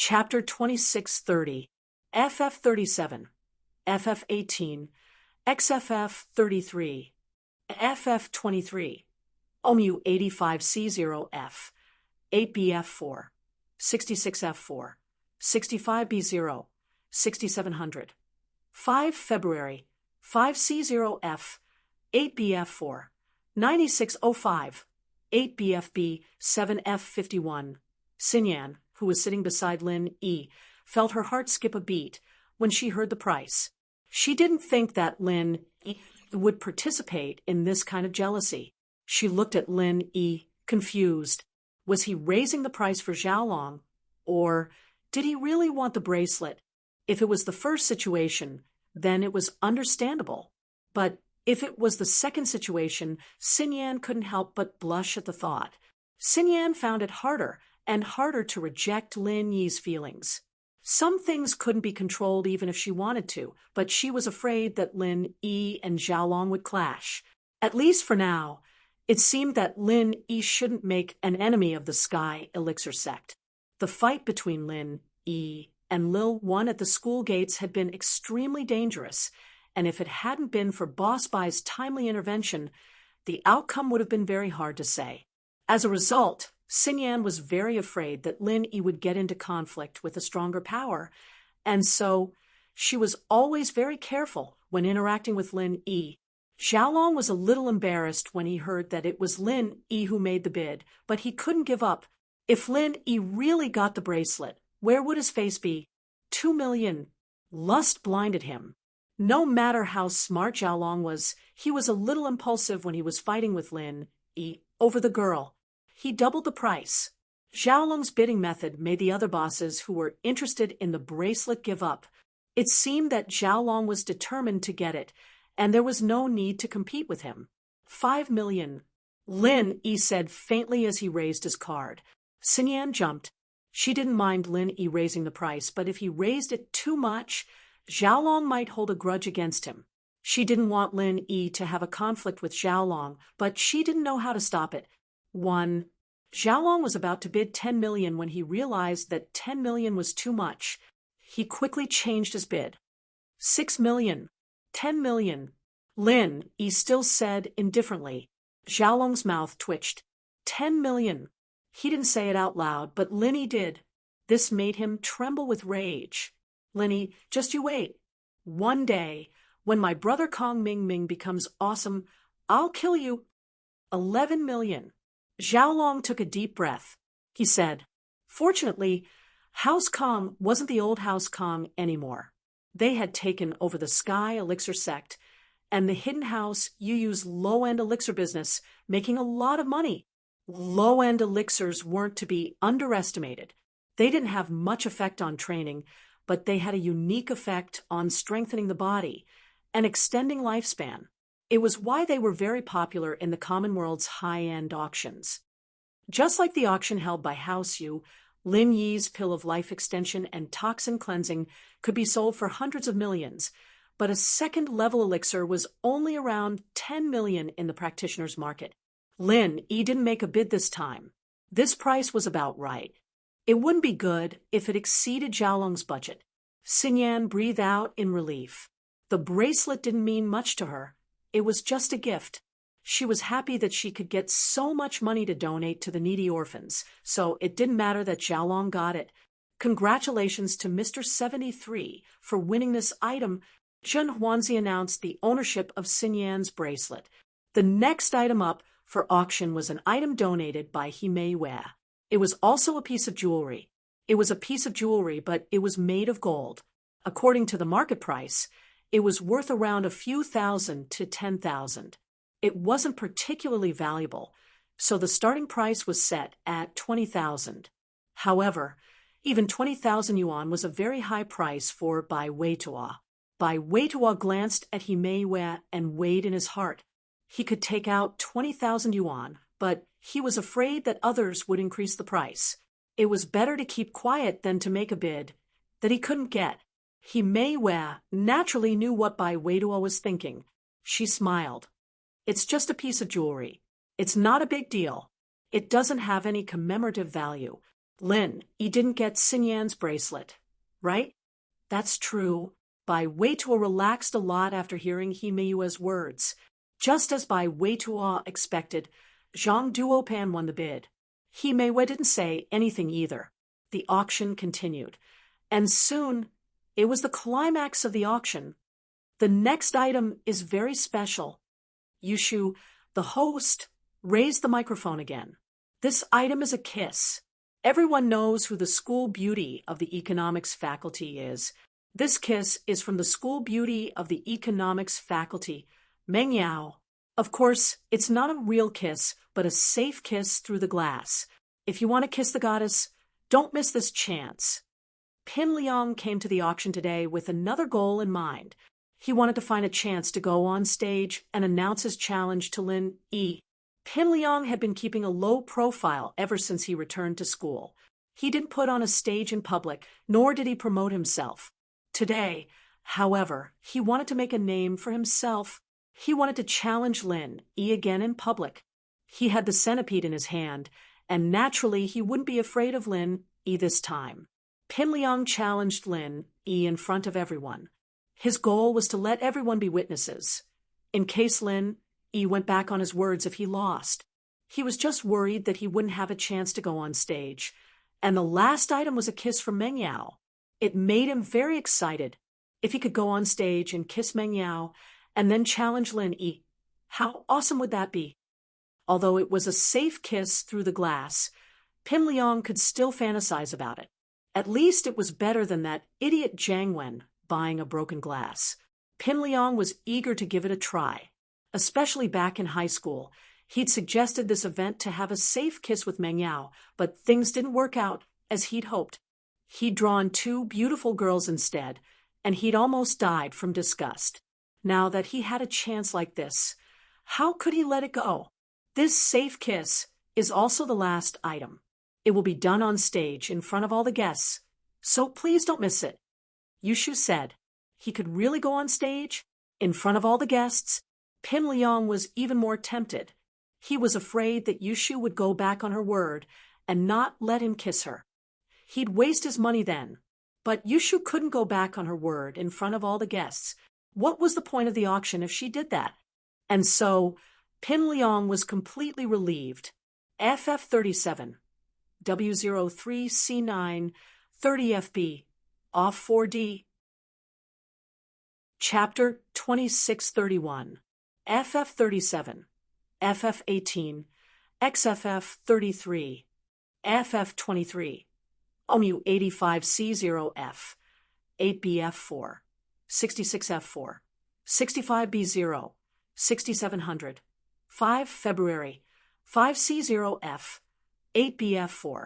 Chapter 2630, FF37, FF18, XFF33, FF23, OMU85C0F, 8BF4, 66F4, 65B0, 6700. 5 February, 5C0F, 8BF4, 9605, 8BFB, 7F51. Sinyan, who was sitting beside Lin E, felt her heart skip a beat when she heard the price. She didn't think that Lin E would participate in this kind of jealousy. She looked at Lin E, confused. Was he raising the price for Xiaolong? Or did he really want the bracelet? If it was the first situation, then it was understandable. But if it was the second situation, Sinyan couldn't help but blush at the thought. Sinyan found it harder and harder to reject Lin Yi's feelings. Some things couldn't be controlled even if she wanted to, but she was afraid that Lin Yi and Xiaolong would clash. At least for now, it seemed that Lin Yi shouldn't make an enemy of the Sky Elixir sect. The fight between Lin Yi and Lil One at the school gates had been extremely dangerous, and if it hadn't been for Boss Bai's timely intervention, the outcome would have been very hard to say. As a result, Sinyan was very afraid that Lin Yi would get into conflict with a stronger power, and so she was always very careful when interacting with Lin Yi. Xiaolong was a little embarrassed when he heard that it was Lin Yi who made the bid, but he couldn't give up. If Lin Yi really got the bracelet, where would his face be? 2 million. Lust blinded him. No matter how smart Xiaolong was, he was a little impulsive when he was fighting with Lin Yi over the girl. He doubled the price. Xiaolong's bidding method made the other bosses who were interested in the bracelet give up. It seemed that Xiaolong was determined to get it, and there was no need to compete with him. 5 million. Lin Yi said faintly as he raised his card. Sinyan jumped. She didn't mind Lin Yi raising the price, but if he raised it too much, Xiaolong might hold a grudge against him. She didn't want Lin Yi to have a conflict with Xiaolong, but she didn't know how to stop it. 1. Xiaolong was about to bid 10 million when he realized that 10 million was too much. He quickly changed his bid. 6 million. 10 million. Lin Yi still said indifferently. Xiaolong's mouth twitched. 10 million. He didn't say it out loud, but Lin Yi did. This made him tremble with rage. Lin Yi, just you wait. One day, when my brother Kong Ming Ming becomes awesome, I'll kill you. 11 million. Xiaolong took a deep breath. He said, fortunately, House Kong wasn't the old House Kong anymore. They had taken over the Sky Elixir sect, and the hidden house use low-end elixir business, making a lot of money. Low-end elixirs weren't to be underestimated. They didn't have much effect on training, but they had a unique effect on strengthening the body and extending lifespan. It was why they were very popular in the common world's high-end auctions. Just like the auction held by House Yu, Lin Yi's pill of life extension and toxin cleansing could be sold for hundreds of millions, but a second-level elixir was only around 10 million in the practitioner's market. Lin Yi didn't make a bid this time. This price was about right. It wouldn't be good if it exceeded Xiaolong's budget. Sinyan breathed out in relief. The bracelet didn't mean much to her. It was just a gift. She was happy that she could get so much money to donate to the needy orphans, so it didn't matter that Xiaolong got it. Congratulations to Mr. 73 for winning this item. Zhen Huanzi announced the ownership of Sinyan's bracelet. The next item up for auction was an item donated by Himei Wei. It was also a piece of jewelry. It was a piece of jewelry, but it was made of gold. According to the market price, it was worth around a few thousand to 10,000. It wasn't particularly valuable, so the starting price was set at 20,000. However, even 20,000 yuan was a very high price for Bai Weitua. Bai Weitua glanced at Himei Wei and weighed in his heart. He could take out 20,000 yuan, but he was afraid that others would increase the price. It was better to keep quiet than to make a bid that he couldn't get. Himei Wei naturally knew what Bai Weitua was thinking. She smiled. It's just a piece of jewelry. It's not a big deal. It doesn't have any commemorative value. Lin, he didn't get Sinyan's bracelet, right? That's true. Bai Wei Tuo relaxed a lot after hearing He Meiyue's words. Just as Bai Wei Tuo expected, Zhang Duopan won the bid. He Meiyue didn't say anything either. The auction continued. And soon, it was the climax of the auction. The next item is very special. Yushu, the host, raised the microphone again. This item is a kiss. Everyone knows who the school beauty of the economics faculty is. This kiss is from the school beauty of the economics faculty, Meng Yao. Of course, it's not a real kiss, but a safe kiss through the glass. If you want to kiss the goddess, don't miss this chance. Pin Liang came to the auction today with another goal in mind. He wanted to find a chance to go on stage and announce his challenge to Lin Yi. Pin Liang had been keeping a low profile ever since he returned to school. He didn't put on a stage in public, nor did he promote himself. Today, however, he wanted to make a name for himself. He wanted to challenge Lin Yi again in public. He had the centipede in his hand, and naturally he wouldn't be afraid of Lin Yi this time. Pin Liang challenged Lin Yi in front of everyone. His goal was to let everyone be witnesses. In case Lin Yi went back on his words if he lost. He was just worried that he wouldn't have a chance to go on stage. And the last item was a kiss from Meng Yao. It made him very excited. If he could go on stage and kiss Meng Yao and then challenge Lin Yi, how awesome would that be? Although it was a safe kiss through the glass, Pin Liang could still fantasize about it. At least it was better than that idiot Jiang Wen buying a broken glass. Pin Liang was eager to give it a try. Especially back in high school, he'd suggested this event to have a safe kiss with Meng Yao, but things didn't work out as he'd hoped. He'd drawn two beautiful girls instead, and he'd almost died from disgust. Now that he had a chance like this, how could he let it go? This safe kiss is also the last item. It will be done on stage in front of all the guests, so please don't miss it. Yushu said. He could really go on stage? In front of all the guests? Pin Liang was even more tempted. He was afraid that Yushu would go back on her word and not let him kiss her. He'd waste his money then. But Yushu couldn't go back on her word in front of all the guests. What was the point of the auction if she did that? And so, Pin Liang was completely relieved. FF37, W03C9, 30FB, off 4D. Chapter 2631, FF37, FF18, XFF33, FF23, OMU85C0F, 8BF4, 66F4, 65B0, 6700, 5 February, 5C0F, 8BF4,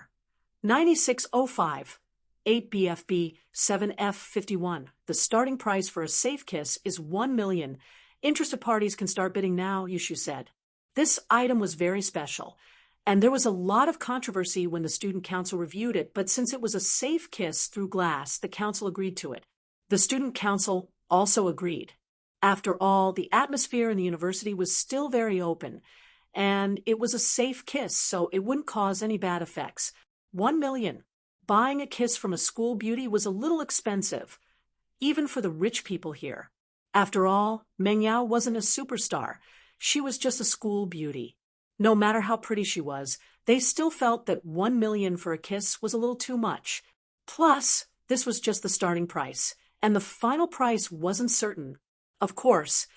9605, 8BFB, 7F51. The starting price for a safe kiss is 1 million. Interested parties can start bidding now, Yushu said. This item was very special, and there was a lot of controversy when the student council reviewed it, but since it was a safe kiss through glass, the council agreed to it. The student council also agreed. After all, the atmosphere in the university was still very open, and it was a safe kiss, so it wouldn't cause any bad effects. 1 million. Buying a kiss from a school beauty was a little expensive, even for the rich people here. After all, Meng Yao wasn't a superstar. She was just a school beauty. No matter how pretty she was, they still felt that 1 million for a kiss was a little too much. Plus, this was just the starting price, and the final price wasn't certain. Of course,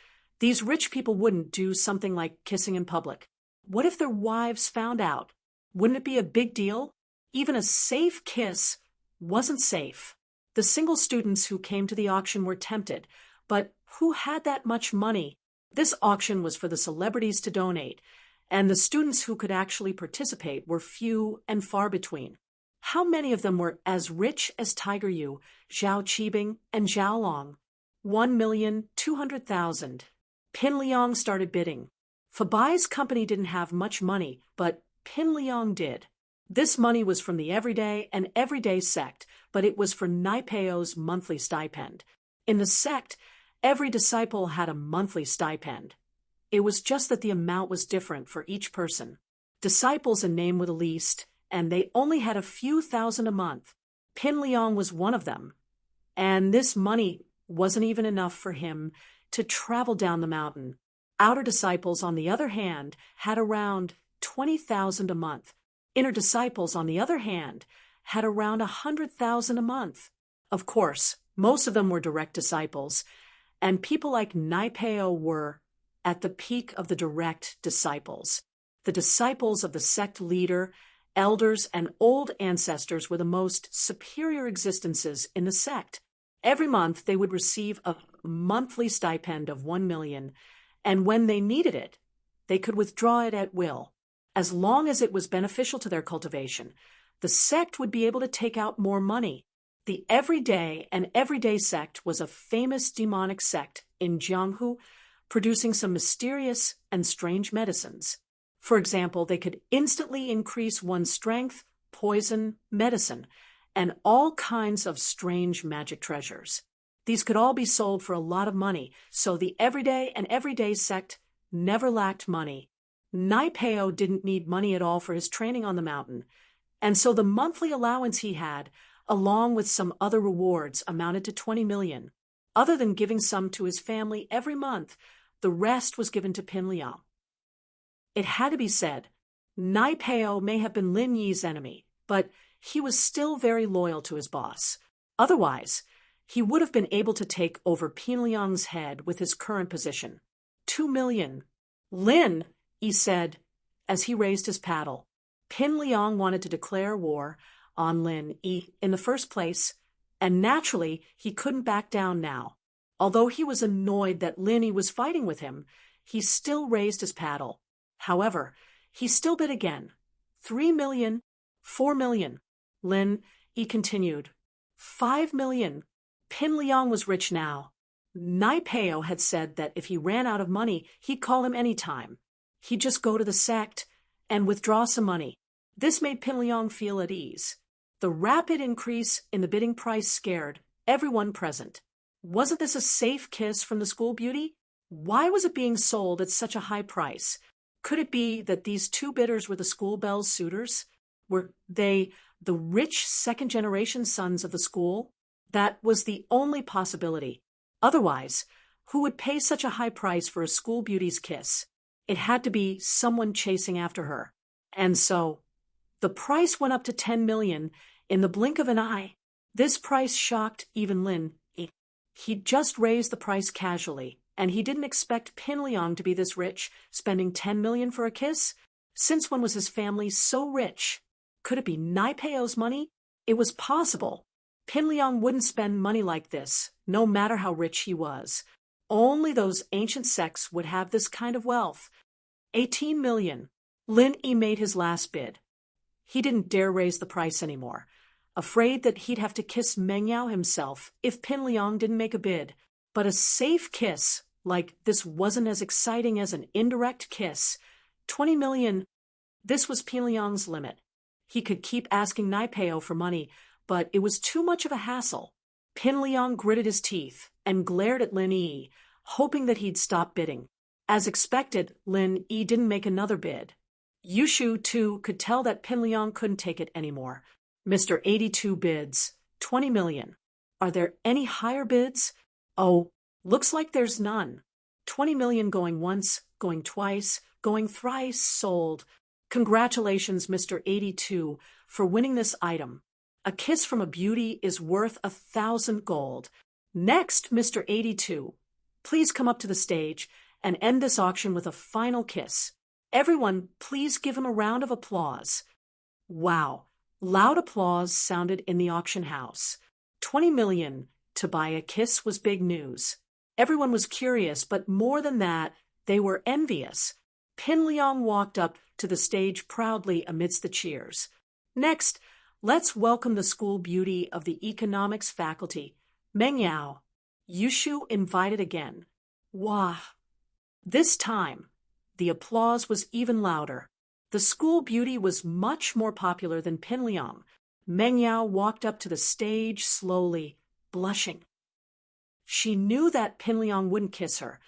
these rich people wouldn't do something like kissing in public. What if their wives found out? Wouldn't it be a big deal? Even a safe kiss wasn't safe. The single students who came to the auction were tempted, but who had that much money? This auction was for the celebrities to donate, and the students who could actually participate were few and far between. How many of them were as rich as Tiger Yu, Zhao Qibing, and Zhao Long? 1,200,000. Pin Liang started bidding. Fabai's company didn't have much money, but Pin Liang did. This money was from the Everyday and Everyday sect, but it was for Naipeo's monthly stipend. In the sect, every disciple had a monthly stipend. It was just that the amount was different for each person. Disciples, a name with the least, and they only had a few thousand a month. Pin Liang was one of them, and this money wasn't even enough for him to travel down the mountain. Outer disciples, on the other hand, had around 20,000 a month. Inner disciples, on the other hand, had around 100,000 a month. Of course, most of them were direct disciples, and people like Naipeo were at the peak of the direct disciples. The disciples of the sect leader, elders, and old ancestors were the most superior existences in the sect. Every month they would receive a monthly stipend of 1 million, and when they needed it, they could withdraw it at will. As long as it was beneficial to their cultivation, the sect would be able to take out more money. The Everyday sect was a famous demonic sect in Jianghu, producing some mysterious and strange medicines. For example, they could instantly increase one's strength, poison, medicine, and all kinds of strange magic treasures. These could all be sold for a lot of money, so the Everyday sect never lacked money. Naipeo didn't need money at all for his training on the mountain, and so the monthly allowance he had, along with some other rewards, amounted to 20 million. Other than giving some to his family every month, the rest was given to Pin Liang. It had to be said, Naipeo may have been Lin Yi's enemy, but he was still very loyal to his boss. Otherwise, he would have been able to take over Pin Liang's head with his current position. 2 million. Lin, he said, as he raised his paddle. Pin Liang wanted to declare war on Lin Yi in the first place, and naturally he couldn't back down now. Although he was annoyed that Lin Yi was fighting with him, he still raised his paddle. However, he still bid again. 3 million, 4 million. Lin Yi continued. 5 million. Pin Liang was rich now. Naipeo had said that if he ran out of money, he'd call him any time. He'd just go to the sect and withdraw some money. This made Pin Liang feel at ease. The rapid increase in the bidding price scared everyone present. Wasn't this a safe kiss from the school beauty? Why was it being sold at such a high price? Could it be that these two bidders were the school belle's suitors? Were they the rich second-generation sons of the school? That was the only possibility. Otherwise, who would pay such a high price for a school beauty's kiss? It had to be someone chasing after her. And so, the price went up to 10 million in the blink of an eye. This price shocked even Lin Yi. He'd just raised the price casually, and he didn't expect Pin Liang to be this rich, spending 10 million for a kiss. Since when was his family so rich? Could it be Naipeo's money? It was possible. Pin Liang wouldn't spend money like this, no matter how rich he was. Only those ancient sects would have this kind of wealth. 18 million. Lin Yi made his last bid. He didn't dare raise the price anymore, afraid that he'd have to kiss Meng Yao himself if Pin Liang didn't make a bid. But a safe kiss like this wasn't as exciting as an indirect kiss. 20 million. This was Pin Liang's limit. He could keep asking Naipeo for money, but it was too much of a hassle. Pin Liang gritted his teeth and glared at Lin Yi, hoping that he'd stop bidding. As expected, Lin Yi didn't make another bid. Yushu, too, could tell that Pin Liang couldn't take it anymore. Mr. 82 bids. 20 million. Are there any higher bids? Oh, looks like there's none. 20 million going once, going twice, going thrice, sold. Congratulations, Mr. 82, for winning this item. A kiss from a beauty is worth 1,000 gold. Next, Mr. 82, please come up to the stage and end this auction with a final kiss. Everyone, please give him a round of applause. Wow. Loud applause sounded in the auction house. 20 million to buy a kiss was big news. Everyone was curious, but more than that, they were envious. Pin Liang walked up to the stage proudly amidst the cheers. Next, let's welcome the school beauty of the economics faculty, Meng Yao. Yushu invited again. Wah! This time, the applause was even louder. The school beauty was much more popular than Pin Liang. Meng Yao walked up to the stage slowly, blushing. She knew that Pin Liang wouldn't kiss her,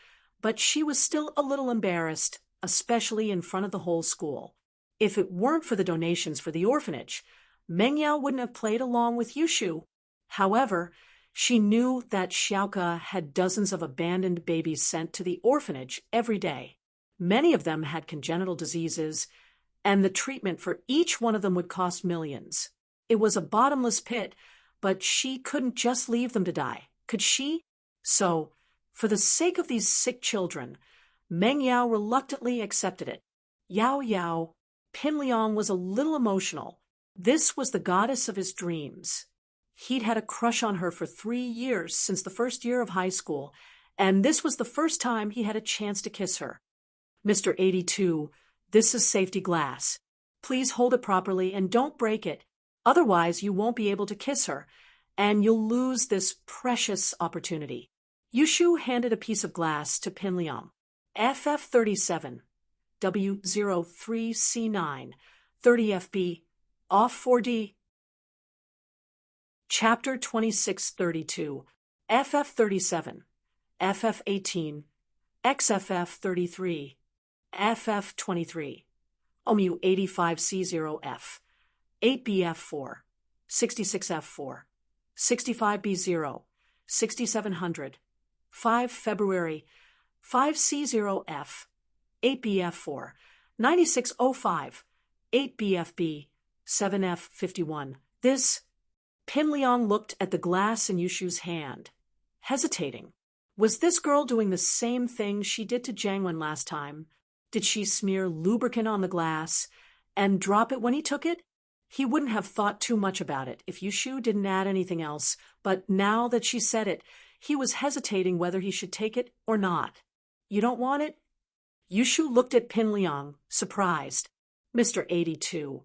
but she was still a little embarrassed, especially in front of the whole school. If it weren't for the donations for the orphanage, Meng Yao wouldn't have played along with Yushu. However, she knew that Xiaoke had dozens of abandoned babies sent to the orphanage every day. Many of them had congenital diseases, and the treatment for each one of them would cost millions. It was a bottomless pit, but she couldn't just leave them to die, could she? So, for the sake of these sick children, Meng Yao reluctantly accepted it. Yao, Pin Liang was a little emotional. This was the goddess of his dreams. He'd had a crush on her for 3 years since the first year of high school, and this was the first time he had a chance to kiss her. Mr. 82, this is safety glass. Please hold it properly and don't break it. Otherwise, you won't be able to kiss her, and you'll lose this precious opportunity. Yushu handed a piece of glass to Pin Liang. FF37, W03C9, 30FB, off 4D. Chapter 2632, FF37, FF18, XFF33, FF23, OMU 85C0F, 8BF4, 66F4, 65B0, 6700, 5 February, 5C0F, 8BF4, 9605, 8BFB, 7F51. This. Pin Liang looked at the glass in Yushu's hand, hesitating. Was this girl doing the same thing she did to Jiangwen last time? Did she smear lubricant on the glass and drop it when he took it? He wouldn't have thought too much about it if Yushu didn't add anything else, but now that she said it, he was hesitating whether he should take it or not. You don't want it? Yushu looked at Pin Liang, surprised. Mr. 82,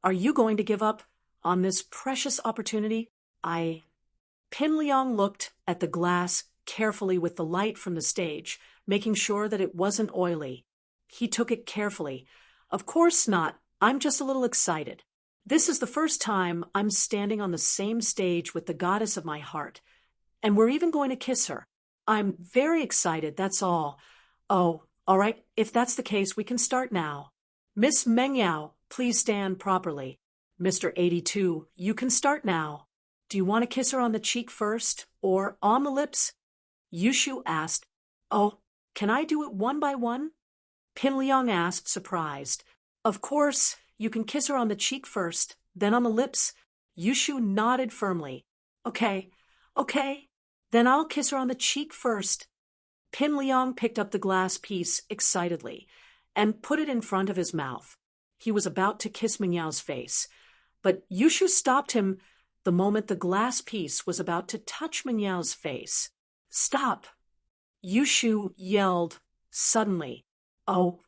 are you going to give up on this precious opportunity? Pin Liang looked at the glass carefully with the light from the stage, making sure that it wasn't oily. He took it carefully. Of course not. I'm just a little excited. This is the first time I'm standing on the same stage with the goddess of my heart, and we're even going to kiss her. I'm very excited, that's all. Oh, all right, if that's the case, we can start now. Miss Meng Yao, please stand properly. Mr. 82, you can start now. Do you want to kiss her on the cheek first, or on the lips? Yushu asked. Oh, can I do it one by one? Pin Liang asked, surprised. Of course, you can kiss her on the cheek first, then on the lips. Yushu nodded firmly. Okay. Then I'll kiss her on the cheek first. Pin Liang picked up the glass piece excitedly and put it in front of his mouth. He was about to kiss Meng Yao's face, but Yushu stopped him the moment the glass piece was about to touch Meng Yao's face. Stop! Yushu yelled suddenly. Oh!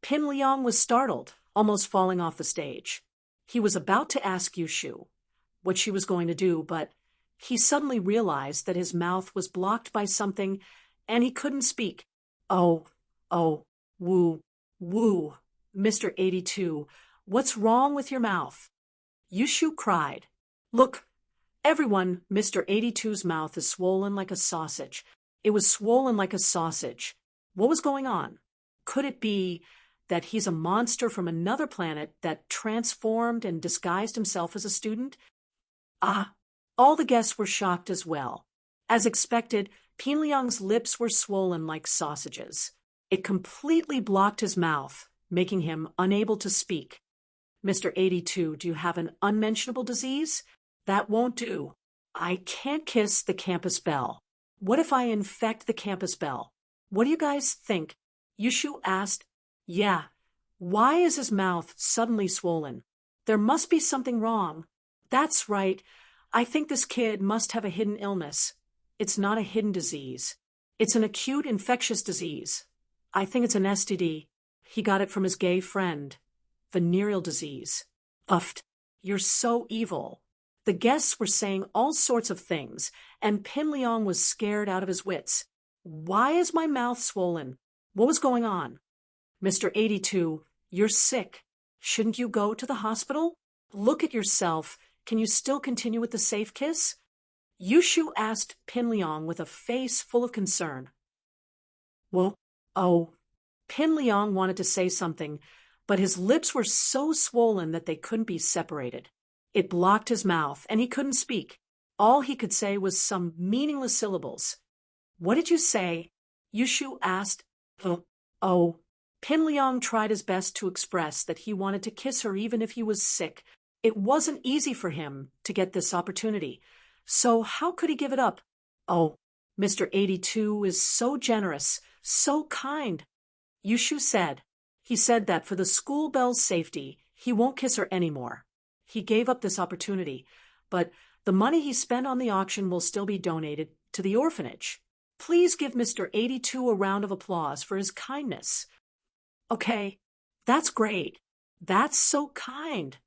Pin Liang was startled, almost falling off the stage. He was about to ask Yushu what she was going to do, but he suddenly realized that his mouth was blocked by something and he couldn't speak. Oh, woo. Mr. 82, what's wrong with your mouth? Yushu cried. Look, everyone, Mr. 82's mouth is swollen like a sausage. It was swollen like a sausage. What was going on? Could it be that he's a monster from another planet that transformed and disguised himself as a student? All the guests were shocked as well. As expected, Pin Liang's lips were swollen like sausages. It completely blocked his mouth, making him unable to speak. Mr. 82, do you have an unmentionable disease? That won't do. I can't kiss the campus bell. What if I infect the campus bell? What do you guys think? Yushu asked. Yeah. Why is his mouth suddenly swollen? There must be something wrong. That's right. I think this kid must have a hidden illness. It's not a hidden disease. It's an acute infectious disease. I think it's an STD. He got it from his gay friend. Venereal disease. Uffed. You're so evil. The guests were saying all sorts of things, and Pin Liang was scared out of his wits. Why is my mouth swollen? What was going on? Mr. 82, you're sick. Shouldn't you go to the hospital? Look at yourself. Can you still continue with the safe kiss? Yushu asked Pin Liang with a face full of concern. Well, Pin Liang wanted to say something, but his lips were so swollen that they couldn't be separated. It blocked his mouth, and he couldn't speak. All he could say was some meaningless syllables. "What did you say?" Yushu asked. Oh. Pin Liang tried his best to express that he wanted to kiss her even if he was sick. It wasn't easy for him to get this opportunity, so how could he give it up? "Oh, Mr. 82 is so generous, so kind," Yushu said. He said that for the school bell's safety, he won't kiss her anymore. He gave up this opportunity, but the money he spent on the auction will still be donated to the orphanage. Please give Mr. 82 a round of applause for his kindness. "Okay, that's great. That's so kind."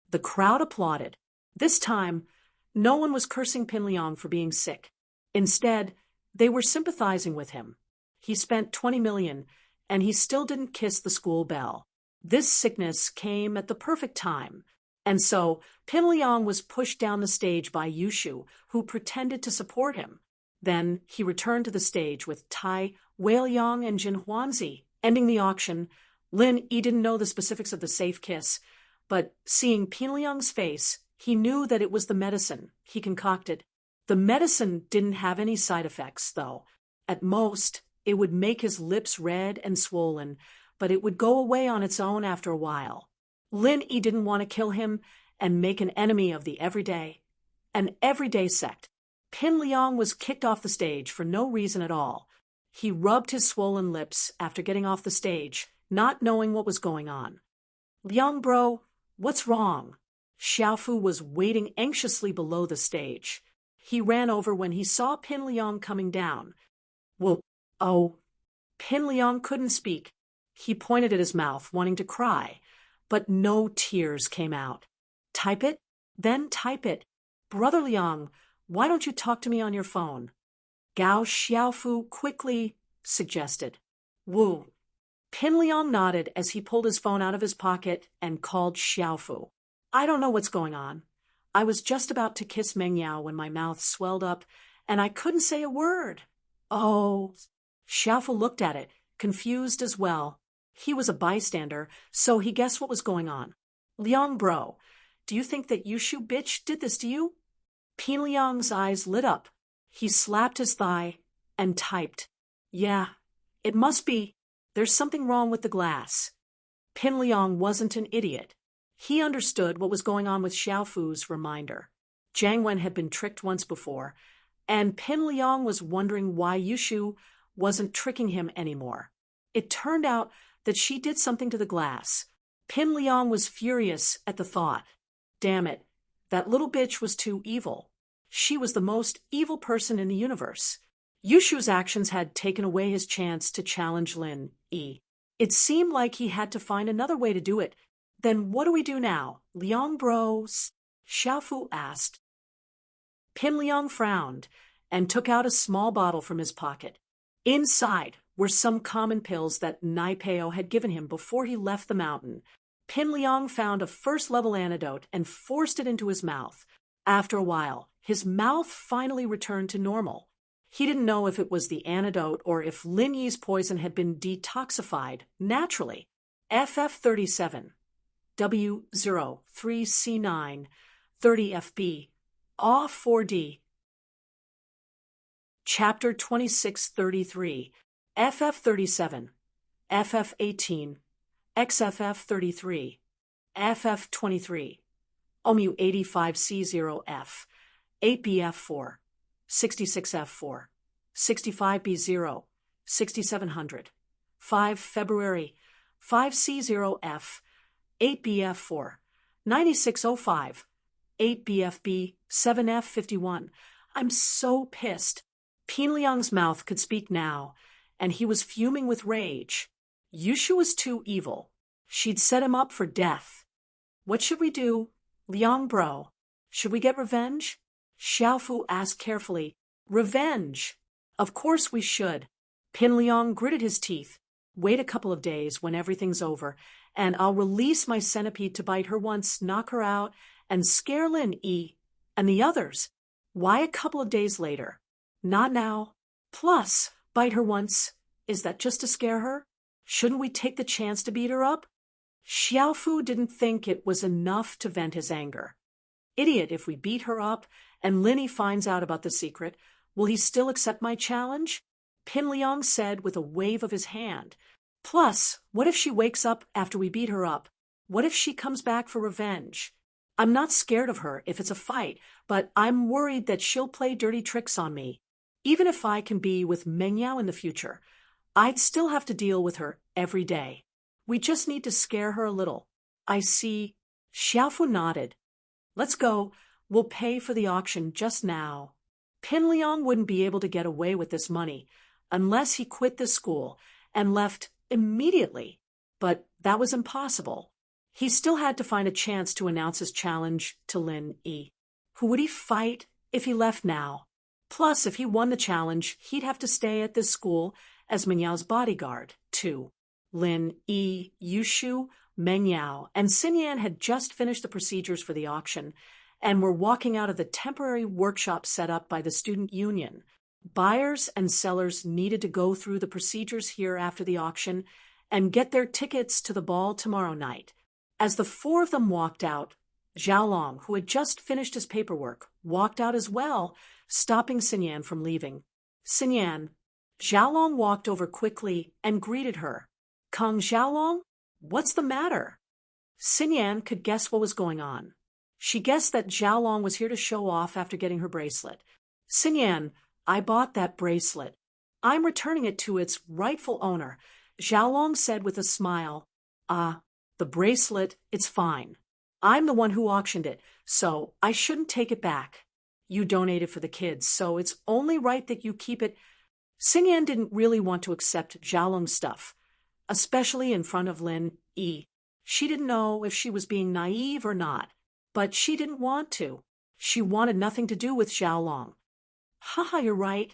The crowd applauded. This time, no one was cursing Pin Liang for being sick. Instead, they were sympathizing with him. He spent 20 million, and he still didn't kiss the school bell. This sickness came at the perfect time. And so, Pin Liang was pushed down the stage by Yushu, who pretended to support him. Then he returned to the stage with Tai, Weiliang, and Jin Huanzi. Ending the auction, Lin Yi didn't know the specifics of the safe kiss, but seeing Pin Liang's face, he knew that it was the medicine he concocted. The medicine didn't have any side effects, though. At most, it would make his lips red and swollen, but it would go away on its own after a while. Lin Yi didn't want to kill him and make an enemy of the everyday sect. Pin Liang was kicked off the stage for no reason at all. He rubbed his swollen lips after getting off the stage, not knowing what was going on. "Liang bro, what's wrong?" Xiaofu was waiting anxiously below the stage. He ran over when he saw Pin Liang coming down. Pin Liang couldn't speak. He pointed at his mouth, wanting to cry, but no tears came out. "Type it, then type it. Brother Liang, why don't you talk to me on your phone?" Gao Xiaofu quickly suggested. "Wu." Pin Liang nodded as he pulled his phone out of his pocket and called Xiaofu. "I don't know what's going on. I was just about to kiss Meng Yao when my mouth swelled up, and I couldn't say a word." "Oh." Xiaofu looked at it, confused as well. He was a bystander, so he guessed what was going on. "Liang bro, do you think that Yushu bitch did this to you?" Pin Liang's eyes lit up. He slapped his thigh and typed. "Yeah, it must be. There's something wrong with the glass." Pin Liang wasn't an idiot. He understood what was going on with Xiaofu's reminder. Jiang Wen had been tricked once before, and Pin Liang was wondering why Yushu wasn't tricking him anymore. It turned out that she did something to the glass. Pin Liang was furious at the thought. Damn it, that little bitch was too evil. She was the most evil person in the universe. Yushu's actions had taken away his chance to challenge Lin Yi. It seemed like he had to find another way to do it. "Then what do we do now, Liang bros?" Xiaofu asked. Pin Liang frowned and took out a small bottle from his pocket. Inside were some common pills that Nai Peo had given him before he left the mountain. Pin Liang found a first-level antidote and forced it into his mouth. After a while, his mouth finally returned to normal. He didn't know if it was the antidote or if Lin Yi's poison had been detoxified naturally. FF37, W03C9, 30FB, AW4D. Chapter 2633, FF37, FF18, XFF33, FF23, OMU85C0F, 8BF4, 66F4, 65B0, 6700, 5 February, 5C0F, 8BF4, 9605, 8BFB, 7F51. I'm so pissed. Pin Liang's mouth could speak now, and he was fuming with rage. Yushu was too evil. She'd set him up for death. "What should we do, Liang bro? Should we get revenge?" Xiaofu asked carefully. "Revenge? Of course we should." Pin Liang gritted his teeth. "Wait a couple of days when everything's over, and I'll release my centipede to bite her once, knock her out, and scare Lin Yi and the others. Why a couple of days later? Not now. Plus, bite her once. Is that just to scare her? Shouldn't we take the chance to beat her up?" Xiaofu didn't think it was enough to vent his anger. Idiot, if we beat her up and Linny finds out about the secret, will he still accept my challenge? Pin Liang said with a wave of his hand. Plus, what if she wakes up after we beat her up? What if she comes back for revenge? I'm not scared of her if it's a fight, but I'm worried that she'll play dirty tricks on me. Even if I can be with Meng Yao in the future, I'd still have to deal with her every day. We just need to scare her a little. I see. Xiaofu nodded. Let's go. We'll pay for the auction just now. Pin Liang wouldn't be able to get away with this money unless he quit the school and left immediately. But that was impossible. He still had to find a chance to announce his challenge to Lin Yi. Who would he fight if he left now? Plus, if he won the challenge, he'd have to stay at this school as Meng Yao's bodyguard, too. Lin Yi, Yushu, Meng Yao, and Xin Yan had just finished the procedures for the auction and were walking out of the temporary workshop set up by the student union. Buyers and sellers needed to go through the procedures here after the auction and get their tickets to the ball tomorrow night. As the four of them walked out, Xiaolong, who had just finished his paperwork, walked out as well, stopping Xin Yan from leaving. Xin Yan. Xiaolong walked over quickly and greeted her. Kong Xiaolong? What's the matter? Xin Yan could guess what was going on. She guessed that Xiaolong was here to show off after getting her bracelet. Xin Yan, I bought that bracelet. I'm returning it to its rightful owner, Xiaolong said with a smile. The bracelet, it's fine. I'm the one who auctioned it, so I shouldn't take it back. You donated for the kids, so it's only right that you keep it. Xin Yan didn't really want to accept Xiaolong's stuff, especially in front of Lin Yi. She didn't know if she was being naive or not, but she didn't want to. She wanted nothing to do with Xiaolong. Haha, you're right,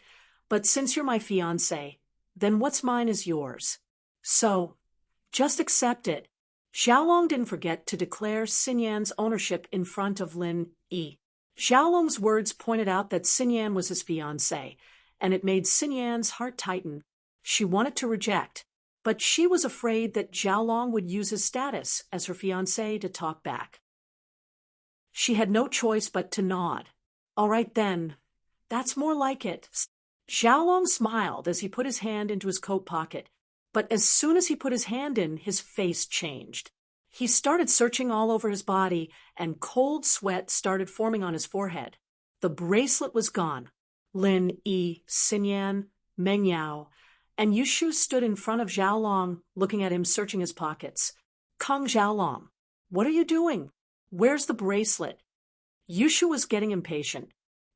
but since you're my fiancé, then what's mine is yours. So, just accept it. Xiaolong didn't forget to declare Xin Yan's ownership in front of Lin Yi. Xiaolong's words pointed out that Xin Yan was his fiancé, and it made Xin Yan's heart tighten. She wanted to reject, but she was afraid that Xiaolong would use his status as her fiancé to talk back. She had no choice but to nod. All right then, that's more like it. Xiaolong smiled as he put his hand into his coat pocket, but as soon as he put his hand in, his face changed. He started searching all over his body, and cold sweat started forming on his forehead. The bracelet was gone. Lin Yi, Xin Yan, Meng Yao, and Yushu stood in front of Xiaolong, looking at him searching his pockets. Kong Xiaolong, what are you doing? Where's the bracelet? Yushu was getting impatient.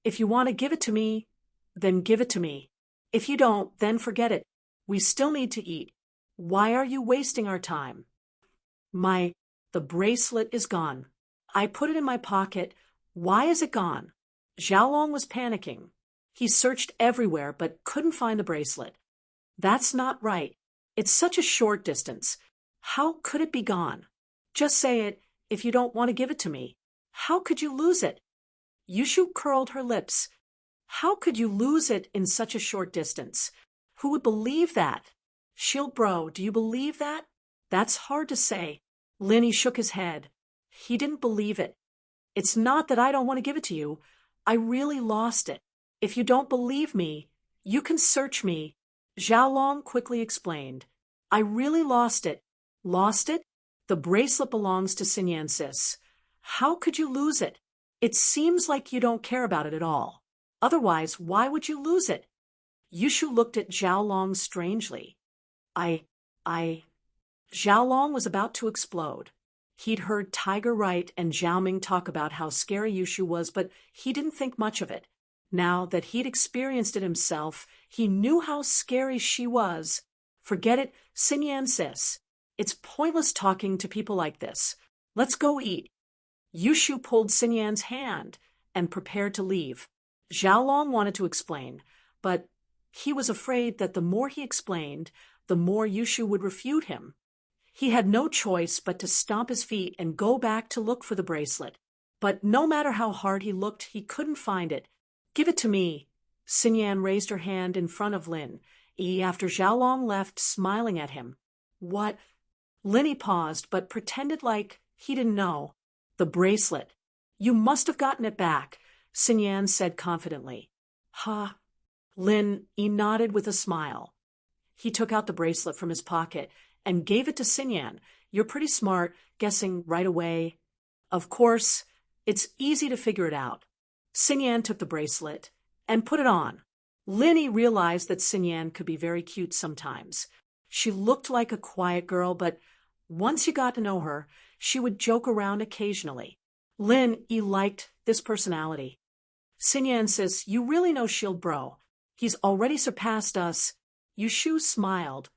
If you want to give it to me, then give it to me. If you don't, then forget it. We still need to eat. Why are you wasting our time? The bracelet is gone. I put it in my pocket. Why is it gone? Xiaolong was panicking. He searched everywhere but couldn't find the bracelet. That's not right. It's such a short distance. How could it be gone? Just say it if you don't want to give it to me. How could you lose it? Yushu curled her lips. How could you lose it in such a short distance? Who would believe that? Shield bro, do you believe that? That's hard to say. Linny shook his head. He didn't believe it. It's not that I don't want to give it to you. I really lost it. If you don't believe me, you can search me. Xiaolong quickly explained. I really lost it. Lost it? The bracelet belongs to Xin Yan sis. How could you lose it? It seems like you don't care about it at all. Otherwise, why would you lose it? Yushu looked at Xiaolong strangely. Xiaolong was about to explode. He'd heard Tiger Wright and Zhao Ming talk about how scary Yushu was, but he didn't think much of it. Now that he'd experienced it himself, he knew how scary she was. Forget it, Xin Yan sis. It's pointless talking to people like this. Let's go eat. Yushu pulled Xin Yan's hand and prepared to leave. Xiaolong wanted to explain, but he was afraid that the more he explained, the more Yushu would refute him. He had no choice but to stomp his feet and go back to look for the bracelet. But no matter how hard he looked, he couldn't find it. Give it to me. Xin Yan raised her hand in front of Lin Yi after Xiaolong left, smiling at him. What? Linny paused but pretended like he didn't know. The bracelet. You must have gotten it back, Sinyan said confidently. Ha. Lin nodded with a smile. He took out the bracelet from his pocket and gave it to Sinyan. You're pretty smart, guessing right away. Of course, it's easy to figure it out. Sinyan took the bracelet and put it on. Linny realized that Sinyan could be very cute sometimes. She looked like a quiet girl, but once you got to know her, she would joke around occasionally. Lin liked this personality. Sinyan says, you really know Shield Bro. He's already surpassed us. Yushu smiled.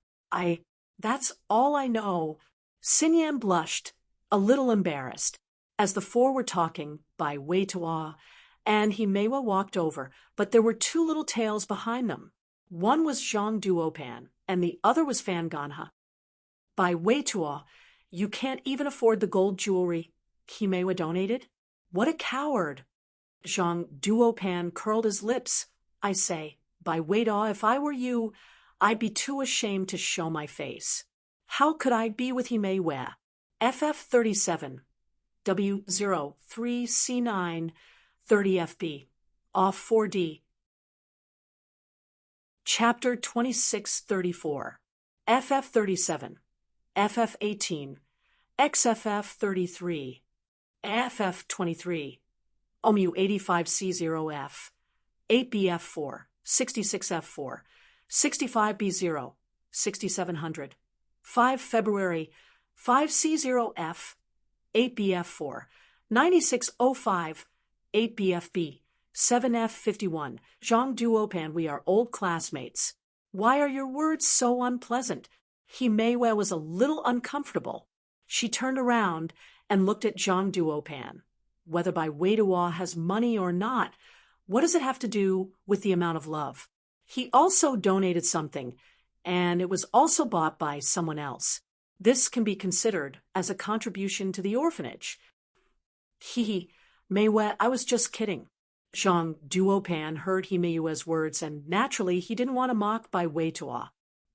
That's all I know. Sinyan blushed, a little embarrassed. As the four were talking, by Wei-Tuo and Himewa walked over, but there were two little tails behind them. One was Zhang Duopan, and the other was Fan Ganha. By Wei-Tuo, you can't even afford the gold jewelry Himewa donated? What a coward! Zhang Duopan curled his lips. I say, by Wei-Tuo, if I were you, I'd be too ashamed to show my face. How could I be with Himewa? FF37, W03C9, 30FB, off 4D. Chapter 2634, FF37, FF18, XFF33, FF23, OMU 85C0F, 8BF4, 66F4, 65B0, 6700, 5 February, 5C0F, 8BF4, 9605, 8BFB, 7F51, Zhang Duopan, we are old classmates. Why are your words so unpleasant? Himewa was a little uncomfortable. She turned around and looked at Zhang Duopan. Whether by Wei-Tuo has money or not, what does it have to do with the amount of love? He also donated something, and it was also bought by someone else. This can be considered as a contribution to the orphanage. Meiwe, I was just kidding. Zhang Duopan heard Himewa's words, and naturally he didn't want to mock by Wei-Tuo.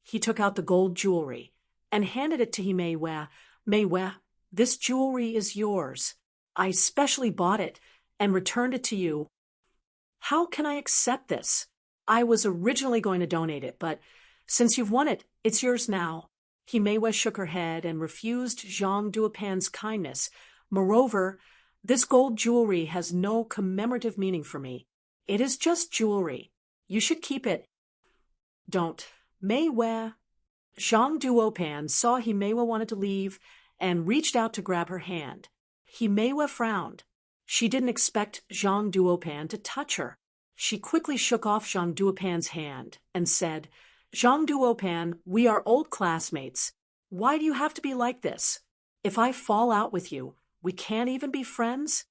He took out the gold jewelry and handed it to Himewa. Meiwe, this jewelry is yours. I specially bought it and returned it to you. How can I accept this? I was originally going to donate it, but since you've won it, it's yours now. Himewa shook her head and refused Zhang Duopan's kindness. Moreover, this gold jewelry has no commemorative meaning for me. It is just jewelry. You should keep it. Don't. Meiwe. Zhang Duopan saw Himewa wanted to leave and reached out to grab her hand. Himewa frowned. She didn't expect Zhang Duopan to touch her. She quickly shook off Zhang Duopan's hand and said, Zhang Duopan, we are old classmates. Why do you have to be like this? If I fall out with you, we can't even be friends?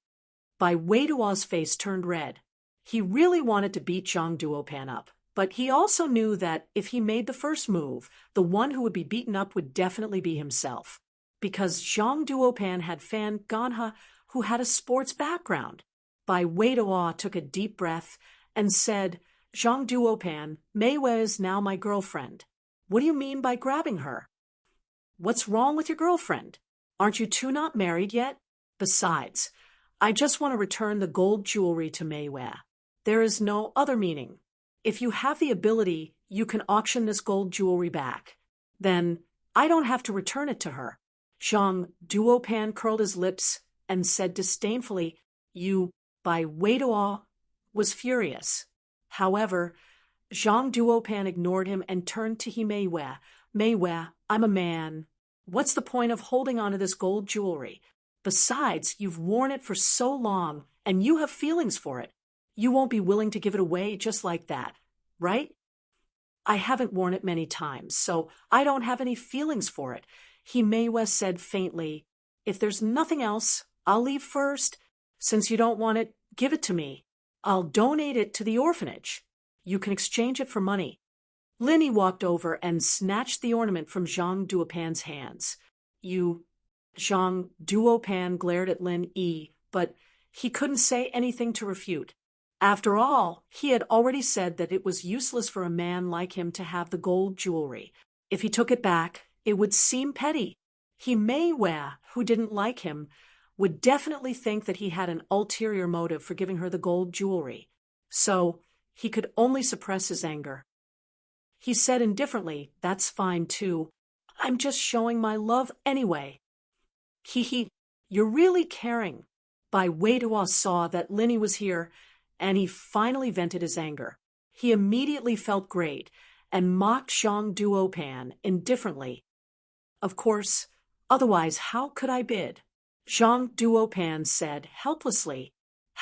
By Wei-Tuo's face turned red. He really wanted to beat Zhang Duopan up, but he also knew that if he made the first move, the one who would be beaten up would definitely be himself. Because Zhang Duopan had Fan Ganha, who had a sports background. By Wei-Tuo took a deep breath and said, Zhang Duopan, Meiwe is now my girlfriend. What do you mean by grabbing her? What's wrong with your girlfriend? Aren't you two not married yet? Besides, I just want to return the gold jewelry to Meiwe. There is no other meaning. If you have the ability, you can auction this gold jewelry back. Then I don't have to return it to her. Zhang Duopan curled his lips and said disdainfully, You, by Wei-Tuo, was furious. However, Zhang Duopan ignored him and turned to Himewa. Meiwe, I'm a man. What's the point of holding on to this gold jewelry? Besides, you've worn it for so long, and you have feelings for it. You won't be willing to give it away just like that, right? I haven't worn it many times, so I don't have any feelings for it. Himewa said faintly, If there's nothing else, I'll leave first. Since you don't want it, give it to me. I'll donate it to the orphanage. You can exchange it for money. Linny walked over and snatched the ornament from Zhang Duopan's hands. Zhang Duopan glared at Lin Yi, but he couldn't say anything to refute. After all, he had already said that it was useless for a man like him to have the gold jewelry. If he took it back, it would seem petty. He Mei who didn't like him, would definitely think that he had an ulterior motive for giving her the gold jewelry. So, he could only suppress his anger. He said indifferently, "That's fine too. I'm just showing my love anyway." He, you're really caring. Bai Weidua saw that Linny was here, and he finally vented his anger. He immediately felt great, and mocked Zhang Duopan indifferently. "Of course, otherwise how could I bid?" Zhang Duopan said helplessly.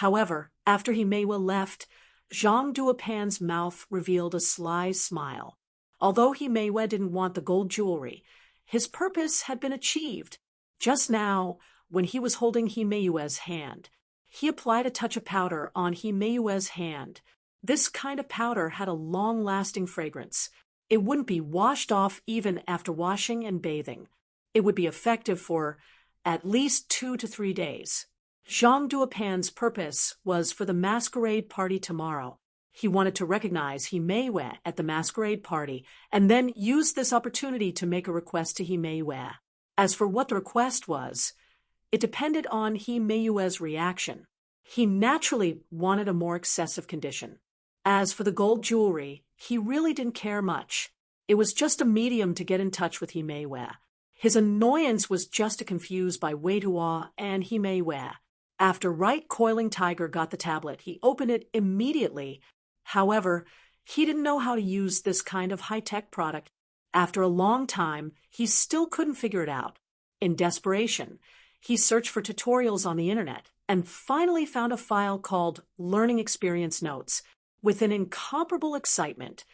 However, after he Meiwa left, Zhang Duopan's mouth revealed a sly smile. Although he Meiwa didn't want the gold jewelry, his purpose had been achieved. Just now, when he was holding He Meiyue's hand, he applied a touch of powder on He Meiyue's hand. This kind of powder had a long-lasting fragrance. It wouldn't be washed off even after washing and bathing. It would be effective for at least 2 to 3 days. Zhang Duopan's purpose was for the masquerade party tomorrow. He wanted to recognize He Meiyue at the masquerade party and then use this opportunity to make a request to He Meiyue. As for what the request was, it depended on He Meiyue's reaction. He naturally wanted a more excessive condition. As for the gold jewelry, he really didn't care much. It was just a medium to get in touch with He Meiyue. His annoyance was just to confuse Bai Weidua and He Meiyue. After Right Coiling Tiger got the tablet, he opened it immediately. However, he didn't know how to use this kind of high-tech product. After a long time, he still couldn't figure it out. In desperation, he searched for tutorials on the internet and finally found a file called Learning Experience Notes. With an incomparable excitement,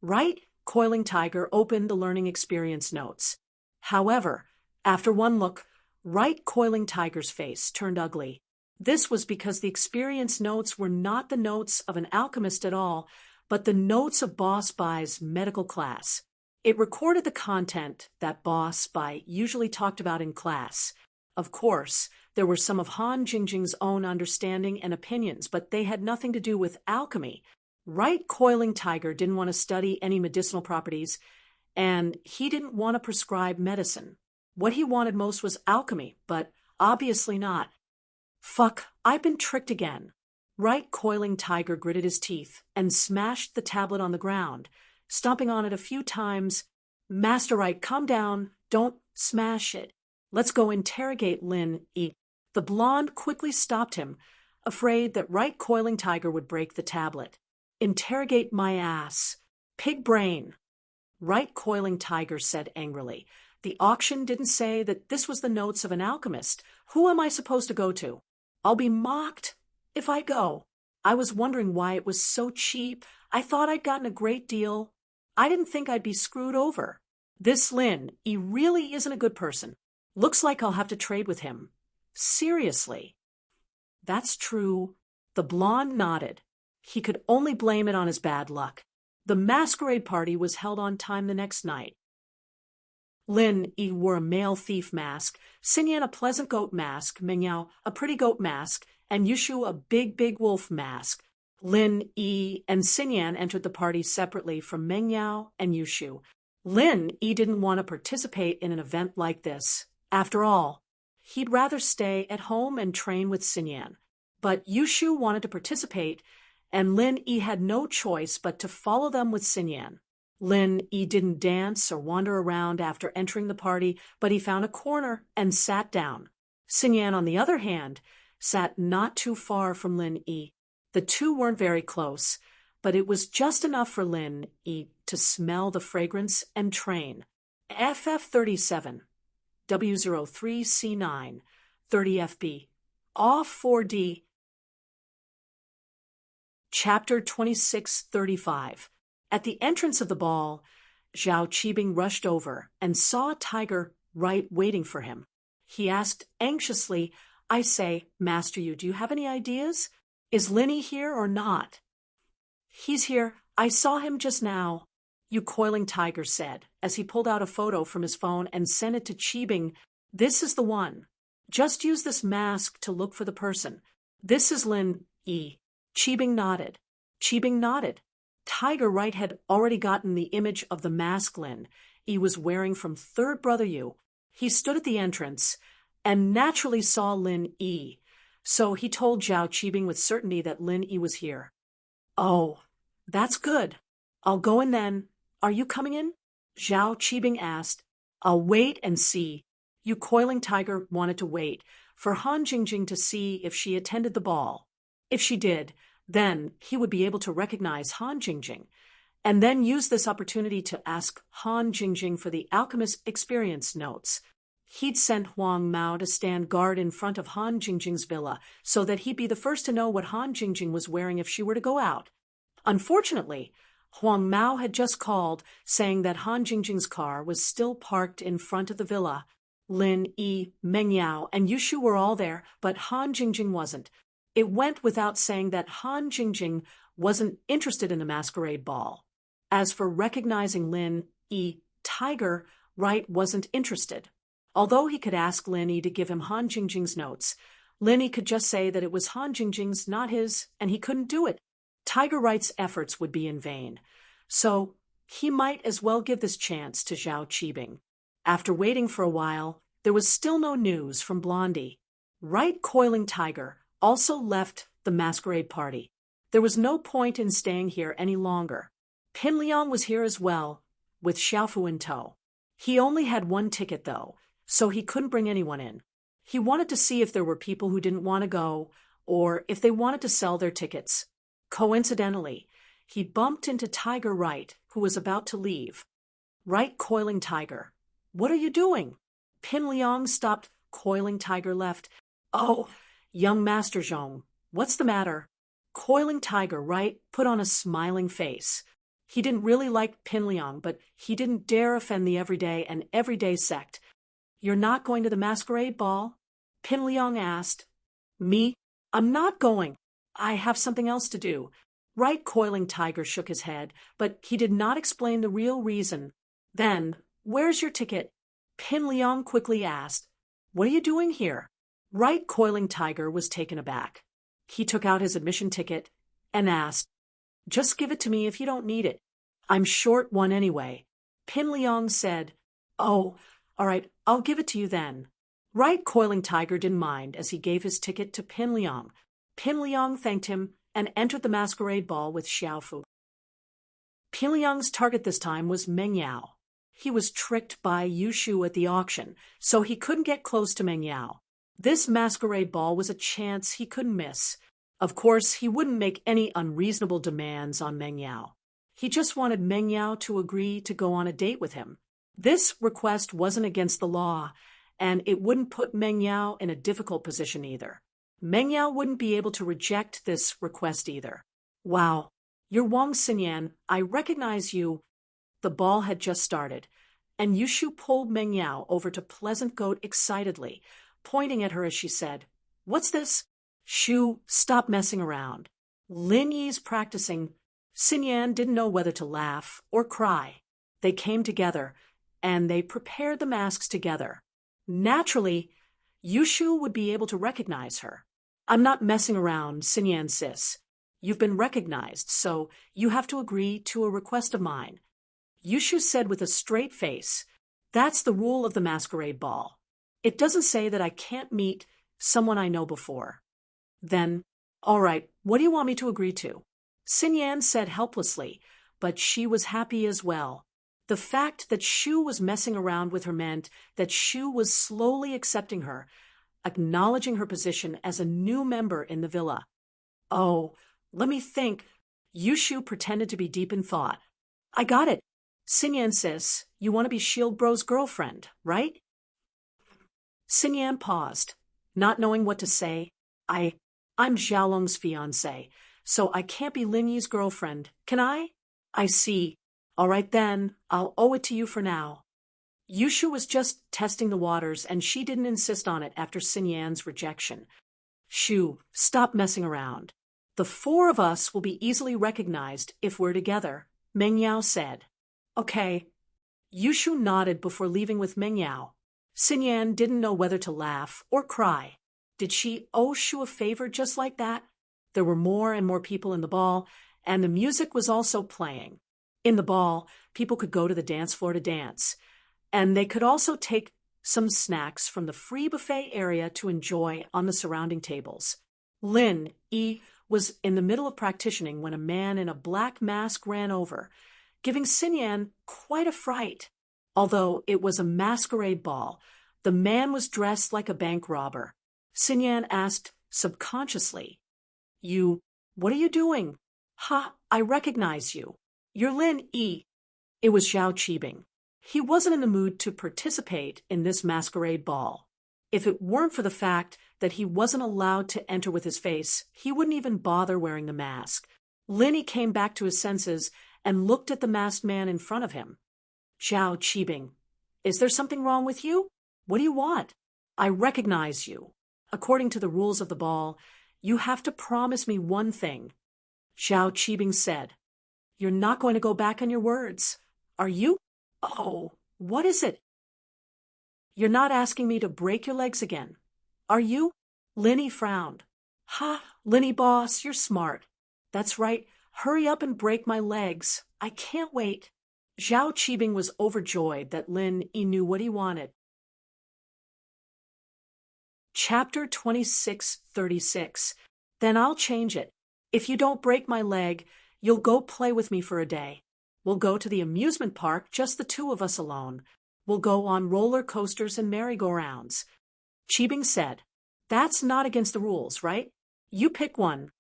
Right Coiling Tiger opened the Learning Experience Notes. However, after one look, Right Coiling Tiger's face turned ugly. This was because the experience notes were not the notes of an alchemist at all, but the notes of Boss Bai's medical class. It recorded the content that Boss Bai usually talked about in class. Of course, there were some of Han Jingjing's own understanding and opinions, but they had nothing to do with alchemy. Right Coiling Tiger didn't want to study any medicinal properties, and he didn't want to prescribe medicine. What he wanted most was alchemy, but obviously not. Fuck, I've been tricked again. Right Coiling Tiger gritted his teeth and smashed the tablet on the ground, stomping on it a few times. "Master Right, calm down. Don't smash it. Let's go interrogate Lin Yi." The blonde quickly stopped him, afraid that Right Coiling Tiger would break the tablet. "Interrogate my ass. Pig brain." Right Coiling Tiger said angrily. "The auction didn't say that this was the notes of an alchemist. Who am I supposed to go to? I'll be mocked if I go. I was wondering why it was so cheap. I thought I'd gotten a great deal. I didn't think I'd be screwed over. This Lin, he really isn't a good person. Looks like I'll have to trade with him. Seriously." "That's true." The blonde nodded. He could only blame it on his bad luck. The masquerade party was held on time the next night. Lin Yi wore a male thief mask, Xinyan a pleasant goat mask, Mengyao a pretty goat mask, and Yushu a big wolf mask. Lin Yi and Xinyan entered the party separately from Mengyao and Yushu. Lin Yi didn't want to participate in an event like this. After all, he'd rather stay at home and train with Xinyan. But Yushu wanted to participate, and Lin Yi had no choice but to follow them with Xinyan. Lin Yi didn't dance or wander around after entering the party, but he found a corner and sat down. Xinyan, on the other hand, sat not too far from Lin Yi. The two weren't very close, but it was just enough for Lin Yi to smell the fragrance and train. FF37, W03C9, 30FB, off 4D. Chapter 2635. At the entrance of the ball, Zhao Qibing rushed over and saw Tiger Right waiting for him. He asked anxiously, "I say, Master Yu, do you have any ideas? Is Linny here or not?" "He's here. I saw him just now," Yu Coiling Tiger said, as he pulled out a photo from his phone and sent it to Qibing. "This is the one. Just use this mask to look for the person. This is Lin Yi." Qibing nodded. Tiger Right had already gotten the image of the mask Lin Yi was wearing from Third Brother Yu. He stood at the entrance and naturally saw Lin Yi, so he told Zhao Qibing with certainty that Lin Yi was here. Oh, that's good. I'll go in then. Are you coming in? Zhao Qibing asked. I'll wait and see. You coiling tiger wanted to wait for Han Jingjing to see if she attended the ball. If she did, then he would be able to recognize Han Jingjing, and then use this opportunity to ask Han Jingjing for the alchemist experience notes. He'd sent Huang Mao to stand guard in front of Han Jingjing's villa so that he'd be the first to know what Han Jingjing was wearing if she were to go out. Unfortunately, Huang Mao had just called, saying that Han Jingjing's car was still parked in front of the villa. Lin Yi, Meng Yao, and Yushu were all there, but Han Jingjing wasn't. It went without saying that Han Jingjing wasn't interested in the masquerade ball. As for recognizing Lin Yi, Tiger, Wright wasn't interested. Although he could ask Lin Yi to give him Han Jingjing's notes, Lin Yi could just say that it was Han Jingjing's, not his, and he couldn't do it. Tiger Wright's efforts would be in vain. So he might as well give this chance to Zhao Qibing. After waiting for a while, there was still no news from Blondie. Wright Coiling Tiger also left the masquerade party. There was no point in staying here any longer. Pin Liang was here as well, with Xiaofu in tow. He only had one ticket, though, so he couldn't bring anyone in. He wanted to see if there were people who didn't want to go, or if they wanted to sell their tickets. Coincidentally, he bumped into Tiger Wright, who was about to leave. Wright Coiling Tiger. What are you doing? Pin Liang stopped. Coiling Tiger left. Oh, young Master Zhong, what's the matter? Coiling Tiger Wright put on a smiling face. He didn't really like Pin Liang, but he didn't dare offend the everyday and everyday sect. You're not going to the masquerade ball? Pin Liang asked. Me? I'm not going. I have something else to do. Wright Coiling Tiger shook his head, but he did not explain the real reason. Then, where's your ticket? Pin Liang quickly asked. What are you doing here? Wright Coiling Tiger was taken aback. He took out his admission ticket and asked, Just give it to me if you don't need it. I'm short one anyway. Pin Liang said, Oh, all right, I'll give it to you then. Wright Coiling Tiger didn't mind as he gave his ticket to Pin Liang. Pin Liang thanked him and entered the masquerade ball with Xiaofu. Pin Liang's target this time was Meng Yao. He was tricked by Yushu at the auction, so he couldn't get close to Meng Yao. This masquerade ball was a chance he couldn't miss. Of course, he wouldn't make any unreasonable demands on Meng Yao. He just wanted Meng Yao to agree to go on a date with him. This request wasn't against the law, and it wouldn't put Meng Yao in a difficult position either. Meng Yao wouldn't be able to reject this request either. Wow, you're Wang Xinyan, I recognize you. The ball had just started, and Yushu pulled Meng Yao over to Pleasant Goat excitedly, pointing at her as she said, What's this? Shu, stop messing around. Lin Yi's practicing. Xinyan didn't know whether to laugh or cry. They came together, and they prepared the masks together. Naturally, Yushu would be able to recognize her. I'm not messing around, Xinyan sis. You've been recognized, so you have to agree to a request of mine. Yushu said with a straight face, That's the rule of the masquerade ball. It doesn't say that I can't meet someone I know before. Then, all right, what do you want me to agree to? Xinyan said helplessly, but she was happy as well. The fact that Shu was messing around with her meant that Shu was slowly accepting her, acknowledging her position as a new member in the villa. Oh, let me think. Yushu pretended to be deep in thought. I got it. Xinyan sis, you want to be Shield Bro's girlfriend, right? Xinyan paused, not knowing what to say. I'm Xiaolong's fiancé, so I can't be Lin Yi's girlfriend, can I? I see. All right then, I'll owe it to you for now. Yushu was just testing the waters, and she didn't insist on it after Xinyan's rejection. Shu, stop messing around. The four of us will be easily recognized if we're together, Meng Yao said. Okay. Yushu nodded before leaving with Meng Yao. Xinyan didn't know whether to laugh or cry. Did she owe Shu a favor just like that? There were more and more people in the ball, and the music was also playing. In the ball, people could go to the dance floor to dance, and they could also take some snacks from the free buffet area to enjoy on the surrounding tables. Lin Yi was in the middle of practicing when a man in a black mask ran over, giving Xinyan quite a fright. Although it was a masquerade ball, the man was dressed like a bank robber. Xinyan asked subconsciously, What are you doing? Ha, I recognize you. You're Lin Yi. It was Zhao Qibing. He wasn't in the mood to participate in this masquerade ball. If it weren't for the fact that he wasn't allowed to enter with his face, he wouldn't even bother wearing the mask. Lin Yi came back to his senses and looked at the masked man in front of him. Zhao Qibing, is there something wrong with you? What do you want? I recognize you. According to the rules of the ball, you have to promise me one thing. Zhao Qibing said, You're not going to go back on your words, are you? Oh, what is it? You're not asking me to break your legs again, are you? Lin Yi frowned. Ha, Lin Yi boss, you're smart. That's right, hurry up and break my legs. I can't wait. Zhao Qibing was overjoyed that Lin Yi knew what he wanted. Chapter 2636. Then I'll change it. If you don't break my leg, you'll go play with me for a day. We'll go to the amusement park, just the two of us alone. We'll go on roller coasters and merry-go-rounds. Qibing said, That's not against the rules, right? You pick one.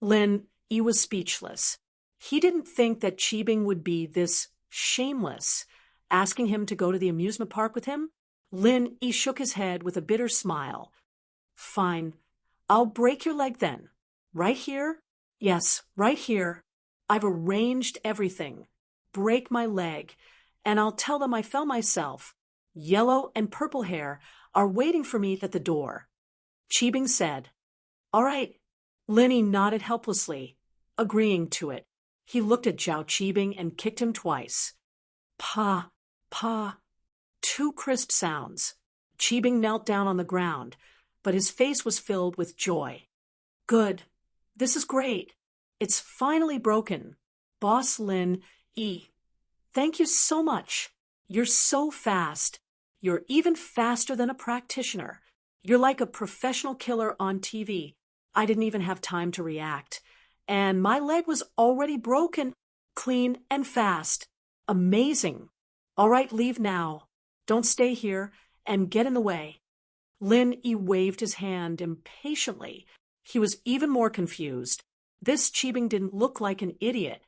Lin Yi was speechless. He didn't think that Qibing would be this shameless, asking him to go to the amusement park with him. Lin Yi shook his head with a bitter smile. Fine. I'll break your leg then. Right here? Yes, right here. I've arranged everything. Break my leg, and I'll tell them I fell myself. Yellow and purple hair are waiting for me at the door. Qibing said, All right. Lin Yi nodded helplessly, agreeing to it. He looked at Zhao Qibing and kicked him twice. Pa, pa. Two crisp sounds. Qibing knelt down on the ground, but his face was filled with joy. Good. This is great. It's finally broken. Boss Lin Yi. Thank you so much. You're so fast. You're even faster than a practitioner. You're like a professional killer on TV. I didn't even have time to react. And my leg was already broken, clean and fast. Amazing. All right, leave now. Don't stay here and get in the way. Lin Yi waved his hand impatiently. He was even more confused. This Qibing didn't look like an idiot.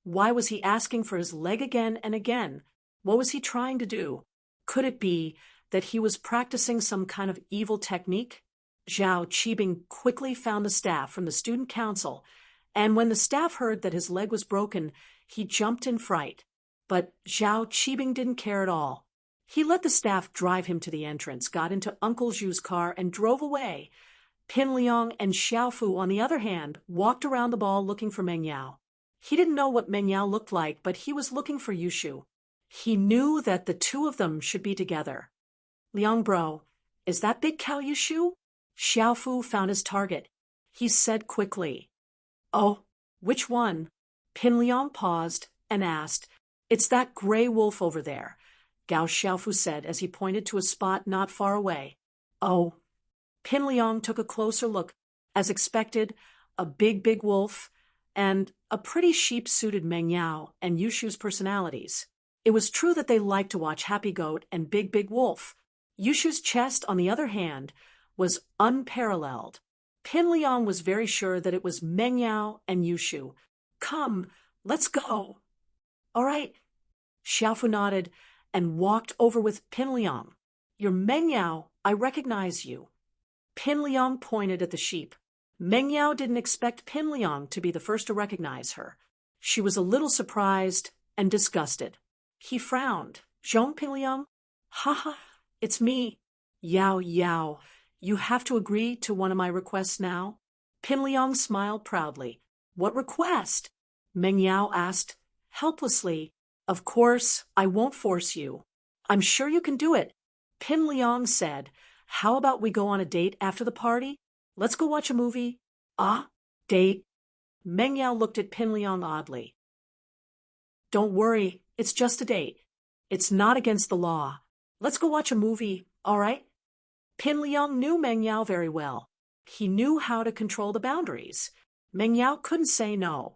Why was he asking for his leg again and again? What was he trying to do? Could it be that he was practicing some kind of evil technique? Zhao Qibing quickly found the staff from the student council, and when the staff heard that his leg was broken, he jumped in fright. But Zhao Qibing didn't care at all. He let the staff drive him to the entrance, got into Uncle Zhu's car, and drove away. Pin Liang and Xiaofu, on the other hand, walked around the ball looking for Meng Yao. He didn't know what Meng Yao looked like, but he was looking for Yushu. He knew that the two of them should be together. Liang bro, is that big cow Yushu? Xiaofu found his target. He said quickly, Oh, which one? Pin Liang paused and asked, It's that gray wolf over there, Gao Xiaofu said as he pointed to a spot not far away. Oh. Pin Liang took a closer look. As expected, a big wolf and a pretty sheep-suited Meng Yao and Yushu's personalities. It was true that they liked to watch Happy Goat and Big Wolf. Yushu's chest, on the other hand, was unparalleled. Pin Liang was very sure that it was Meng Yao and Yushu. Come, let's go. All right. Xiaofu nodded and walked over with Pin Liang. You're Meng Yao, I recognize you. Pin Liang pointed at the sheep. Meng Yao didn't expect Pin Liang to be the first to recognize her. She was a little surprised and disgusted. He frowned. Zhong Pin Liang? Ha, it's me. Yao, you have to agree to one of my requests now. Pin Liang smiled proudly. What request? Meng Yao asked, helplessly. Of course, I won't force you. I'm sure you can do it. Pin Liang said, How about we go on a date after the party? Let's go watch a movie. Ah, date? Meng Yao looked at Pin Liang oddly. Don't worry, it's just a date. It's not against the law. let's go watch a movie, all right? Pin Liang knew Meng Yao very well. He knew how to control the boundaries. Meng Yao couldn't say no.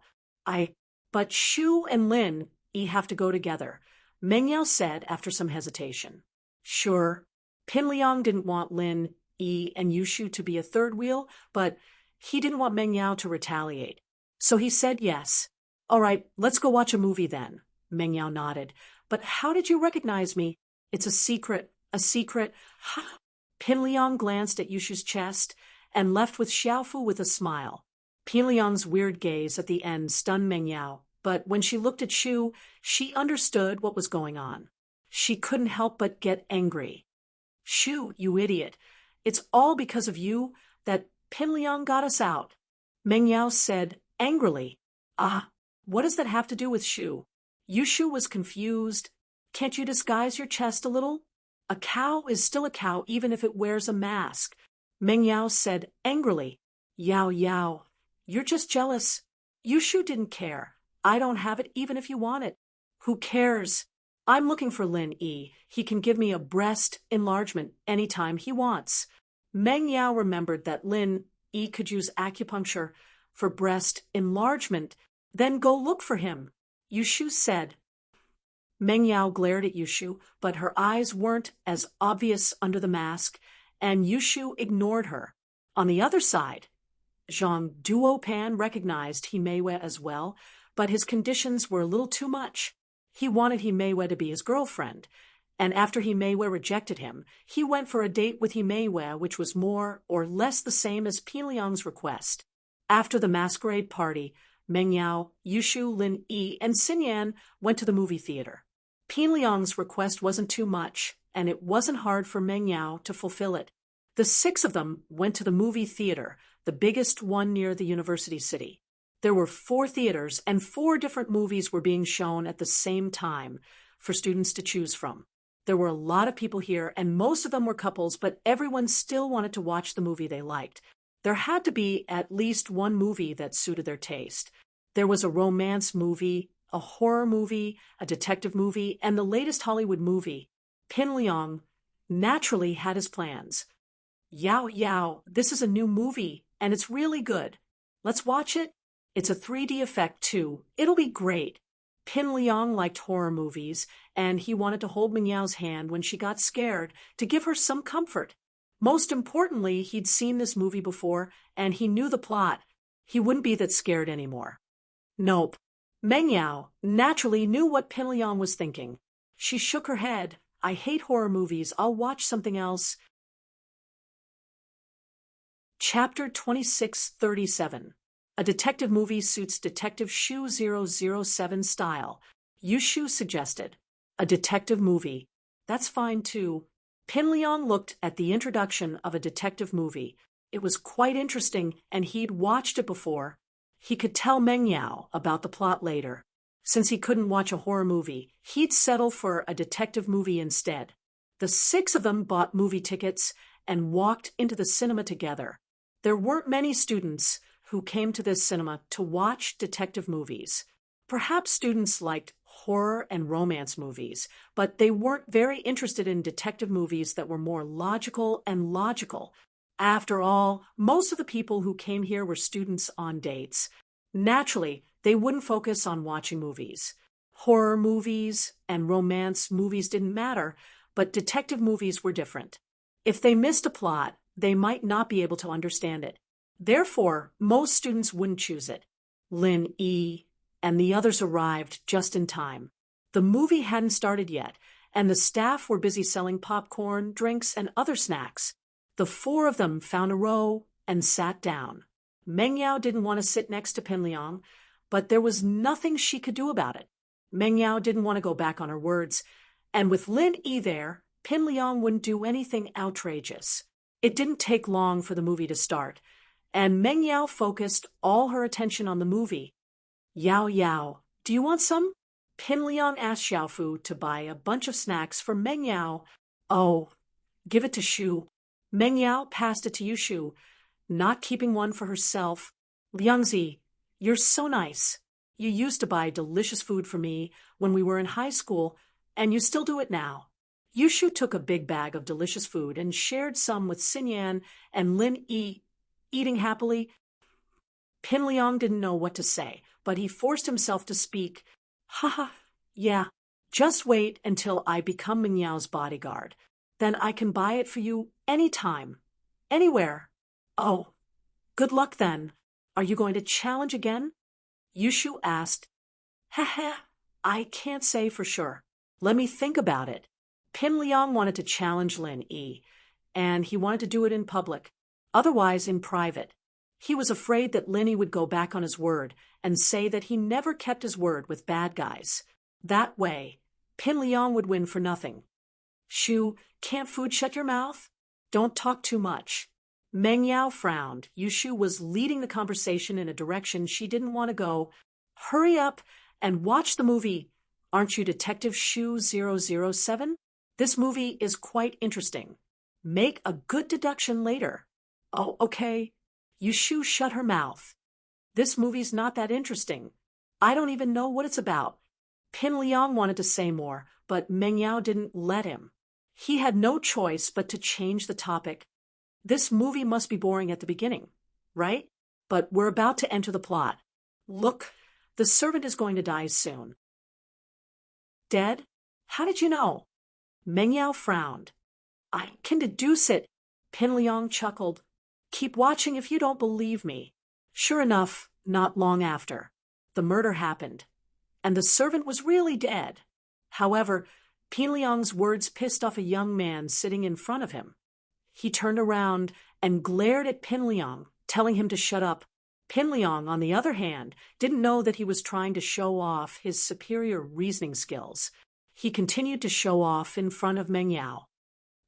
But Shu and Lin Yi have to go together, Meng Yao said after some hesitation. Sure, Pin Liang didn't want Lin Yi and Yushu to be a third wheel, but he didn't want Meng Yao to retaliate. So he said yes. All right, let's go watch a movie then. Meng Yao nodded. But how did you recognize me? It's a secret. A secret. Pin Liang glanced at Yushu's chest and left with Xiaofu with a smile. Pin Liang's weird gaze at the end stunned Meng Yao, but when she looked at Shu, she understood what was going on. She couldn't help but get angry. Shu, you idiot. It's all because of you that Pin Liang got us out. Meng Yao said angrily. What does that have to do with Shu? Yushu was confused. Can't you disguise your chest a little? A cow is still a cow even if it wears a mask. Meng Yao said angrily. Yao, you're just jealous. Yushu didn't care. I don't have it even if you want it. Who cares? I'm looking for Lin Yi. He can give me a breast enlargement anytime he wants. Meng Yao remembered that Lin Yi could use acupuncture for breast enlargement. Then go look for him, Yushu said. Meng Yao glared at Yushu, but her eyes weren't as obvious under the mask, and Yushu ignored her. On the other side, Zhang Duopan recognized Himewe as well, but his conditions were a little too much. He wanted Himewe to be his girlfriend, and after Himewe rejected him, he went for a date with Himewe, which was more or less the same as Pin Liang's request. After the masquerade party, Meng Yao, Yushu, Lin Yi, and Xinyan went to the movie theater. Pin Liang's request wasn't too much, and it wasn't hard for Meng Yao to fulfill it. The 6 of them went to the movie theater, the biggest one near the university city. There were 4 theaters, and 4 different movies were being shown at the same time for students to choose from. There were a lot of people here, and most of them were couples, but everyone still wanted to watch the movie they liked. There had to be at least one movie that suited their taste. There was a romance movie, a horror movie, a detective movie, and the latest Hollywood movie. Pin Liang naturally had his plans. Yao, this is a new movie, and it's really good. Let's watch it. It's a 3D effect, too. It'll be great. Pin Liang liked horror movies, and he wanted to hold Meng Yao's hand when she got scared to give her some comfort. Most importantly, he'd seen this movie before, and he knew the plot. He wouldn't be that scared anymore. Nope. Meng Yao naturally knew what Pin Liang was thinking. She shook her head. I hate horror movies. I'll watch something else. Chapter 2637. A detective movie suits Detective Shu 007 style. Yushu suggested. A detective movie. That's fine too. Pin Liang looked at the introduction of a detective movie. It was quite interesting, and he'd watched it before. He could tell Meng Yao about the plot later. Since he couldn't watch a horror movie, he'd settle for a detective movie instead. The 6 of them bought movie tickets and walked into the cinema together. There weren't many students who came to this cinema to watch detective movies. Perhaps students liked horror and romance movies, but they weren't very interested in detective movies that were more logical. After all, most of the people who came here were students on dates. Naturally, they wouldn't focus on watching movies. Horror movies and romance movies didn't matter, but detective movies were different. If they missed a plot, they might not be able to understand it. Therefore, most students wouldn't choose it. Lin Yi and the others arrived just in time. The movie hadn't started yet, and the staff were busy selling popcorn, drinks, and other snacks. The 4 of them found a row and sat down. Meng Yao didn't want to sit next to Pin Liang, but there was nothing she could do about it. Meng Yao didn't want to go back on her words, and with Lin Yi there, Pin Liang wouldn't do anything outrageous. It didn't take long for the movie to start, and Meng Yao focused all her attention on the movie. Yao, do you want some? Pin Liang asked Xiaofu to buy a bunch of snacks for Meng Yao. Oh, give it to Shu. Meng Yao passed it to Yushu, not keeping one for herself. Liangzi, you're so nice. You used to buy delicious food for me when we were in high school, and you still do it now. Yushu took a big bag of delicious food and shared some with Xinyan and Lin Yi. Eating happily, Pin Liang didn't know what to say, but he forced himself to speak. Haha, yeah, just wait until I become Ming Yao's bodyguard. Then I can buy it for you anytime, anywhere. Oh, good luck then. Are you going to challenge again? Yushu asked. Heh, I can't say for sure. Let me think about it. Pin Liang wanted to challenge Lin Yi, and he wanted to do it in public, otherwise in private. He was afraid that Lin Yi would go back on his word and say that he never kept his word with bad guys. That way, Pin Liang would win for nothing. Shu, can't food shut your mouth? Don't talk too much. Meng Yao frowned. Yushu was leading the conversation in a direction she didn't want to go. Hurry up and watch the movie. Aren't you Detective Shu 007? This movie is quite interesting. Make a good deduction later. Oh, okay. Yushu shut her mouth. This movie's not that interesting. I don't even know what it's about. Pin Liang wanted to say more, but Meng Yao didn't let him. He had no choice but to change the topic. This movie must be boring at the beginning, right? But we're about to enter the plot. Look, the servant is going to die soon. Dead? How did you know? Meng Yao frowned. I can deduce it. Pin Liang chuckled. Keep watching if you don't believe me. Sure enough, not long after, the murder happened, and the servant was really dead. However, Pin Liang's words pissed off a young man sitting in front of him. He turned around and glared at Pin Liang, telling him to shut up. Pin Liang, on the other hand, didn't know that he was trying to show off his superior reasoning skills. He continued to show off in front of Meng Yao.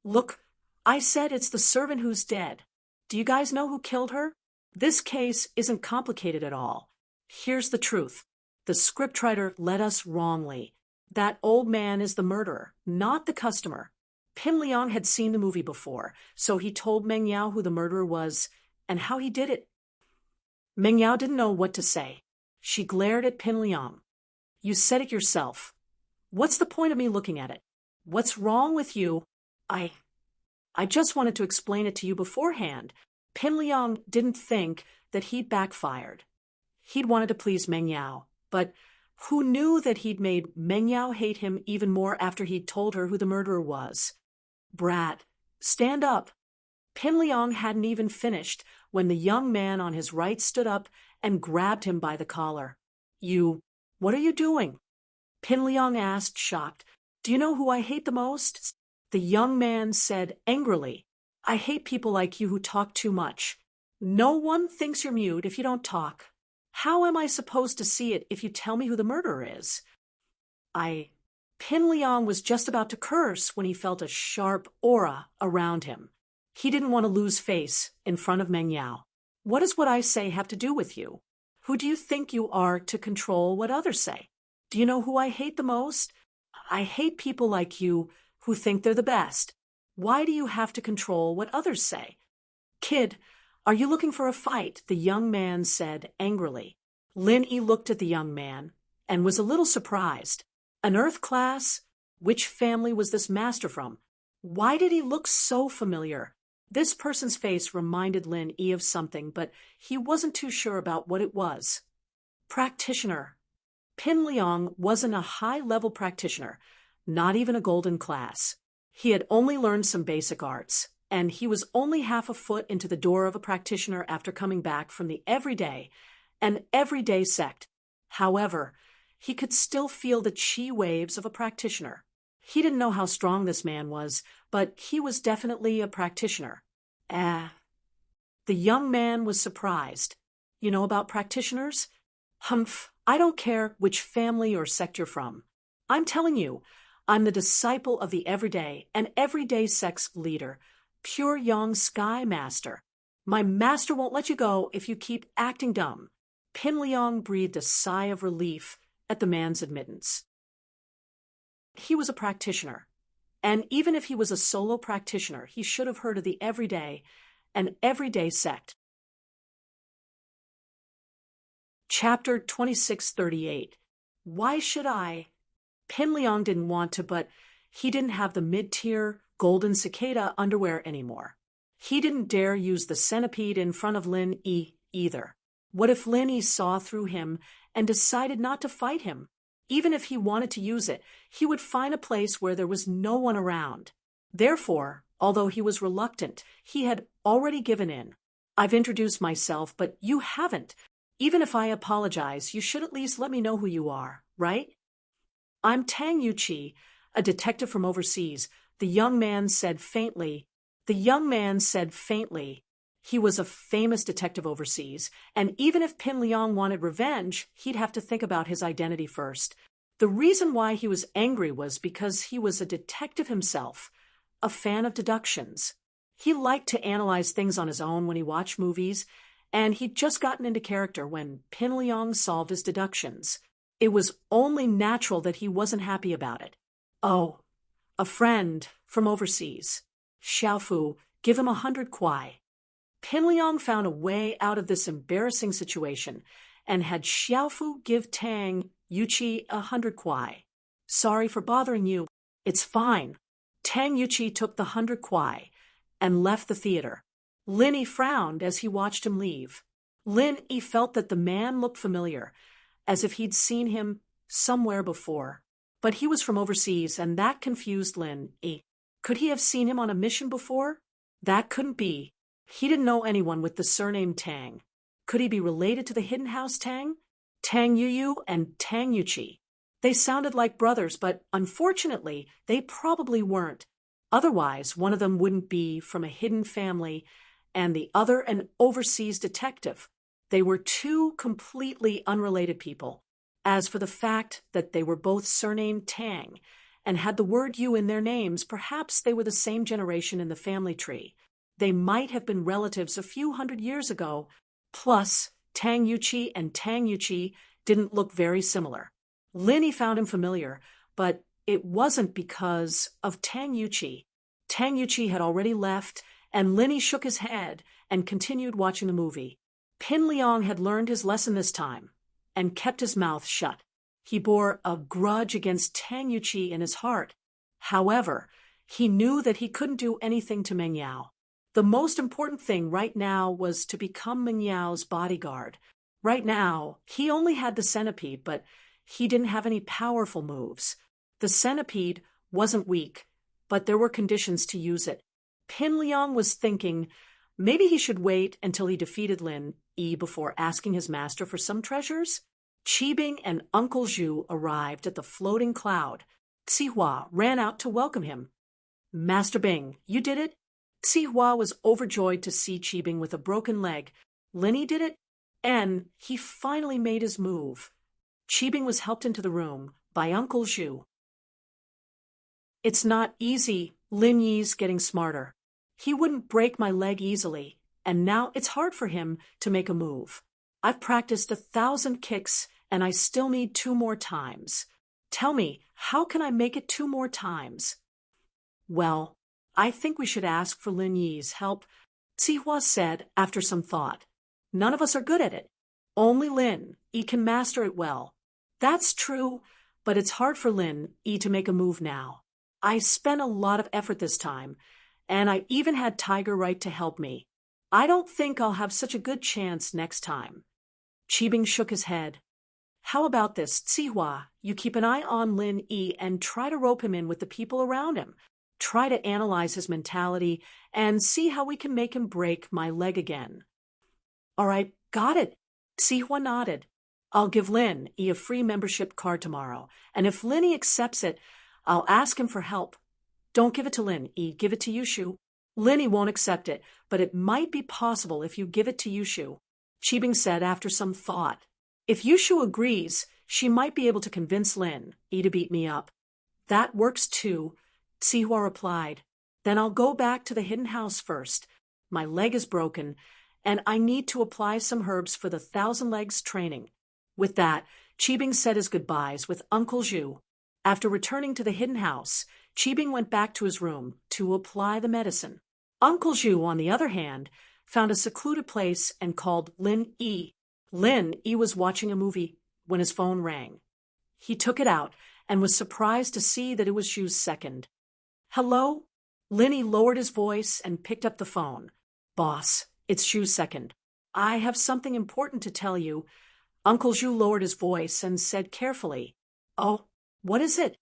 Look, I said it's the servant who's dead. Do you guys know who killed her? This case isn't complicated at all. Here's the truth. The scriptwriter led us wrongly. That old man is the murderer, not the customer. Pin Liang had seen the movie before, so he told Meng Yao who the murderer was and how he did it. Meng Yao didn't know what to say. She glared at Pin Liang. You said it yourself. What's the point of me looking at it? What's wrong with you? I just wanted to explain it to you beforehand. Pin Liang didn't think that he'd backfired. He'd wanted to please Meng Yao, but who knew that he'd made Meng Yao hate him even more after he'd told her who the murderer was? Brat, stand up. Pin Liang hadn't even finished when the young man on his right stood up and grabbed him by the collar. What are you doing? Pin Liang asked, shocked. Do you know who I hate the most? The young man said angrily, I hate people like you who talk too much. No one thinks you're mute if you don't talk. How am I supposed to see it if you tell me who the murderer is? Pin Liang was just about to curse when he felt a sharp aura around him. He didn't want to lose face in front of Meng Yao. What does what I say have to do with you? Who do you think you are to control what others say? Do you know who I hate the most? I hate people like you who think they're the best. Why do you have to control what others say? Kid, are you looking for a fight? The young man said angrily. Lin Yi looked at the young man and was a little surprised. An Earth class? Which family was this master from? Why did he look so familiar? This person's face reminded Lin Yi of something, but he wasn't too sure about what it was. Practitioner. Pin Liang wasn't a high-level practitioner, not even a golden class. He had only learned some basic arts, and he was only half a foot into the door of a practitioner after coming back from the everyday sect. However, he could still feel the chi waves of a practitioner. He didn't know how strong this man was, but he was definitely a practitioner. The young man was surprised. You know about practitioners? Humph, I don't care which family or sect you're from. I'm telling you, I'm the disciple of the everyday and everyday sect's leader, Pure Young Sky Master. My master won't let you go if you keep acting dumb. Pin Liang breathed a sigh of relief at the man's admittance. He was a practitioner, and even if he was a solo practitioner, he should have heard of the everyday and everyday sect. Chapter 2638. Why should I? Pin Liang didn't want to, but he didn't have the mid-tier golden cicada underwear anymore. He didn't dare use the centipede in front of Lin Yi either. What if Lin Yi saw through him and decided not to fight him? Even if he wanted to use it, he would find a place where there was no one around. Therefore, although he was reluctant, he had already given in. I've introduced myself, but you haven't. Even if I apologize, you should at least let me know who you are, right? I'm Tang Yuqi, a detective from overseas, the young man said faintly. He was a famous detective overseas, and even if Pin Liang wanted revenge, he'd have to think about his identity first. The reason why he was angry was because he was a detective himself, a fan of deductions. He liked to analyze things on his own when he watched movies, and he'd just gotten into character when Pin Liang solved his deductions. It was only natural that he wasn't happy about it. Oh, a friend from overseas. Xiaofu, give him 100 kuai. Pin Liang found a way out of this embarrassing situation and had Xiaofu give Tang Yuqi 100 kuai. Sorry for bothering you. It's fine. Tang Yuqi took the 100 kuai and left the theater. Lin Yi frowned as he watched him leave. Lin Yi felt that the man looked familiar, as if he'd seen him somewhere before. But he was from overseas, and that confused Lin Yi. Could he have seen him on a mission before? That couldn't be. He didn't know anyone with the surname Tang. Could he be related to the Hidden House Tang? Tang Yuyu and Tang Yuqi. They sounded like brothers, but unfortunately, they probably weren't. Otherwise, one of them wouldn't be from a hidden family, and the other an overseas detective. They were two completely unrelated people. As for the fact that they were both surnamed Tang and had the word Yu in their names, perhaps they were the same generation in the family tree. They might have been relatives a few hundred years ago. Plus, Tang Yuqi and Tang Yuqi didn't look very similar. Lin Yi found him familiar, but it wasn't because of Tang Yuqi. Tang Yuqi had already left, and Lin Yi shook his head and continued watching the movie. Pin Liang had learned his lesson this time and kept his mouth shut. He bore a grudge against Tang Yuqi in his heart. However, he knew that he couldn't do anything to Meng Yao. The most important thing right now was to become Meng Yao's bodyguard. Right now, he only had the centipede, but he didn't have any powerful moves. The centipede wasn't weak, but there were conditions to use it. Pin Liang was thinking maybe he should wait until he defeated Lin Yi before asking his master for some treasures. Qibing and Uncle Zhu arrived at the floating cloud. Cihua ran out to welcome him. Master Bing, you did it? Cihua was overjoyed to see Qibing with a broken leg. Lin Yi did it, and he finally made his move. Qibing was helped into the room by Uncle Zhu. It's not easy. Lin Yi's getting smarter. He wouldn't break my leg easily, and now it's hard for him to make a move. I've practiced 1,000 kicks, and I still need 2 more times. Tell me, how can I make it 2 more times? Well, I think we should ask for Lin Yi's help, Cihua said after some thought. None of us are good at it. Only Lin Yi can master it well. That's true, but it's hard for Lin Yi to make a move now. I spent a lot of effort this time, and I even had Tiger Right to help me. I don't think I'll have such a good chance next time. Qibing shook his head. How about this, Cihua? You keep an eye on Lin Yi and try to rope him in with the people around him. Try to analyze his mentality and see how we can make him break my leg again. All right, got it. Cihua nodded. I'll give Lin Yi a free membership card tomorrow, and if Lin Yi accepts it, I'll ask him for help. Don't give it to Lin Yi, give it to Yushu. Lin Yi won't accept it, but it might be possible if you give it to Yushu, Qibing said after some thought. If Yushu agrees, she might be able to convince Lin Yi to beat me up. That works too, Cihua replied. Then I'll go back to the hidden house first. My leg is broken, and I need to apply some herbs for the 1,000 legs training. With that, Qibing said his goodbyes with Uncle Zhu. After returning to the hidden house, Qibing went back to his room to apply the medicine. Uncle Zhu, on the other hand, found a secluded place and called Lin Yi. Lin Yi was watching a movie when his phone rang. He took it out and was surprised to see that it was Zhu's second. "Hello?" Linny lowered his voice and picked up the phone. "Boss, it's Zhu's second. I have something important to tell you." Uncle Zhu lowered his voice and said carefully, "Oh, what is it?"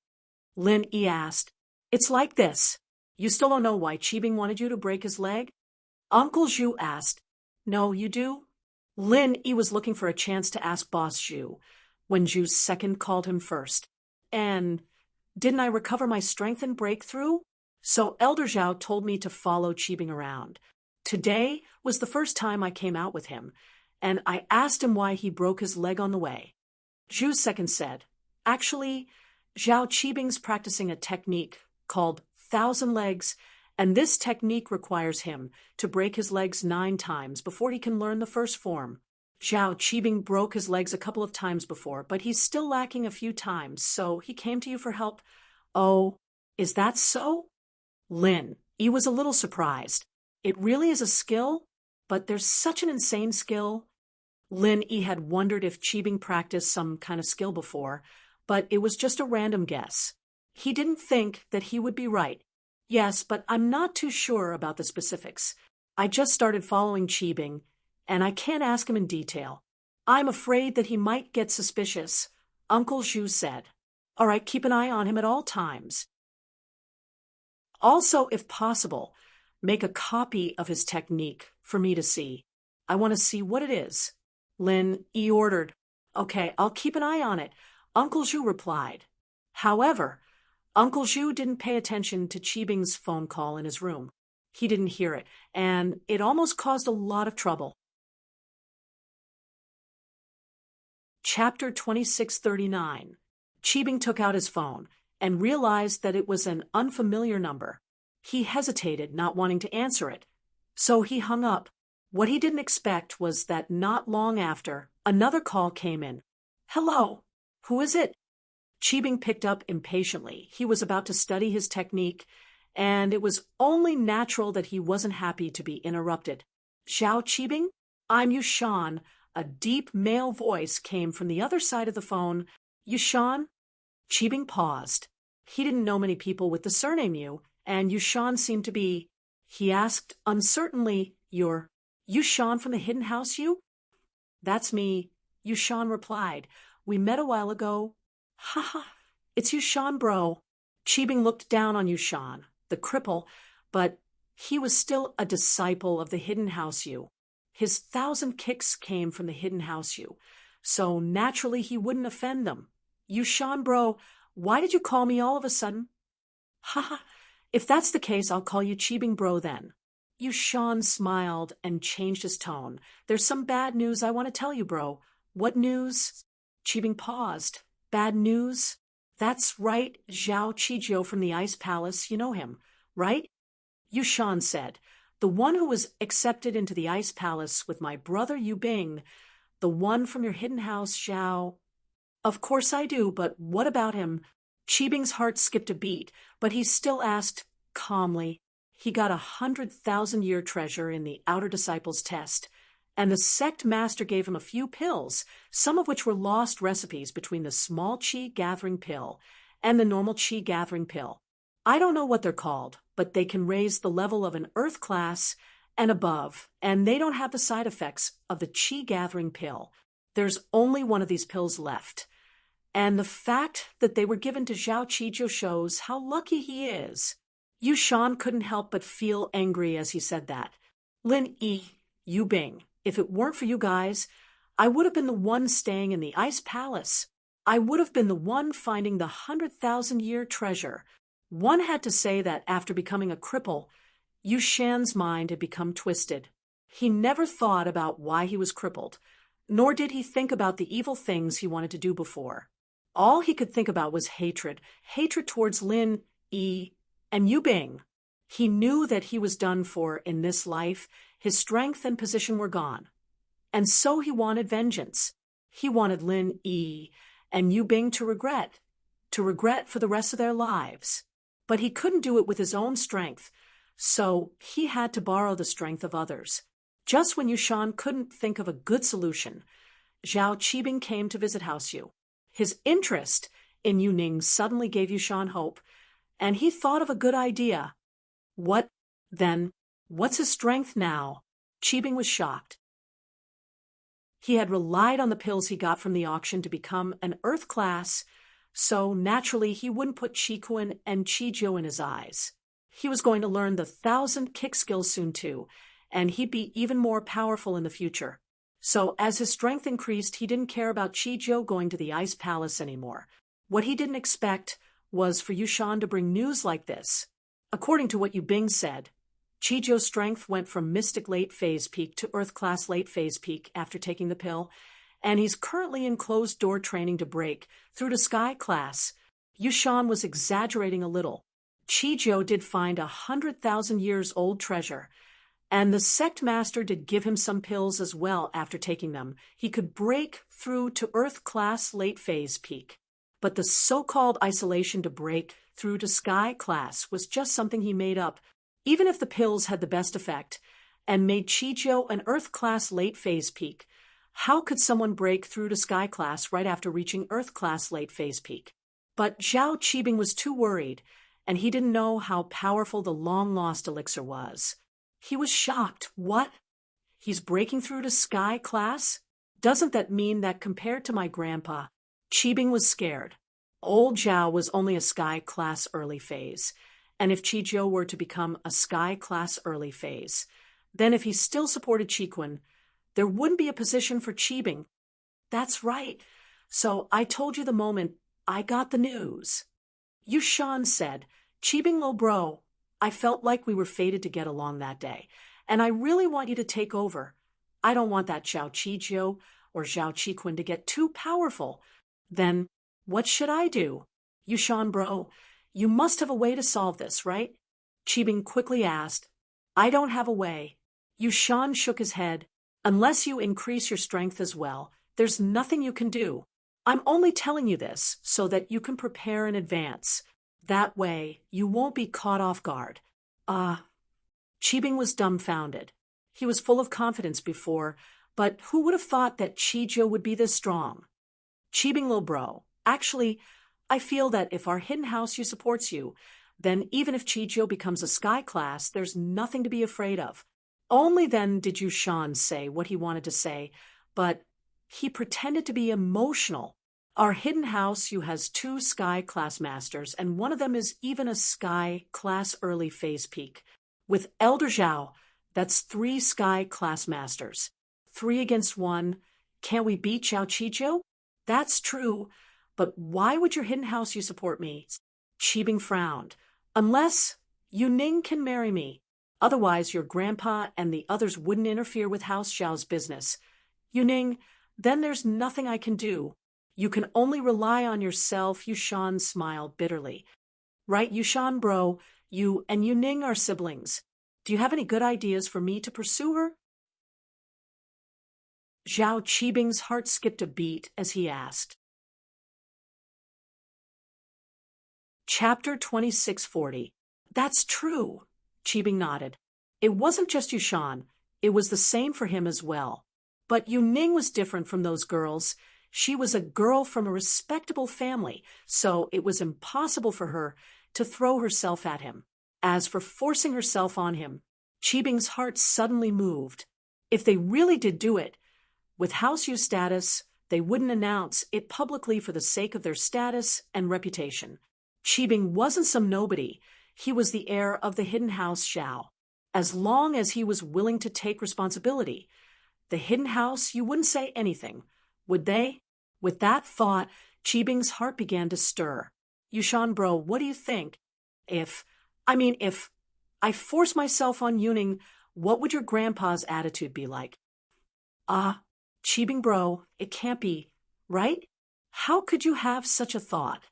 Lin Yi asked. "It's like this. You still don't know why Qibing wanted you to break his leg?" Uncle Zhu asked. "No, you do?" Lin Yi was looking for a chance to ask Boss Zhu when Zhu's second called him first. "And didn't I recover my strength and break through? So Elder Zhao told me to follow Qibing around. Today was the first time I came out with him, and I asked him why he broke his leg on the way." Zhu's second said, "Actually, Zhao Qibing's practicing a technique called 1,000 legs, and this technique requires him to break his legs 9 times before he can learn the first form. Zhao Qibing broke his legs a couple of times before, but he's still lacking a few times, so he came to you for help." "Oh, is that so?" Lin Yi was a little surprised. It really is a skill, but there's such an insane skill. Lin Yi had wondered if Qibing practiced some kind of skill before, but it was just a random guess. He didn't think that he would be right. "Yes, but I'm not too sure about the specifics. I just started following Qibing, and I can't ask him in detail. I'm afraid that he might get suspicious," Uncle Zhu said. "All right, keep an eye on him at all times. Also, if possible, make a copy of his technique for me to see. I want to see what it is." Lin Yi ordered. "Okay, I'll keep an eye on it," Uncle Zhu replied. However, Uncle Zhu didn't pay attention to Qibing's phone call in his room. He didn't hear it, and it almost caused a lot of trouble. Chapter 2639. Qibing took out his phone and realized that it was an unfamiliar number. He hesitated, not wanting to answer it. So he hung up. What he didn't expect was that not long after, another call came in. "Hello, who is it?" Qibing picked up impatiently. He was about to study his technique, and it was only natural that he wasn't happy to be interrupted. "Zhao Qibing? I'm Yushan." A deep male voice came from the other side of the phone. "Yushan?" Qibing paused. He didn't know many people with the surname Yu, and Yushan seemed to be. He asked uncertainly, "You're Yushan from the Hidden House, Yu?" "That's me," Yushan replied. "We met a while ago." "Haha, it's Yushan, bro." Qibing looked down on Yushan, the cripple, but he was still a disciple of the Hidden House Yu. His 1,000 kicks came from the Hidden House Yu, so naturally he wouldn't offend them. "Yushan, bro, why did you call me all of a sudden?" "Haha, if that's the case, I'll call you Qibing bro then." Yushan smiled and changed his tone. "There's some bad news I want to tell you, bro." "What news?" Qibing paused. "Bad news?" "That's right, Zhao Qijiu from the Ice Palace, you know him, right?" Yushan said. "The one who was accepted into the Ice Palace with my brother Yubing, the one from your hidden house, Zhao." "Of course I do, but what about him?" Qibing's heart skipped a beat, but he still asked calmly. He got 100,000-year treasure in the Outer Disciples test, and the sect master gave him a few pills, some of which were lost recipes between the small qi gathering pill and the normal qi gathering pill. I don't know what they're called, but they can raise the level of an earth class and above, and they don't have the side effects of the qi gathering pill. There's only one of these pills left. And the fact that they were given to Zhao Qijiu shows how lucky he is. Yushan couldn't help but feel angry as he said that. "Lin Yi, Yubing, if it weren't for you guys, I would have been the one staying in the Ice Palace. I would have been the one finding the 100,000-year treasure." One had to say that after becoming a cripple, Yushan's mind had become twisted. He never thought about why he was crippled, nor did he think about the evil things he wanted to do before. All he could think about was hatred towards Lin Yi and Yubing. He knew that he was done for in this life. His strength and position were gone. And so he wanted vengeance. He wanted Lin Yi and Yubing to regret for the rest of their lives. But he couldn't do it with his own strength, so he had to borrow the strength of others. Just when Yushan couldn't think of a good solution, Zhao Qibing came to visit House Yu. His interest in Yuning suddenly gave Yushan hope, and he thought of a good idea. What, then? What's his strength now? Qibing was shocked. He had relied on the pills he got from the auction to become an Earth class, so naturally he wouldn't put Qikun and Qijiu in his eyes. He was going to learn the 1,000 kick skills soon too, and he'd be even more powerful in the future. So as his strength increased, he didn't care about Qijiu going to the Ice Palace anymore. What he didn't expect was for Yushan to bring news like this. According to what Yubing said, Qijiu's strength went from Mystic Late Phase Peak to Earth Class Late Phase Peak after taking the pill, and he's currently in closed-door training to break through to Sky Class. Yushan was exaggerating a little. Qijiu did find 100,000-years-old treasure, and the sect master did give him some pills as well after taking them. He could break through to Earth Class Late Phase Peak. But the so-called isolation to break through to Sky Class was just something he made up. Even if the pills had the best effect and made Qijiu an Earth Class Late Phase Peak, how could someone break through to Sky Class right after reaching Earth Class Late Phase Peak? But Zhao Qibing was too worried, and he didn't know how powerful the long-lost elixir was. He was shocked. What? He's breaking through to Sky Class? Doesn't that mean that compared to my grandpa? Qibing was scared. Old Zhao was only a Sky Class early phase, and if Qijiu were to become a Sky Class early phase, then if he still supported Qikun, there wouldn't be a position for Qibing. That's right. So I told you the moment I got the news. Yushan said, Qibing Lo bro, I felt like we were fated to get along that day, and I really want you to take over. I don't want that Zhao Qijiu or Zhao Qikun to get too powerful. Then, what should I do? Yushan bro, you must have a way to solve this, right? Qibing quickly asked. I don't have a way. Yushan shook his head. Unless you increase your strength as well, there's nothing you can do. I'm only telling you this so that you can prepare in advance. That way, you won't be caught off guard. Qibing was dumbfounded. He was full of confidence before, but who would have thought that Qijiu would be this strong? Qibing Lo bro, actually, I feel that if our hidden house you supports you, then even if Qijiu becomes a Sky Class, there's nothing to be afraid of. Only then did Yushan say what he wanted to say, but he pretended to be emotional. Our hidden house you has 2 Sky Class Masters, and one of them is even a Sky Class Early Phase Peak. With Elder Zhao, that's 3 Sky Class Masters. 3 against 1. Can't we beat Zhao Qijiu? That's true, but why would your hidden house you support me? Qibing frowned. Unless Yuning can marry me. Otherwise, your grandpa and the others wouldn't interfere with House Zhao's business. Yuning, then there's nothing I can do. You can only rely on yourself, Yushan smiled bitterly. Right, Yushan bro, you and Yuning are siblings. Do you have any good ideas for me to pursue her? Zhao Qibing's heart skipped a beat as he asked. Chapter 2640. That's true. Qibing nodded. It wasn't just Yushan, it was the same for him as well. But Yuning was different from those girls. She was a girl from a respectable family, so it was impossible for her to throw herself at him. As for forcing herself on him, Qibing's heart suddenly moved. If they really did do it, with House U status, they wouldn't announce it publicly for the sake of their status and reputation. Qibing wasn't some nobody. He was the heir of the hidden house Zhao. As long as he was willing to take responsibility, the hidden house, you wouldn't say anything, would they? With that thought, Qibing's heart began to stir. Yushan bro, what do you think? If I force myself on Yuning, what would your grandpa's attitude be like? Qibing bro, it can't be, right? How could you have such a thought?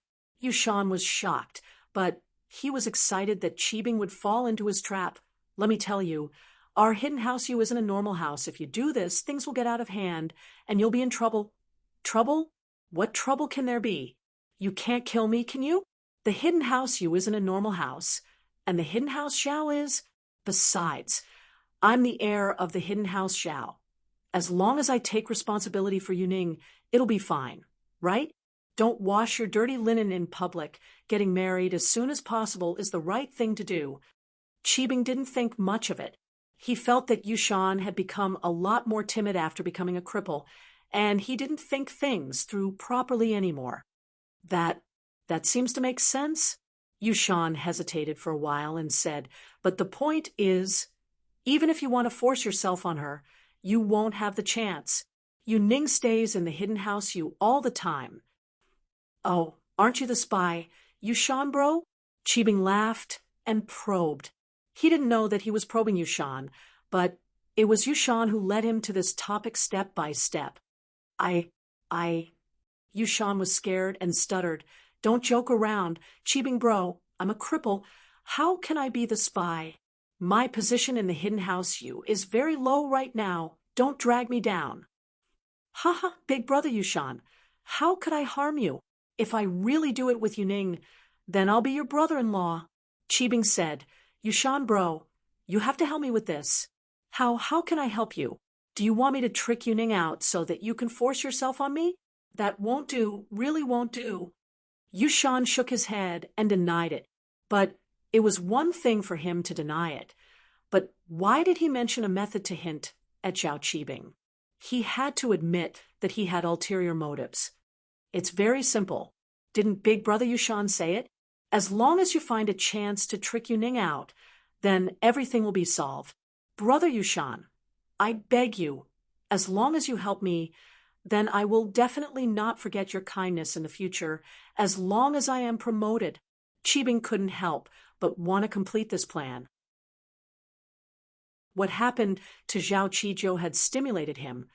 Yushan was shocked, but he was excited that Qibing would fall into his trap. Let me tell you, our hidden house you isn't a normal house. If you do this, things will get out of hand, and you'll be in trouble. Trouble? What trouble can there be? You can't kill me, can you? The hidden house you isn't a normal house, and the hidden house Zhao is. Besides, I'm the heir of the hidden house Zhao. As long as I take responsibility for Yuning, it'll be fine, right? Don't wash your dirty linen in public. Getting married as soon as possible is the right thing to do. Cheebing didn't think much of it. He felt that Yushan had become a lot more timid after becoming a cripple, and he didn't think things through properly anymore. That seems to make sense? Yushan hesitated for a while and said, but the point is, even if you want to force yourself on her, you won't have the chance. Yuning stays in the hidden house you all the time. Oh, aren't you the spy, Yushan bro? Cheebing laughed and probed. He didn't know that he was probing Yushan, but it was Yushan who led him to this topic step by step. Yushan was scared and stuttered. Don't joke around. Cheebing bro, I'm a cripple. How can I be the spy? My position in the hidden house is very low right now. Don't drag me down. Haha, big brother Yushan. How could I harm you? If I really do it with Yuning, then I'll be your brother-in-law. Cheebing said, Yushan bro, you have to help me with this. How can I help you? Do you want me to trick Yuning out so that you can force yourself on me? That won't do, really won't do. Yushan shook his head and denied it, but it was one thing for him to deny it. But why did he mention a method to hint at Zhao Cheebing? He had to admit that he had ulterior motives. It's very simple. Didn't Big Brother Yushan say it? As long as you find a chance to trick Yuning out, then everything will be solved. Brother Yushan, I beg you, as long as you help me, then I will definitely not forget your kindness in the future, as long as I am promoted. Cheebing couldn't help but want to complete this plan. What happened to Zhao Qijiu had stimulated him,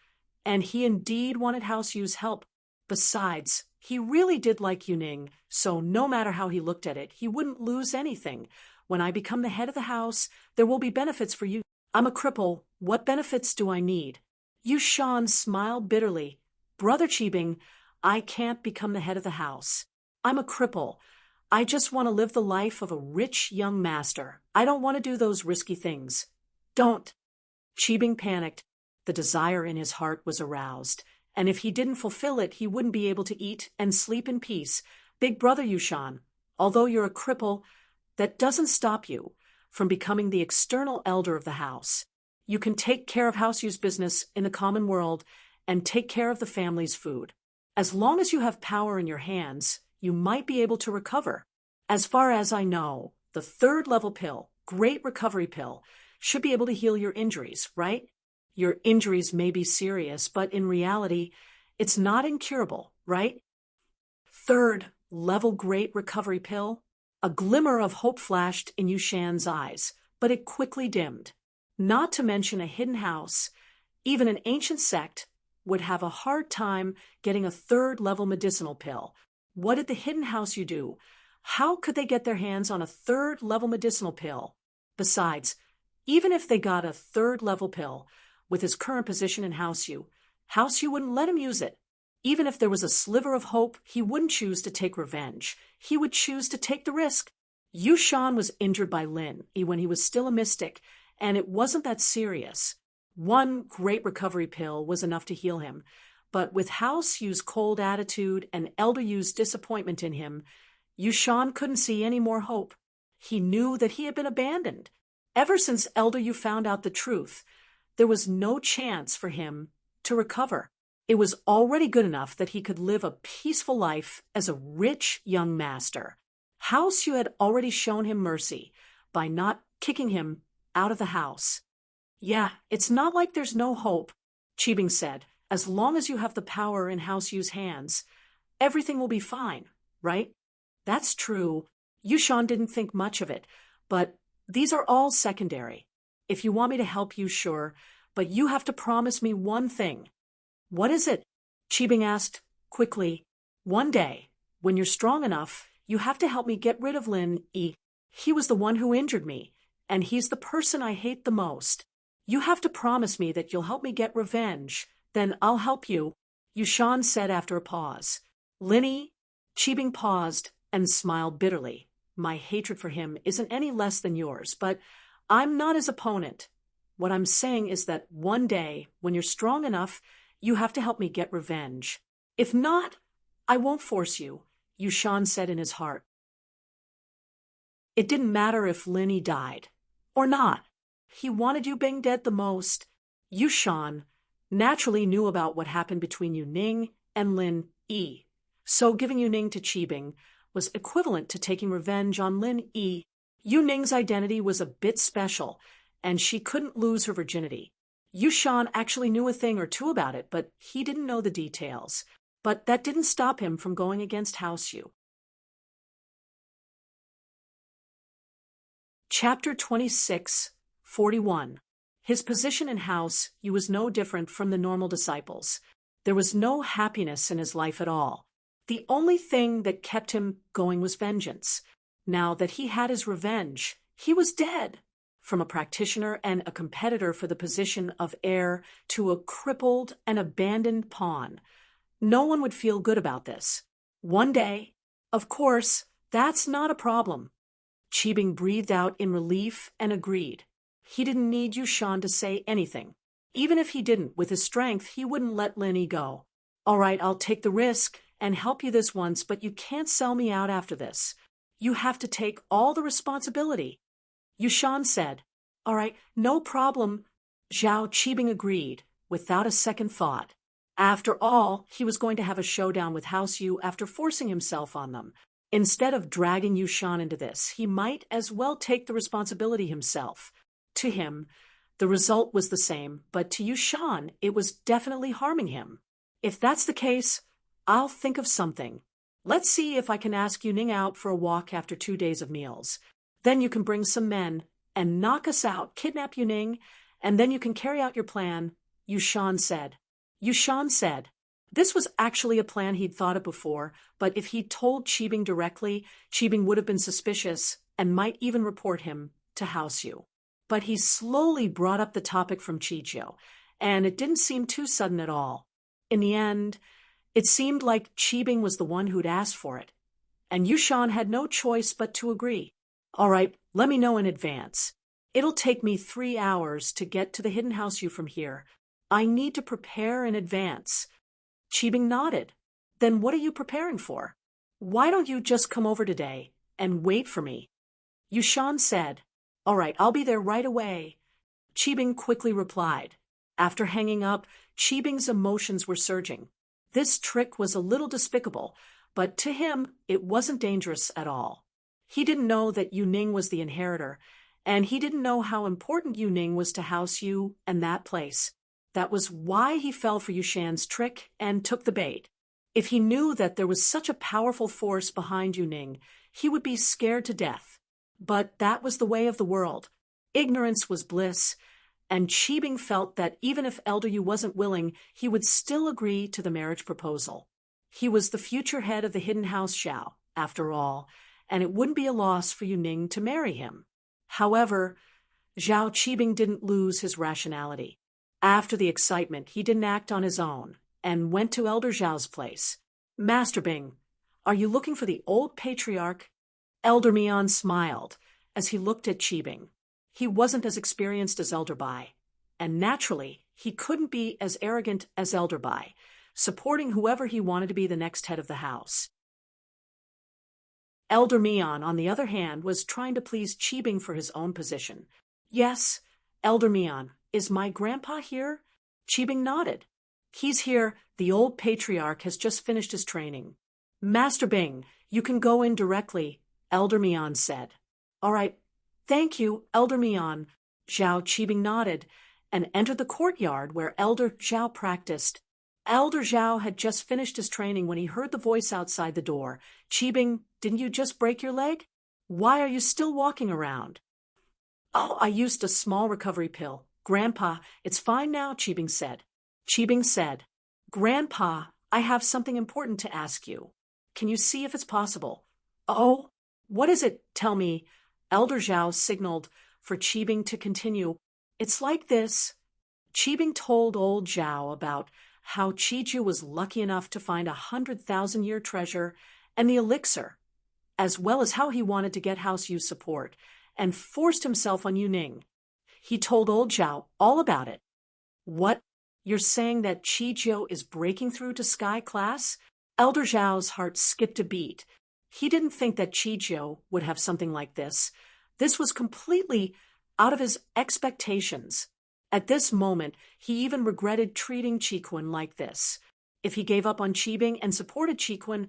and he indeed wanted House Yu's help. Besides, he really did like Yuning, so no matter how he looked at it, he wouldn't lose anything. When I become the head of the house, there will be benefits for you. I'm a cripple. What benefits do I need? Yushan smiled bitterly. Brother Cheebing, I can't become the head of the house. I'm a cripple. I just want to live the life of a rich young master. I don't want to do those risky things. Don't. Cheebing panicked. The desire in his heart was aroused, and if he didn't fulfill it, he wouldn't be able to eat and sleep in peace. Big brother Yushan, although you're a cripple, that doesn't stop you from becoming the external elder of the house. You can take care of House Yu's business in the common world and take care of the family's food. As long as you have power in your hands, you might be able to recover. As far as I know, the 3rd level pill, Great Recovery Pill, should be able to heal your injuries, right? Your injuries may be serious, but in reality, it's not incurable, right? 3rd level Great Recovery Pill. A glimmer of hope flashed in Yushan's eyes, but it quickly dimmed. Not to mention a hidden house, even an ancient sect would have a hard time getting a 3rd level medicinal pill. What did the hidden house you do? How could they get their hands on a 3rd level medicinal pill? Besides, even if they got a 3rd level pill, with his current position in House Yu wouldn't let him use it. Even if there was a sliver of hope, he wouldn't choose to take revenge. He would choose to take the risk. Yushan was injured by Lin when he was still a mystic, and it wasn't that serious. One Great Recovery Pill was enough to heal him, but with House Yu's cold attitude and Elder Yu's disappointment in him, Yushan couldn't see any more hope. He knew that he had been abandoned. Ever since Elder Yu found out the truth, there was no chance for him to recover. It was already good enough that he could live a peaceful life as a rich young master. House Yu had already shown him mercy by not kicking him out of the house. Yeah, it's not like there's no hope, Cheebing said. As long as you have the power in House Yu's hands, everything will be fine, right? That's true. Yushan didn't think much of it, but these are all secondary. If you want me to help you, sure, but you have to promise me one thing. What is it? Cheebing asked quickly. One day, when you're strong enough, you have to help me get rid of Lin Yi. He was the one who injured me, and he's the person I hate the most. You have to promise me that you'll help me get revenge. Then I'll help you, Yushan said after a pause. Linny, Cheebing paused and smiled bitterly. My hatred for him isn't any less than yours, but I'm not his opponent. What I'm saying is that one day, when you're strong enough, you have to help me get revenge. If not, I won't force you, Yushan said in his heart. It didn't matter if Lin died or not. He wanted Yu Bing dead the most. Yushan naturally knew about what happened between Yu Ning and Lin Yi. So giving Yu Ning to Qi Bing was equivalent to taking revenge on Lin Yi. Yu Ning's identity was a bit special, and she couldn't lose her virginity. Yushan actually knew a thing or two about it, but he didn't know the details. But that didn't stop him from going against House Yu. Chapter 26, 41. His position in House Yu was no different from the normal disciples. There was no happiness in his life at all. The only thing that kept him going was vengeance. Now that he had his revenge, he was dead. From a practitioner and a competitor for the position of heir to a crippled and abandoned pawn. No one would feel good about this. One day, of course, that's not a problem. Qi Bing breathed out in relief and agreed. He didn't need Yushan to say anything. Even if he didn't, with his strength, he wouldn't let Lin go. All right, I'll take the risk and help you this once, but you can't sell me out after this. You have to take all the responsibility. Yushan said. All right, no problem. Zhao Qi Bing agreed, without a second thought. After all, he was going to have a showdown with House Yu after forcing himself on them. Instead of dragging Yushan into this, he might as well take the responsibility himself. To him, the result was the same, but to Yushan, it was definitely harming him. If that's the case, I'll think of something. Let's see if I can ask Yu Ning out for a walk after 2 days of meals. Then you can bring some men and knock us out, kidnap Yu Ning, and then you can carry out your plan, Yushan said. Yushan said. This was actually a plan he'd thought of before, but if he'd told Qi Bing directly, Qi Bing would have been suspicious and might even report him to House Yu. But he slowly brought up the topic from Qijiu, and it didn't seem too sudden at all. In the end, it seemed like Qi Bing was the one who'd asked for it, and Yushan had no choice but to agree. All right, let me know in advance. It'll take me 3 hours to get to the hidden House Yu from here. I need to prepare in advance. Qi Bing nodded. Then what are you preparing for? Why don't you just come over today and wait for me? Yushan said. All right, I'll be there right away. Qi Bing quickly replied. After hanging up, Qi Bing's emotions were surging. This trick was a little despicable, but to him, it wasn't dangerous at all. He didn't know that Yu Ning was the inheritor, and he didn't know how important Yu Ning was to House Yu and that place. That was why he fell for Yushan's trick and took the bait. If he knew that there was such a powerful force behind Yu Ning, he would be scared to death. But that was the way of the world. Ignorance was bliss, and Qi Bing felt that even if Elder Yu wasn't willing, he would still agree to the marriage proposal. He was the future head of the hidden house Xiao, after all, and it wouldn't be a loss for Yu Ning to marry him. However, Zhao Qi Bing didn't lose his rationality. After the excitement, he didn't act on his own and went to Elder Zhao's place. Master Bing, are you looking for the old patriarch? Elder Mian smiled as he looked at Qi Bing. He wasn't as experienced as Elder Bai, and naturally, he couldn't be as arrogant as Elder Bai, supporting whoever he wanted to be the next head of the house. Elder Mian, on the other hand, was trying to please Qi Bing for his own position. Yes, Elder Mian, is my grandpa here? Qi Bing nodded. He's here. The old patriarch has just finished his training. Master Bing, you can go in directly, Elder Mian said. All right. Thank you, Elder Mian. Zhao Qi Bing nodded and entered the courtyard where Elder Zhao practiced. Elder Zhao had just finished his training when he heard the voice outside the door. Qi Bing, didn't you just break your leg? Why are you still walking around? Oh, I used a small recovery pill. Grandpa, it's fine now, Qi Bing said. Qi Bing said, Grandpa, I have something important to ask you. Can you see if it's possible? Oh, what is it? Tell me. Elder Zhao signaled for Qi Bing to continue. It's like this. Qi Bing told old Zhao about how Qiju was lucky enough to find 100,000-year treasure and the elixir, as well as how he wanted to get House Yu's support, and forced himself on Yu Ning. He told old Zhao all about it. What? You're saying that Qiju is breaking through to Sky class? Elder Zhao's heart skipped a beat. He didn't think that Chijiu would have something like this. This was completely out of his expectations. At this moment, he even regretted treating Qikun like this. If he gave up on Qibing and supported Qikun,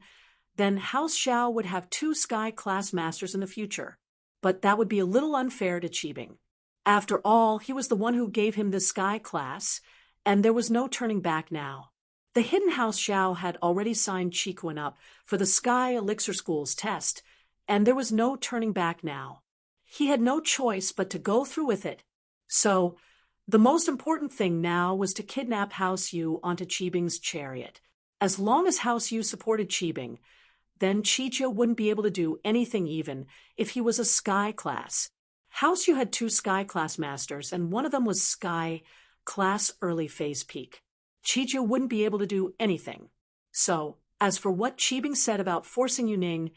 then House Zhao would have 2 Sky Class Masters in the future. But that would be a little unfair to Qibing. After all, he was the one who gave him the Sky Class, and there was no turning back now. The Hidden House Zhao had already signed Qikun up for the Sky Elixir School's test, and there was no turning back now. He had no choice but to go through with it. So, the most important thing now was to kidnap House Yu onto Qibing's chariot. As long as House Yu supported Qibing, then Chijiu wouldn't be able to do anything even if he was a Sky Class. House Yu had 2 Sky Class Masters, and one of them was Sky Class Early Phase Peak. Chijiu wouldn't be able to do anything. So, as for what Qibing said about forcing Yuning,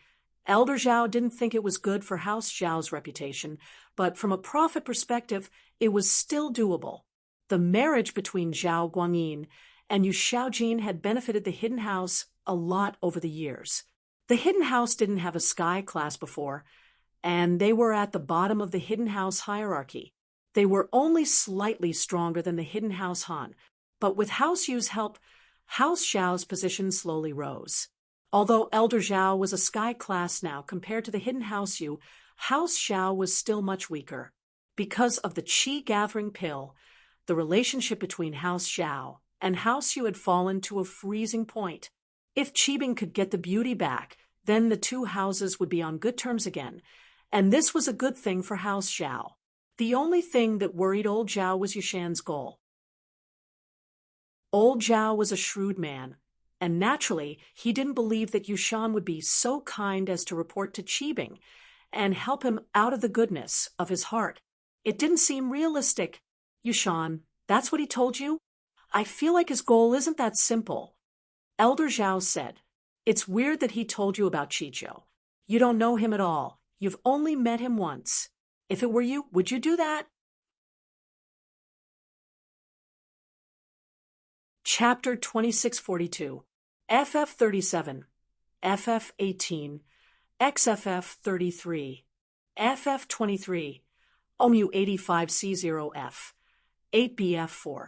Elder Zhao didn't think it was good for House Zhao's reputation, but from a profit perspective, it was still doable. The marriage between Zhao Guangyin and Yu Xiaojin had benefited the Hidden House a lot over the years. The Hidden House didn't have a Sky Class before, and they were at the bottom of the Hidden House hierarchy. They were only slightly stronger than the Hidden House Han, but with House Yu's help, House Zhao's position slowly rose. Although Elder Zhao was a Sky Class now compared to the Hidden House Yu, House Zhao was still much weaker. Because of the Qi-gathering pill, the relationship between House Zhao and House Yu had fallen to a freezing point. If Qibing could get the beauty back, then the 2 houses would be on good terms again, and this was a good thing for House Zhao. The only thing that worried old Zhao was Yushan's goal. Old Zhao was a shrewd man, and naturally, he didn't believe that Yushan would be so kind as to report to Qibing and help him out of the goodness of his heart. It didn't seem realistic. Yushan, that's what he told you? I feel like his goal isn't that simple. Elder Zhao said, It's weird that he told you about Chijiu. You don't know him at all. You've only met him once. If it were you, would you do that? Chapter 2642 FF37 FF18 XFF 33 FF23 OMU 85C0F 8BF4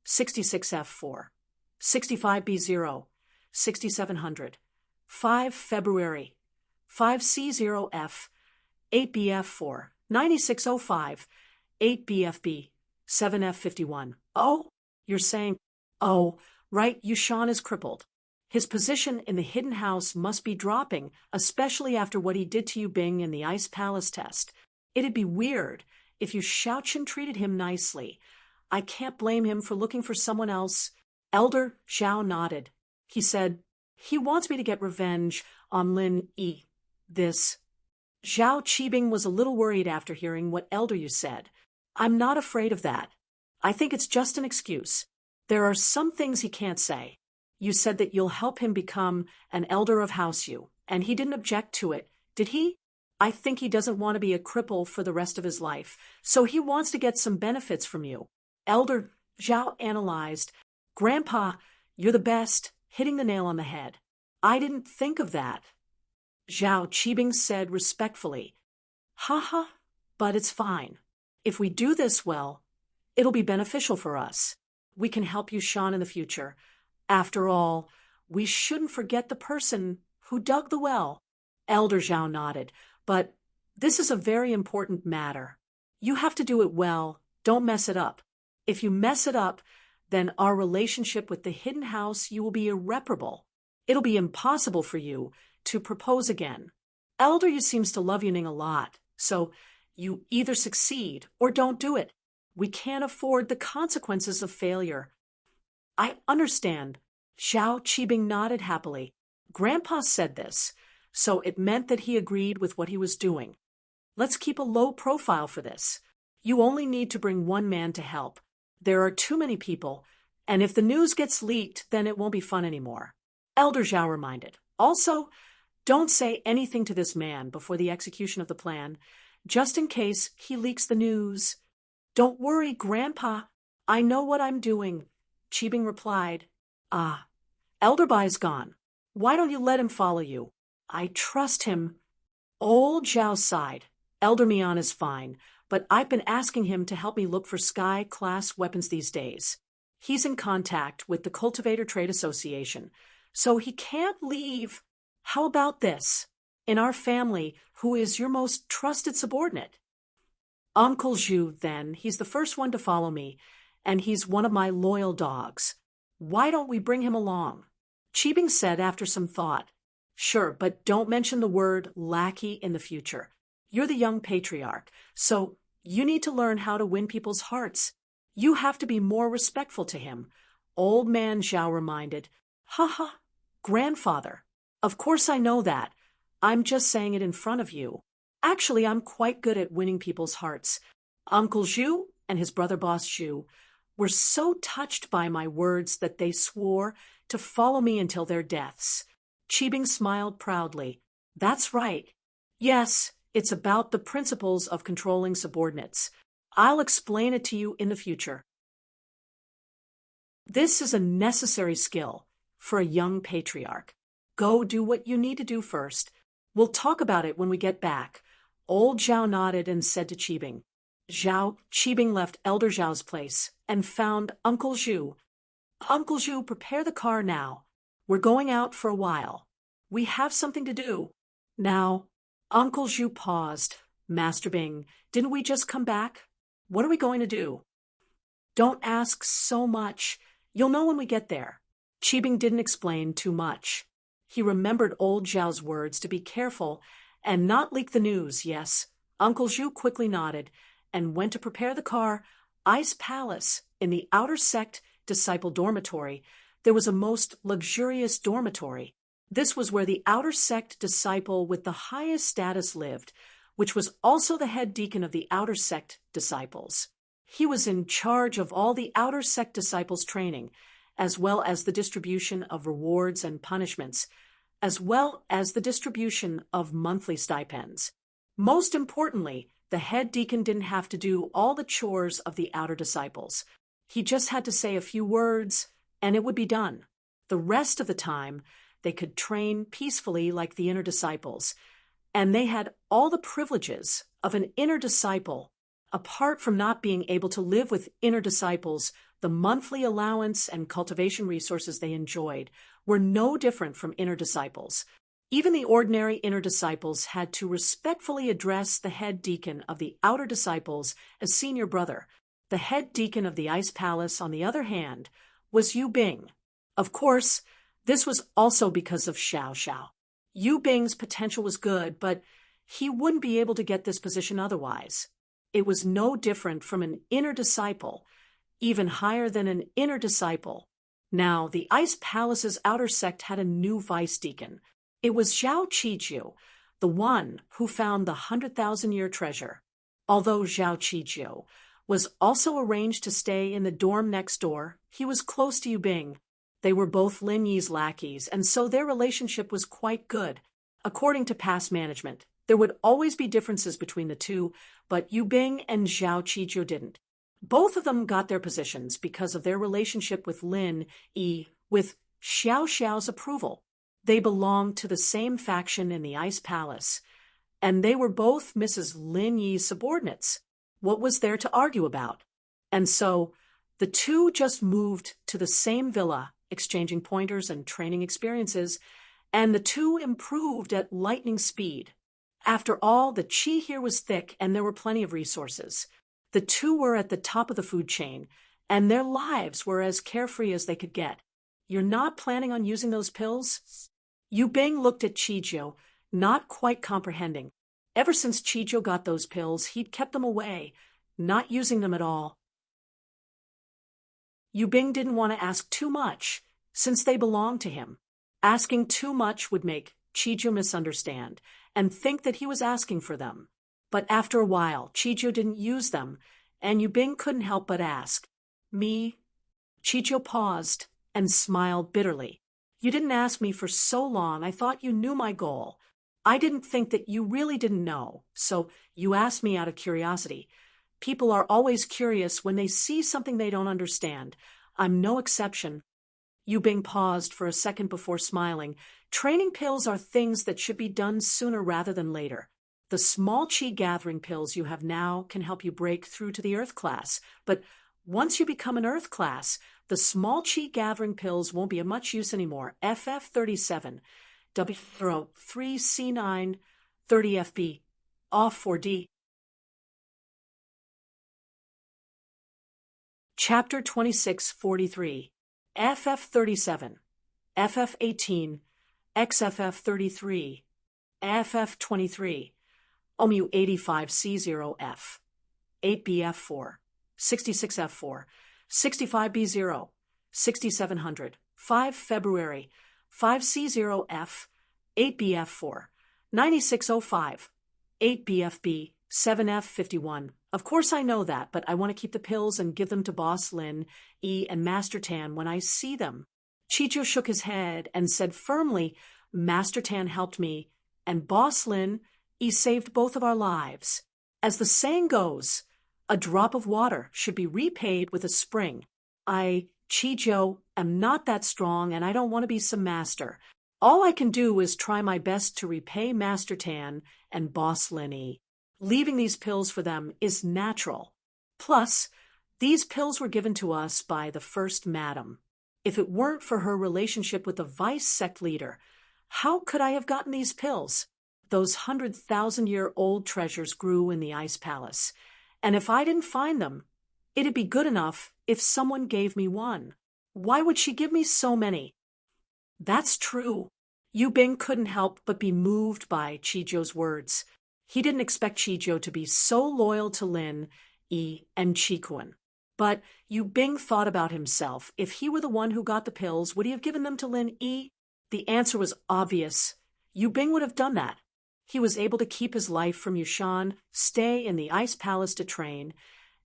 66F4 65B0 6700 5 February 5C0F 8BF4 9605 8BFB 7F51. Oh, you're saying, oh, right, Yushan is crippled. His position in the Hidden House must be dropping, especially after what he did to Yubing in the Ice Palace test. It'd be weird if Yu Xiaoqin treated him nicely. I can't blame him for looking for someone else. Elder Zhao nodded. He said, he wants me to get revenge on Lin Yi. This. Zhao Qibing was a little worried after hearing what Elder Yu said. I'm not afraid of that. I think it's just an excuse. There are some things he can't say. You said that you'll help him become an elder of House Yu, and he didn't object to it, did he? I think he doesn't want to be a cripple for the rest of his life, so he wants to get some benefits from you. Elder Zhao analyzed. Grandpa, you're the best, hitting the nail on the head. I didn't think of that. Zhao Qibing said respectfully. Haha, but it's fine. If we do this well, it'll be beneficial for us. We can help Yushan in the future. After all, we shouldn't forget the person who dug the well. Elder Zhao nodded. But this is a very important matter. You have to do it well. Don't mess it up. If you mess it up, then our relationship with the Hidden House, you will be irreparable. It'll be impossible for you to propose again. Elder Yu seems to love Yuning a lot, so you either succeed or don't do it. We can't afford the consequences of failure. I understand. Zhao Qibing nodded happily. Grandpa said this, so it meant that he agreed with what he was doing. Let's keep a low profile for this. You only need to bring one man to help. There are too many people, and if the news gets leaked, then it won't be fun anymore. Elder Zhao reminded. Also, don't say anything to this man before the execution of the plan, just in case he leaks the news. Don't worry, Grandpa. I know what I'm doing, Qibing replied. Ah, Elder Bai is gone. Why don't you let him follow you? I trust him. Old Zhao sighed. Elder Mian is fine, but I've been asking him to help me look for Sky-class weapons these days. He's in contact with the Cultivator Trade Association, so he can't leave. How about this? In our family, who is your most trusted subordinate? Uncle Zhu, then. He's the first one to follow me, and he's one of my loyal dogs. Why don't we bring him along? Qibing said after some thought. Sure, but don't mention the word lackey in the future. You're the young patriarch, so you need to learn how to win people's hearts. You have to be more respectful to him. Old man Zhao reminded. Ha ha, grandfather. Of course I know that. I'm just saying it in front of you. Actually, I'm quite good at winning people's hearts. Uncle Zhu and his brother boss Zhu were so touched by my words that they swore to follow me until their deaths. Qibing smiled proudly. That's right. Yes, it's about the principles of controlling subordinates. I'll explain it to you in the future. This is a necessary skill for a young patriarch. Go do what you need to do first. We'll talk about it when we get back. Old Zhao nodded and said to Qibing. Qibing left Elder Zhao's place and found Uncle Zhu. Uncle Zhu, prepare the car now. We're going out for a while. We have something to do. Now, Uncle Zhu paused. Master Bing, didn't we just come back? What are we going to do? Don't ask so much. You'll know when we get there. Qibing didn't explain too much. He remembered old Zhao's words to be careful and not leak the news, yes. Uncle Zhu quickly nodded and went to prepare the car. Ice Palace, in the outer sect disciple dormitory, there was a most luxurious dormitory. This was where the outer sect disciple with the highest status lived, which was also the head deacon of the outer sect disciples. He was in charge of all the outer sect disciples' training, as well as the distribution of rewards and punishments, as well as the distribution of monthly stipends. Most importantly, the head deacon didn't have to do all the chores of the outer disciples. He just had to say a few words, and it would be done. The rest of the time, they could train peacefully like the inner disciples, and they had all the privileges of an inner disciple. Apart from not being able to live with inner disciples, the monthly allowance and cultivation resources they enjoyed were no different from inner disciples. Even the ordinary inner disciples had to respectfully address the head deacon of the outer disciples as senior brother. The head deacon of the Ice Palace, on the other hand, was Yu Bing. Of course, this was also because of Xiao Xiao. Yu Bing's potential was good, but he wouldn't be able to get this position otherwise. It was no different from an inner disciple, even higher than an inner disciple. Now, the Ice Palace's outer sect had a new vice deacon. It was Zhao Qijiu, the one who found the 100,000-year treasure. Although Zhao Qijiu was also arranged to stay in the dorm next door, he was close to Yu Bing. They were both Lin Yi's lackeys, and so their relationship was quite good. According to past management, there would always be differences between the two, but Yu Bing and Zhao Qijiu didn't. Both of them got their positions because of their relationship with Lin Yi, with Xiao Xiao's approval. They belonged to the same faction in the Ice Palace, and they were both Mrs. Lin Yi's subordinates. What was there to argue about? And so, the two just moved to the same villa, exchanging pointers and training experiences, and the two improved at lightning speed. After all, the qi here was thick and there were plenty of resources. The two were at the top of the food chain, and their lives were as carefree as they could get. You're not planning on using those pills? Yu Bing looked at Qijiu, not quite comprehending. Ever since Qijiu got those pills, he'd kept them away, not using them at all. Yu Bing didn't want to ask too much, since they belonged to him. Asking too much would make Qijiu misunderstand and think that he was asking for them. But after a while, Qijiu didn't use them, and Yu Bing couldn't help but ask, "Me?" Qijiu paused and smiled bitterly. "You didn't ask me for so long, I thought you knew my goal. I didn't think that you really didn't know, so you asked me out of curiosity. People are always curious when they see something they don't understand. I'm no exception." Yu Bing paused for a second before smiling. Training pills are things that should be done sooner rather than later. The small qi gathering pills you have now can help you break through to the Earth class, but once you become an Earth class, the small qi gathering pills won't be of much use anymore. FF37, W03C9, 30FB, off 4D. Chapter 2643, FF37, FF18, XFF33, FF23, OMU85C0F, 8BF4, 66F4, 65B0, 6700, 5 February, 5C0F, 8BF4, 9605, 8BFB, 7F51. Of course I know that, but I want to keep the pills and give them to Boss Lin, E, and Master Tan when I see them. Chicho shook his head and said firmly, Master Tan helped me, and Boss Lin, E saved both of our lives. As the saying goes, a drop of water should be repaid with a spring. I, Chijo, am not that strong, and I don't want to be some master. All I can do is try my best to repay Master Tan and Boss Lin E. Leaving these pills for them is natural. Plus, these pills were given to us by the First Madam. If it weren't for her relationship with the vice sect leader, how could I have gotten these pills? Those 100,000-year-old treasures grew in the Ice Palace, and if I didn't find them, it'd be good enough if someone gave me one. Why would she give me so many? That's true. Yu Bing couldn't help but be moved by Chijo's words. He didn't expect Chijo to be so loyal to Lin, E, and Chikuan. But Yu Bing thought about himself. If he were the one who got the pills, would he have given them to Lin E? The answer was obvious. Yu Bing would have done that. He was able to keep his life from Yushan, stay in the Ice Palace to train,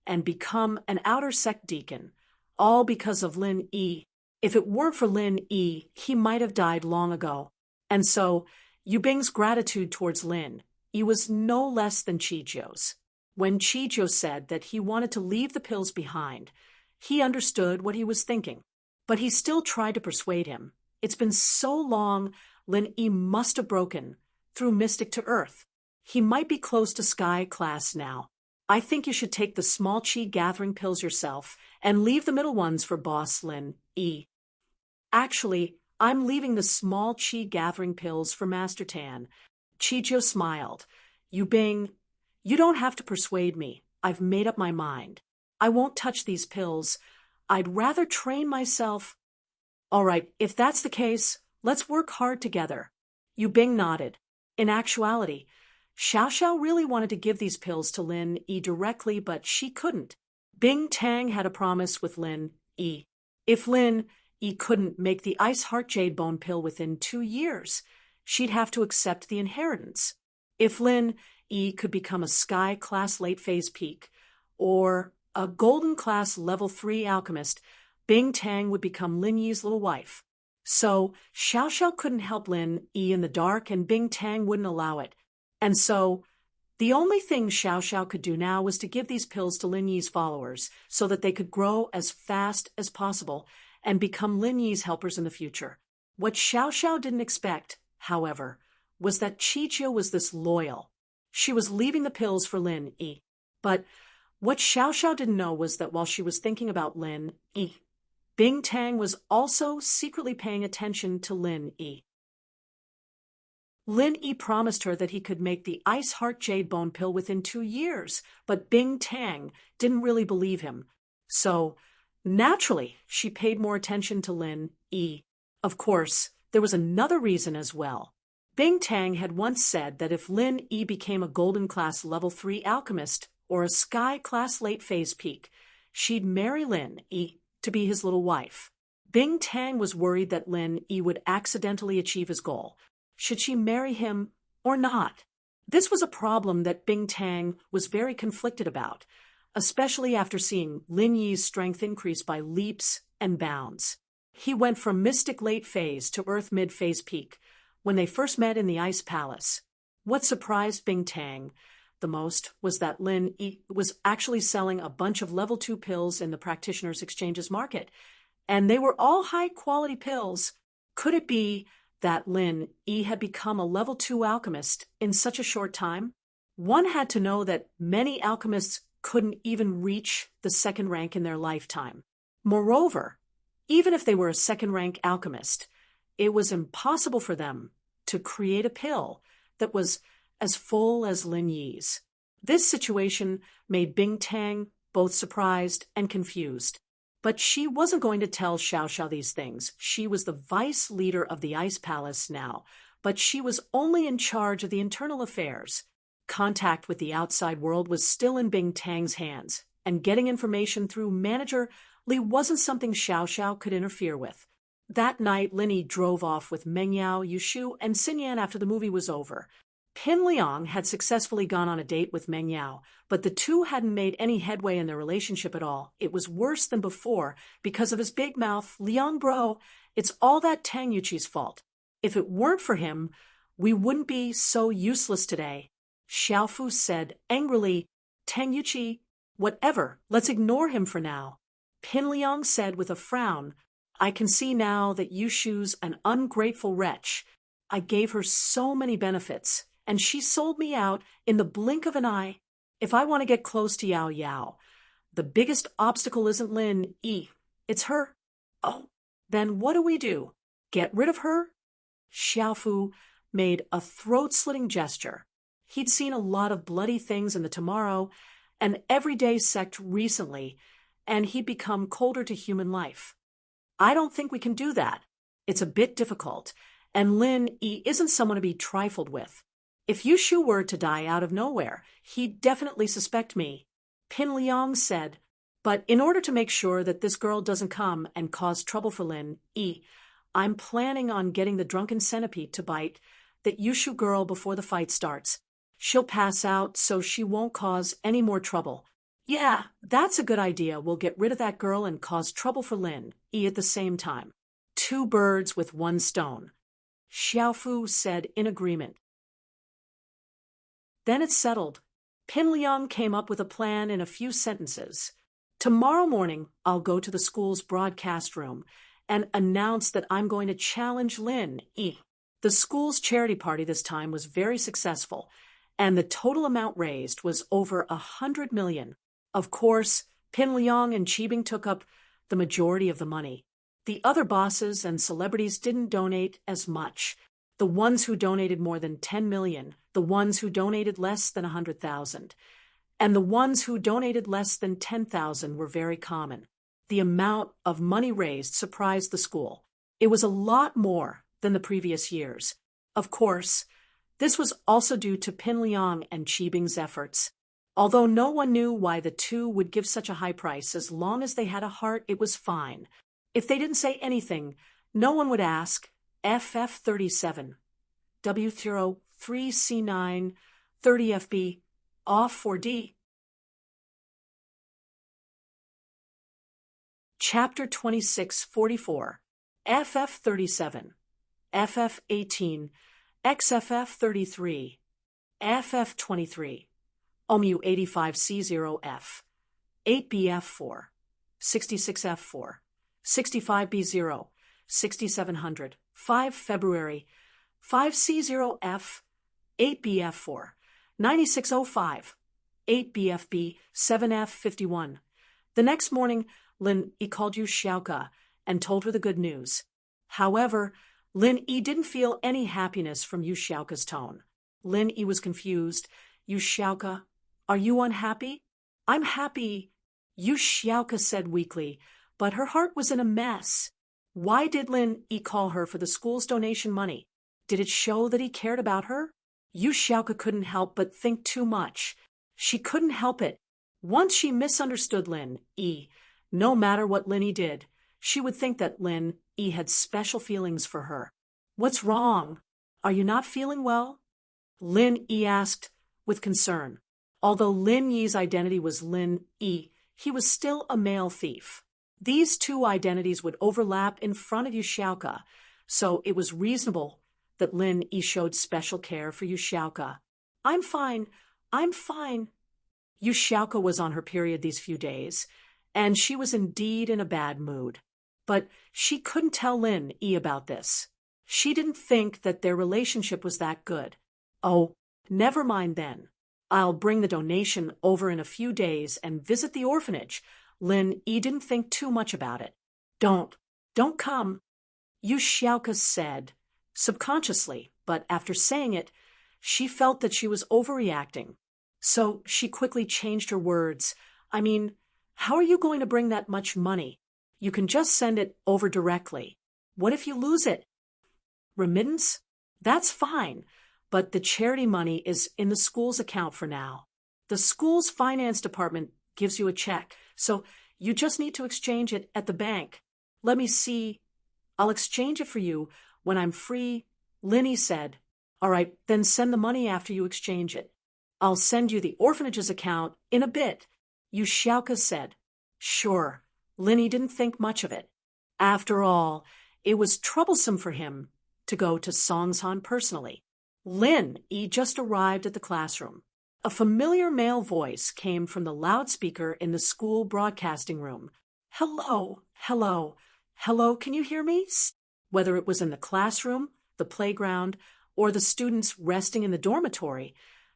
and become an outer sect deacon, all because of Lin E. If it weren't for Lin E, he might have died long ago. And so, Yu Bing's gratitude towards Lin E was no less than Chijo's. When Chijo said that he wanted to leave the pills behind, he understood what he was thinking. But he still tried to persuade him. It's been so long, Lin E must have broken through Mystic to Earth. He might be close to Sky class now. I think you should take the small qi gathering pills yourself and leave the middle ones for Boss Lin E. Actually, I'm leaving the small qi gathering pills for Master Tan. Chijo smiled. Yu Bing, you don't have to persuade me. I've made up my mind. I won't touch these pills. I'd rather train myself. All right, if that's the case, let's work hard together. Yu Bing nodded. In actuality, Xiao Xiao really wanted to give these pills to Lin E directly, but she couldn't. Bing Tang had a promise with Lin E. If Lin E couldn't make the Ice Heart Jade Bone pill within 2 years, she'd have to accept the inheritance. If Lin E could become a Sky Class Late Phase Peak, or a Golden Class Level 3 Alchemist, Bing Tang would become Lin Yi's little wife. So, Xiao Xiao couldn't help Lin E in the dark, and Bing Tang wouldn't allow it. And so, the only thing Xiao Xiao could do now was to give these pills to Lin Yi's followers, so that they could grow as fast as possible and become Lin Yi's helpers in the future. What Xiao Xiao didn't expect, however, was that Chijo was this loyal. She was leaving the pills for Lin E. But what Xiao Xiao didn't know was that while she was thinking about Lin E, Bing Tang was also secretly paying attention to Lin E. Lin E promised her that he could make the Ice Heart Jade Bone pill within 2 years, but Bing Tang didn't really believe him. So, naturally, she paid more attention to Lin E. Of course, there was another reason as well. Bing Tang had once said that if Lin E became a Golden Class Level 3 Alchemist or a Sky Class Late Phase Peak, she'd marry Lin E to be his little wife. Bing Tang was worried that Lin E would accidentally achieve his goal. Should she marry him or not? This was a problem that Bing Tang was very conflicted about, especially after seeing Lin Yi's strength increase by leaps and bounds. He went from Mystic Late Phase to Earth Mid Phase Peak when they first met in the Ice Palace. What surprised Bing Tang the most was that Lin E was actually selling a bunch of Level 2 pills in the Practitioners' Exchanges market, and they were all high-quality pills. Could it be that Lin Yi had become a level 2 alchemist in such a short time? One had to know that many alchemists couldn't even reach the second rank in their lifetime. Moreover, even if they were a second-rank alchemist, it was impossible for them to create a pill that was as full as Lin Yi's. This situation made Bing Tang both surprised and confused. But she wasn't going to tell Xiao Xiao these things. She was the vice leader of the Ice Palace now, but she was only in charge of the internal affairs. Contact with the outside world was still in Bing Tang's hands, and getting information through Manager Li wasn't something Xiao Xiao could interfere with. That night, Lin Yi drove off with Meng Yao, Yushu, and Xinyan after the movie was over. Pin Liang had successfully gone on a date with Meng Yao, but the two hadn't made any headway in their relationship at all. It was worse than before because of his big mouth. Liang bro, it's all that Tang Yuqi's fault. If it weren't for him, we wouldn't be so useless today. Xiaofu said angrily, Tang Yuqi, whatever, let's ignore him for now. Pin Liang said with a frown, I can see now that Yushu's an ungrateful wretch. I gave her so many benefits, and she sold me out in the blink of an eye. If I want to get close to Yao Yao, the biggest obstacle isn't Lin Yi, it's her. Oh, then what do we do? Get rid of her? Xiaofu made a throat-slitting gesture. He'd seen a lot of bloody things in the Tomorrow and everyday sect recently, and he'd become colder to human life. I don't think we can do that. It's a bit difficult, and Lin Yi isn't someone to be trifled with. If Yushu were to die out of nowhere, he'd definitely suspect me. Pin Liang said, but in order to make sure that this girl doesn't come and cause trouble for Lin Yi, I'm planning on getting the drunken centipede to bite that Yushu girl before the fight starts. She'll pass out so she won't cause any more trouble. Yeah, that's a good idea. We'll get rid of that girl and cause trouble for Lin Yi at the same time. 2 birds with 1 stone. Xiaofu said in agreement. Then it's settled. Pin Liang came up with a plan in a few sentences. Tomorrow morning, I'll go to the school's broadcast room and announce that I'm going to challenge Lin Yi. The school's charity party this time was very successful, and the total amount raised was over 100 million. Of course, Pin Liang and Qibing took up the majority of the money. The other bosses and celebrities didn't donate as much. The ones who donated more than 10 million, the ones who donated less than 100,000, and the ones who donated less than 10,000 were very common. The amount of money raised surprised the school. It was a lot more than the previous years. Of course, this was also due to Pin Liang and Qibing's efforts. Although no one knew why the two would give such a high price, as long as they had a heart, it was fine. If they didn't say anything, no one would ask. FF37, W03C9, 30FB, off 4D. Chapter 2644, FF37, FF18, XFF33, FF23, OMU85C0F, 8BF4, 66F4, 65B0, 6700, 5 February, 5C0F, 8BF4, 9605, 8BFB, 7F51. The next morning, Lin Yi called Yu Xiaoka and told her the good news. However, Lin Yi didn't feel any happiness from Yu Xiaoka's tone. Lin Yi was confused. Yu Xiaoka, are you unhappy? I'm happy, Yu Xiaoka said weakly, but her heart was in a mess. Why did Lin Yi call her for the school's donation money? Did it show that he cared about her? Yu Xiaoka couldn't help but think too much. She couldn't help it. Once she misunderstood Lin Yi. No matter what Lin Yi did, she would think that Lin Yi had special feelings for her. What's wrong? Are you not feeling well? Lin Yi asked with concern. Although Lin Yi's identity was Lin Yi, he was still a male thief. These two identities would overlap in front of Yu Xiaoka, so it was reasonable that Lin Yi showed special care for Yu Xiaoka. I'm fine. Yu Xiaoka was on her period these few days, and she was indeed in a bad mood. but she couldn't tell Lin E about this. She didn't think that their relationship was that good. Oh, never mind then. I'll bring the donation over in a few days and visit the orphanage. Lin E didn't think too much about it. Don't come, Yu Xiaoka said, subconsciously, but after saying it, she felt that she was overreacting. So she quickly changed her words. I mean, how are you going to bring that much money? You can just send it over directly. What if you lose it? Remittance? That's fine, but the charity money is in the school's account for now. The school's finance department gives you a check, so you just need to exchange it at the bank. Let me see. I'll exchange it for you when I'm free, Linny said. All right, then send the money after you exchange it. I'll send you the orphanage's account in a bit, Yu Xiaoka said. Sure, Linny didn't think much of it. After all, it was troublesome for him to go to Songsan personally. Lin E just arrived at the classroom. A familiar male voice came from the loudspeaker in the school broadcasting room. Hello, hello, hello, can you hear me? Whether it was in the classroom, the playground, or the students resting in the dormitory,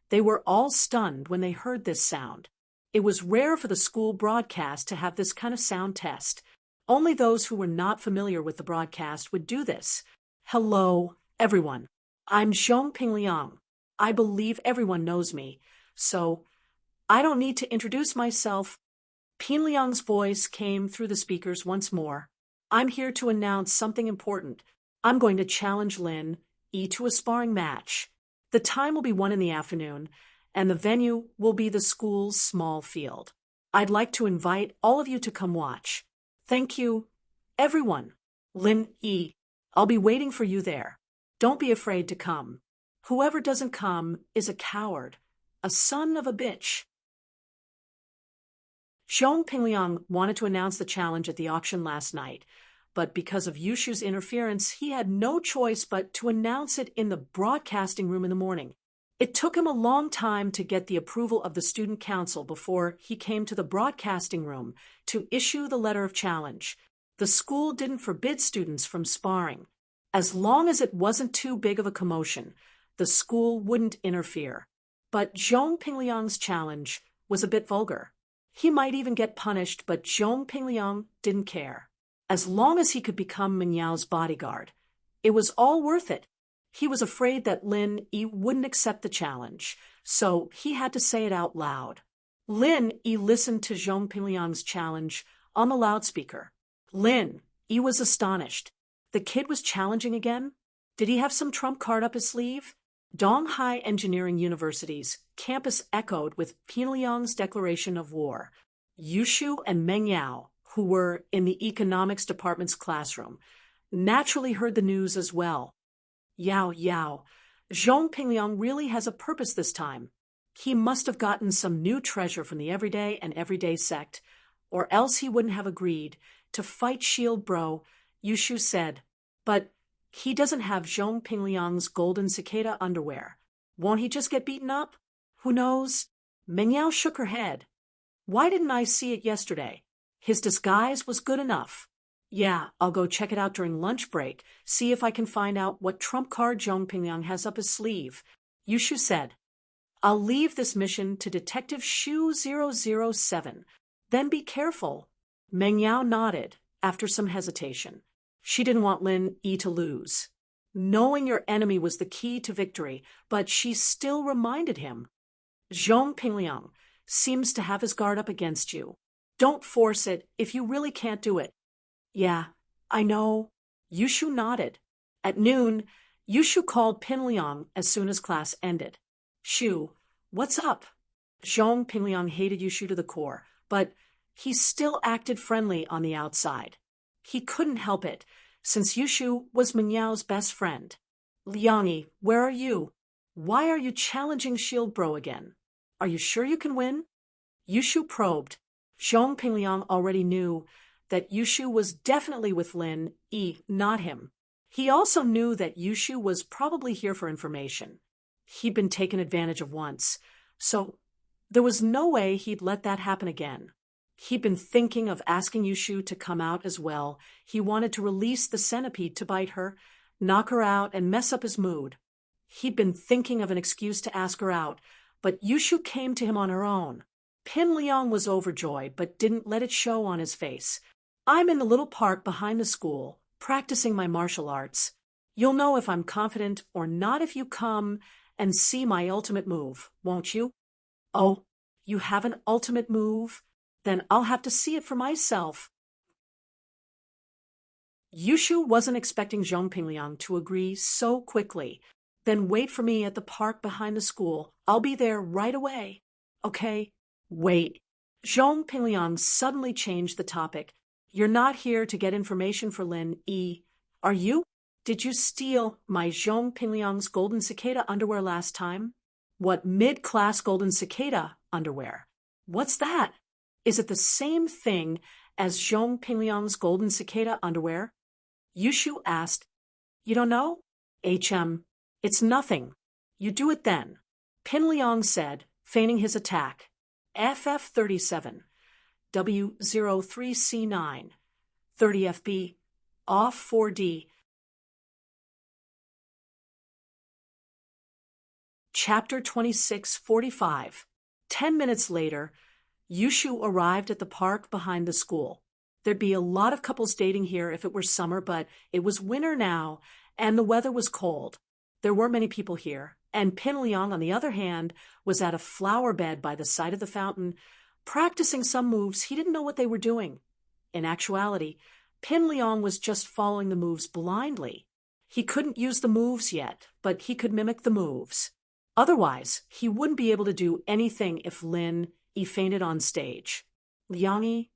they were all stunned when they heard this sound. It was rare for the school broadcast to have this kind of sound test. Only those who were not familiar with the broadcast would do this. Hello, everyone. I'm Zhongping Liang. I believe everyone knows me, so I don't need to introduce myself. Pin Liang's voice came through the speakers once more. I'm here to announce something important. I'm going to challenge Lin E to a sparring match. The time will be 1 in the afternoon, and the venue will be the school's small field. I'd like to invite all of you to come watch. Thank you, everyone. Lin E, I'll be waiting for you there. Don't be afraid to come. Whoever doesn't come is a coward, a son of a bitch. Zhong Pingliang wanted to announce the challenge at the auction last night, but because of Yushu's interference, he had no choice but to announce it in the broadcasting room in the morning. It took him a long time to get the approval of the student council before he came to the broadcasting room to issue the letter of challenge. The school didn't forbid students from sparring. As long as it wasn't too big of a commotion, the school wouldn't interfere. But Zhong Pingliang's challenge was a bit vulgar. He might even get punished, but Zhong Pingliang didn't care. As long as he could become Mingyao's bodyguard, it was all worth it. He was afraid that Lin E wouldn't accept the challenge, so he had to say it out loud. Lin E listened to Zhong Pingliang's challenge on the loudspeaker. Lin E was astonished. The kid was challenging again? Did he have some trump card up his sleeve? Donghai Engineering University's campus echoed with Pingliang's declaration of war. Yushu and Meng Yao, who were in the economics department's classroom, naturally heard the news as well. Yao, Zhong Pingliang really has a purpose this time. He must have gotten some new treasure from the Everyday and Everyday sect, or else he wouldn't have agreed to fight Shield Bro, Yushu said. But he doesn't have Zhong Pingliang's golden cicada underwear. Won't he just get beaten up? Who knows? Meng Yao shook her head. Why didn't I see it yesterday? His disguise was good enough. Yeah, I'll go check it out during lunch break, see if I can find out what trump card Zhong Pingliang has up his sleeve, Yushu said. I'll leave this mission to Detective Shu 007. Then be careful. Meng Yao nodded after some hesitation. She didn't want Lin E to lose. Knowing your enemy was the key to victory, but she still reminded him. Zhong Pingliang seems to have his guard up against you. Don't force it if you really can't do it. Yeah, I know. Yushu nodded. At noon, Yushu called Pingliang as soon as class ended. Shu, what's up? Zhong Pingliang hated Yushu to the core, but he still acted friendly on the outside. He couldn't help it, since Yushu was Mingyao's best friend. Liangi, where are you? Why are you challenging Shield Bro again? Are you sure you can win? Yushu probed. Zhong Pingliang already knew that Yushu was definitely with Lin E, not him. He also knew that Yushu was probably here for information. He'd been taken advantage of once, so there was no way he'd let that happen again. He'd been thinking of asking Yushu to come out as well. He wanted to release the centipede to bite her, knock her out, and mess up his mood. He'd been thinking of an excuse to ask her out, but Yushu came to him on her own. Pin Liang was overjoyed, but didn't let it show on his face. I'm in the little park behind the school, practicing my martial arts. You'll know if I'm confident or not if you come and see my ultimate move, won't you? Oh, you have an ultimate move? Then I'll have to see it for myself. Yushu wasn't expecting Zhong Pingliang to agree so quickly. Then wait for me at the park behind the school. I'll be there right away. Okay? Wait. Zhong Pingliang suddenly changed the topic. You're not here to get information for Lin Yi, are you? Did you steal my Zhong Pingliang's golden cicada underwear last time? What mid-class golden cicada underwear? What's that? Is it the same thing as Zhong Pingliang's golden cicada underwear? Yushu asked. You don't know? It's nothing. You do it then. Pin Liang said, feigning his attack. FF37, W03C9, 30 FB, off 4D. Chapter 26:45. 10 minutes later, Yushu arrived at the park behind the school. There'd be a lot of couples dating here if it were summer, but it was winter now, and the weather was cold. There weren't many people here, and Pin Liang, on the other hand, was at a flower bed by the side of the fountain, practicing some moves he didn't know what they were doing. In actuality, Pin Liang was just following the moves blindly. He couldn't use the moves yet, but he could mimic the moves. Otherwise, he wouldn't be able to do anything if Lin Yi fainted on stage. Liang.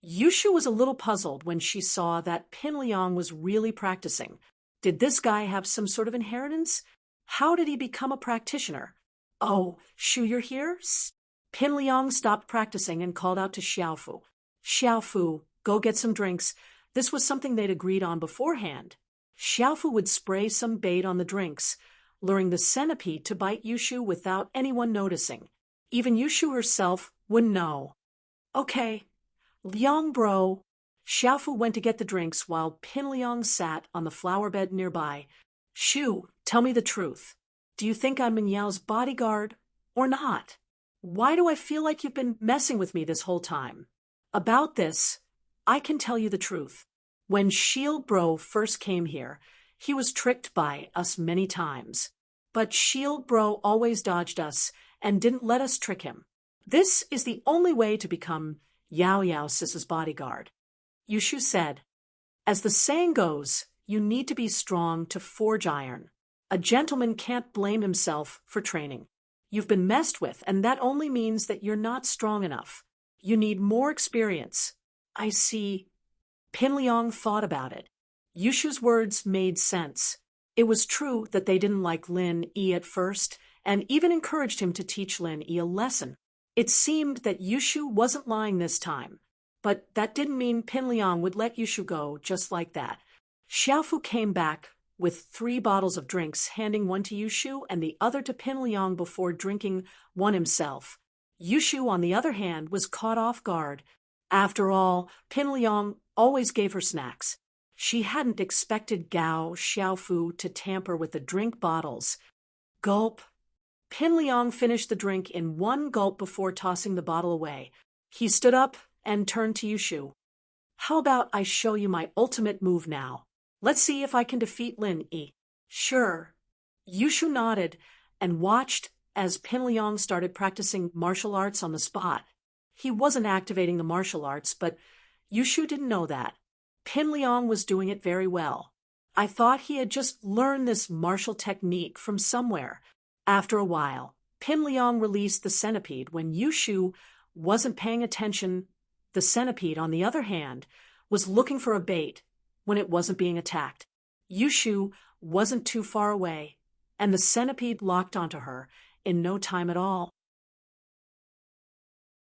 Yushu was a little puzzled when she saw that Pin Liang was really practicing. Did this guy have some sort of inheritance? How did he become a practitioner? Oh, Shu, you're here? Pin Liang stopped practicing and called out to Xiaofu. Xiaofu, go get some drinks. This was something they'd agreed on beforehand. Xiaofu would spray some bait on the drinks, luring the centipede to bite Yushu without anyone noticing. Even Yushu herself wouldn't know. Okay. Liang bro. Xiaofu went to get the drinks while Pin Liang sat on the flower bed nearby. Shu, tell me the truth. Do you think I'm Min Yao's bodyguard or not? Why do I feel like you've been messing with me this whole time? About this, I can tell you the truth. When Shield Bro first came here, he was tricked by us many times. But Shield Bro always dodged us and didn't let us trick him. This is the only way to become Yao Yao Sis's bodyguard. Yushu said, as the saying goes, you need to be strong to forge iron. A gentleman can't blame himself for training. You've been messed with, and that only means that you're not strong enough. You need more experience. I see. Pin Liang thought about it. Yushu's words made sense. It was true that they didn't like Lin Yi at first, and even encouraged him to teach Lin Yi a lesson. It seemed that Yushu wasn't lying this time, but that didn't mean Pin Liang would let Yushu go just like that. Xiaofu came back with 3 bottles of drinks, handing one to Yushu and the other to Pin Liang before drinking one himself. Yushu, on the other hand, was caught off guard. After all, Pin Liang always gave her snacks. She hadn't expected Gao Xiaofu to tamper with the drink bottles. Gulp. Pin Liang finished the drink in one gulp before tossing the bottle away. He stood up and turned to Yushu. How about I show you my ultimate move now? Let's see if I can defeat Lin Yi. Sure. Yushu nodded and watched as Pin Liang started practicing martial arts on the spot. He wasn't activating the martial arts, but Yushu didn't know that. Pin Liang was doing it very well. I thought he had just learned this martial technique from somewhere. After a while, Pin Liang released the centipede when Yushu wasn't paying attention. The centipede, on the other hand, was looking for a bait when it wasn't being attacked. Yushu wasn't too far away, and the centipede locked onto her in no time at all.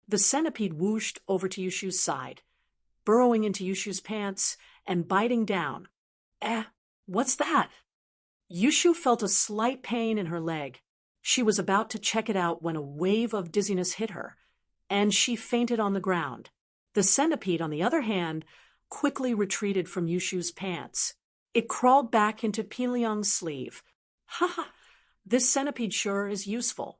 The centipede whooshed over to Yushu's side, burrowing into Yushu's pants and biting down. What's that? Yushu felt a slight pain in her leg. She was about to check it out when a wave of dizziness hit her, and she fainted on the ground. The centipede, on the other hand, quickly retreated from Yushu's pants. It crawled back into Pinliang's sleeve. Ha ha! This centipede sure is useful.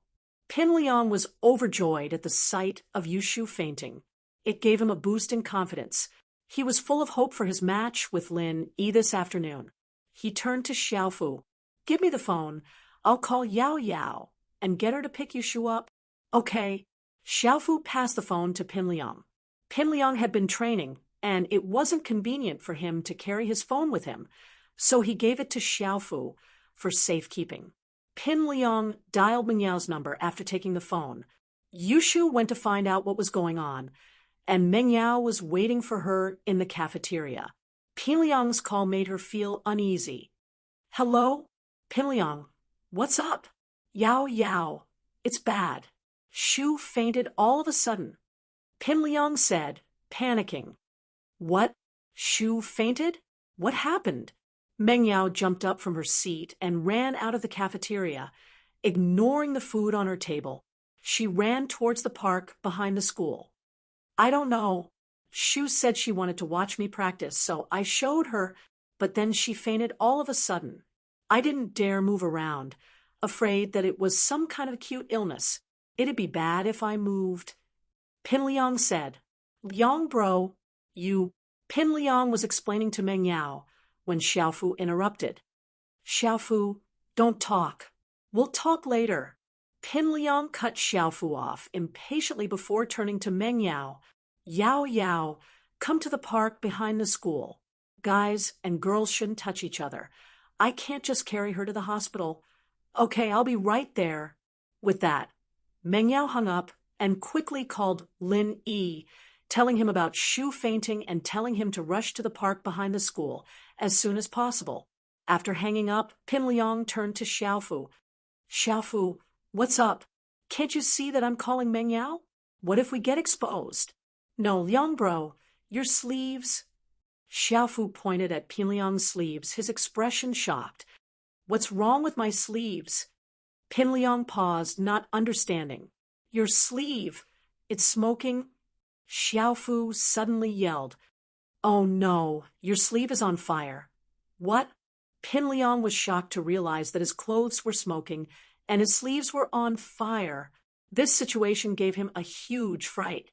Pinliang was overjoyed at the sight of Yushu fainting. It gave him a boost in confidence. He was full of hope for his match with Lin Yi this afternoon. He turned to Xiaofu. Give me the phone. I'll call Yao Yao and get her to pick Yushu up. Okay. Xiaofu passed the phone to Pinliang. Pinliang had been training, and it wasn't convenient for him to carry his phone with him, so he gave it to Xiaofu for safekeeping. Pinliang dialed Mengyao's number after taking the phone. Yushu went to find out what was going on, and Mengyao was waiting for her in the cafeteria. Pinliang's call made her feel uneasy. Hello? Pinliang, what's up? Yao Yao, it's bad. Shu fainted all of a sudden. Pinliang said, panicking. What? Shu fainted? What happened? Mengyao jumped up from her seat and ran out of the cafeteria, ignoring the food on her table. She ran towards the park behind the school. I don't know. Shu said she wanted to watch me practice, so I showed her, but then she fainted all of a sudden. I didn't dare move around, afraid that it was some kind of acute illness. It'd be bad if I moved. Pinliang said, Liang bro, you. Pinliang was explaining to Mengyao when Xiaofu interrupted. Xiaofu, don't talk. We'll talk later. Pinliang cut Xiaofu off impatiently before turning to Mengyao. Yao Yao, come to the park behind the school. Guys and girls shouldn't touch each other. I can't just carry her to the hospital. Okay, I'll be right there. With that, Mengyao hung up and quickly called Lin Yi, telling him about Shu fainting and telling him to rush to the park behind the school as soon as possible. After hanging up, Pinliang turned to Xiaofu. Xiaofu, what's up? Can't you see that I'm calling Mengyao? What if we get exposed? No, Liang bro, your sleeves. Xiaofu pointed at Pinliang's sleeves, his expression shocked. What's wrong with my sleeves? Pinliang paused, not understanding. Your sleeve. It's smoking. Xiaofu suddenly yelled. Oh no, your sleeve is on fire. What? Pinliang was shocked to realize that his clothes were smoking and his sleeves were on fire. This situation gave him a huge fright.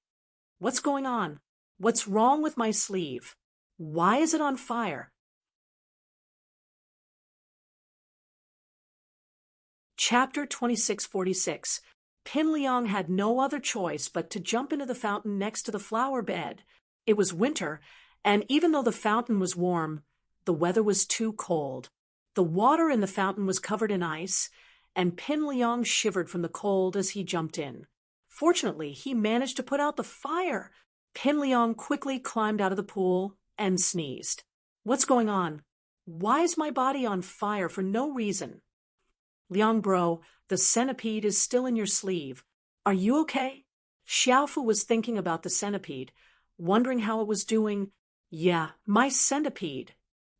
What's going on? What's wrong with my sleeve? Why is it on fire? Chapter 2646. Pinliang had no other choice but to jump into the fountain next to the flower bed. It was winter, and even though the fountain was warm, the weather was too cold. The water in the fountain was covered in ice, and Pinliang shivered from the cold as he jumped in. Fortunately, he managed to put out the fire. Pinliang quickly climbed out of the pool and sneezed. What's going on? Why is my body on fire for no reason? Liang bro, the centipede is still in your sleeve. Are you okay? Xiaofu was thinking about the centipede, wondering how it was doing. Yeah, my centipede.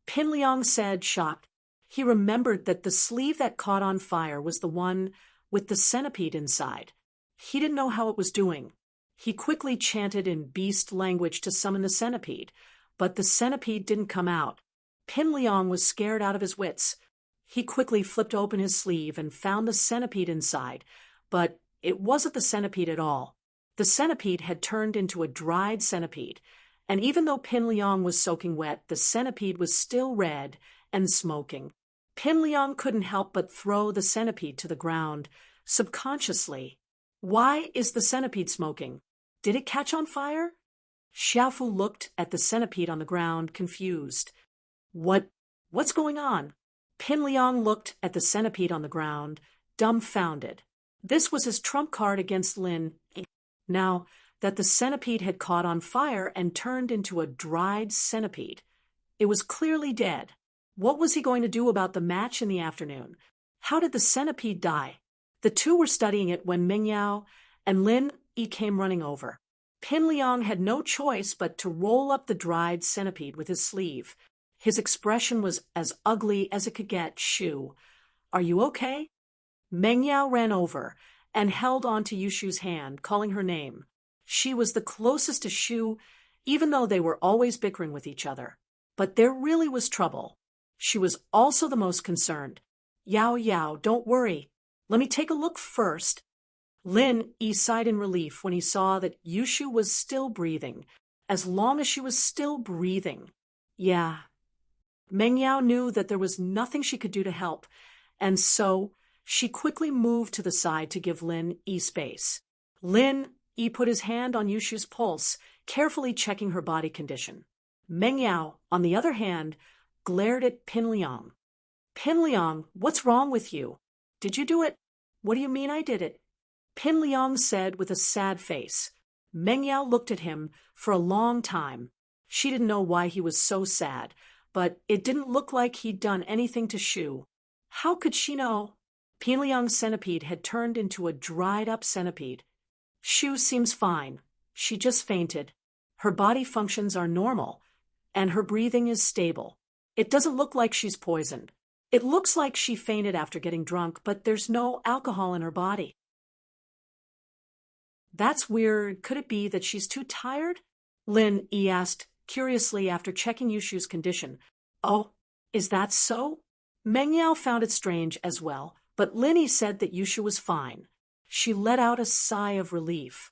Pinliang said, shocked. He remembered that the sleeve that caught on fire was the one with the centipede inside. He didn't know how it was doing. He quickly chanted in beast language to summon the centipede, but the centipede didn't come out. Pinliang was scared out of his wits. He quickly flipped open his sleeve and found the centipede inside, but it wasn't the centipede at all. The centipede had turned into a dried centipede, and even though Pinliang was soaking wet, the centipede was still red and smoking. Pinliang couldn't help but throw the centipede to the ground, subconsciously. Why is the centipede smoking? Did it catch on fire? Xiaofu looked at the centipede on the ground, confused. What's going on? Pinliang looked at the centipede on the ground, dumbfounded. This was his trump card against Lin. Now that the centipede had caught on fire and turned into a dried centipede, it was clearly dead. What was he going to do about the match in the afternoon? How did the centipede die? The two were studying it when Mengyao and Lin Yi came running over. Pinliang had no choice but to roll up the dried centipede with his sleeve. His expression was as ugly as it could get. Shu, are you okay? Mengyao ran over and held on to Yushu's hand, calling her name. She was the closest to Shu, even though they were always bickering with each other. But there really was trouble. She was also the most concerned. Yao Yao, don't worry. Let me take a look first. Lin Yi sighed in relief when he saw that Yushu was still breathing, as long as she was still breathing. Yeah. Meng Yao knew that there was nothing she could do to help, and so she quickly moved to the side to give Lin Yi space. Lin Yi put his hand on Yushu's pulse, carefully checking her body condition. Meng Yao, on the other hand, glared at Pin Liang. Pin Liang, what's wrong with you? Did you do it? What do you mean I did it? Pin Liang said with a sad face. Meng Yao looked at him for a long time. She didn't know why he was so sad, but it didn't look like he'd done anything to Shu. How could she know? Pin Liang's centipede had turned into a dried-up centipede. Shu seems fine. She just fainted. Her body functions are normal, and her breathing is stable. It doesn't look like she's poisoned. It looks like she fainted after getting drunk, but there's no alcohol in her body. That's weird. Could it be that she's too tired? Lin Yi asked curiously after checking Yushu's condition. Oh, is that so? Meng Yao found it strange as well, but Lin Yi said that Yushu was fine. She let out a sigh of relief.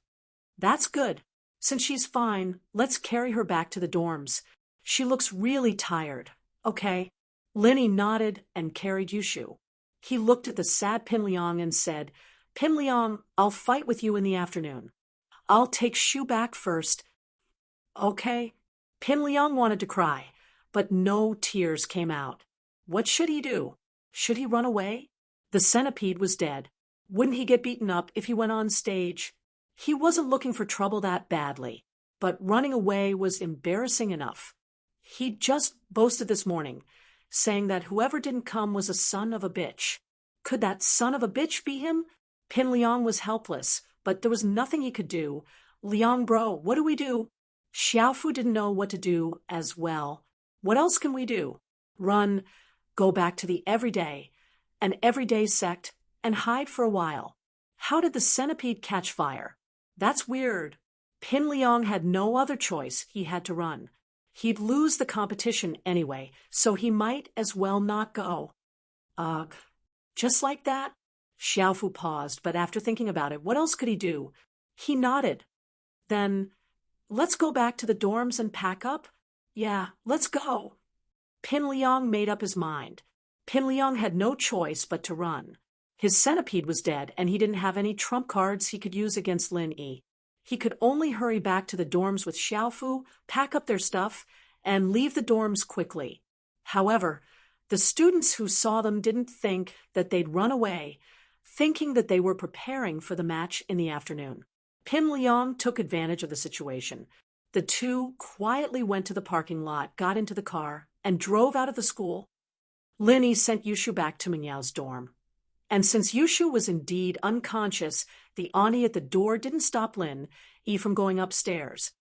That's good. Since she's fine, let's carry her back to the dorms. She looks really tired. Okay. Lin Yi nodded and carried Yushu. He looked at the sad Pin Liang and said, Pin Liang, I'll fight with you in the afternoon. I'll take Shu back first. Okay. Pin Liang wanted to cry, but no tears came out. What should he do? Should he run away? The centipede was dead. Wouldn't he get beaten up if he went on stage? He wasn't looking for trouble that badly, but running away was embarrassing enough. He'd just boasted this morning, saying that whoever didn't come was a son of a bitch. Could that son of a bitch be him? Pin Liang was helpless, but there was nothing he could do. Liang bro, what do we do? Xiaofu didn't know what to do as well. What else can we do? Run, go back to the an everyday sect, and hide for a while. How did the centipede catch fire? That's weird. Pin Liang had no other choice. He had to run. He'd lose the competition anyway, so he might as well not go. Ugh. Just like that? Xiaofu paused, but after thinking about it, what else could he do? He nodded. Then, let's go back to the dorms and pack up? Yeah, let's go. Pin Liang made up his mind. Pin Liang had no choice but to run. His centipede was dead, and he didn't have any trump cards he could use against Lin Yi. He could only hurry back to the dorms with Xiaofu, pack up their stuff, and leave the dorms quickly. However, the students who saw them didn't think that they'd run away, thinking that they were preparing for the match in the afternoon. Pin Liang took advantage of the situation. The two quietly went to the parking lot, got into the car, and drove out of the school. Lin Yi sent Yushu back to Meng Yao's dorm. And since Yushu was indeed unconscious, the auntie at the door didn't stop Lin Yi from going upstairs.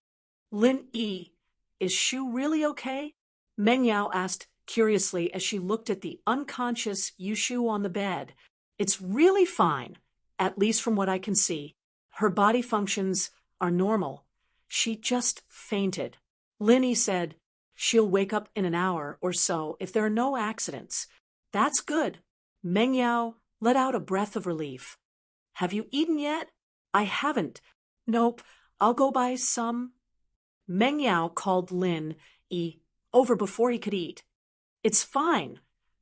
Lin Yi, is Shu really okay? Meng Yao asked curiously as she looked at the unconscious Yushu on the bed. It's really fine, at least from what I can see. Her body functions are normal. She just fainted. Lin Yi said, she'll wake up in an hour or so if there are no accidents. That's good. Meng Yao let out a breath of relief. Have you eaten yet? I haven't. Nope, I'll go buy some. Meng Yao called Lin Yi over before he could eat. It's fine.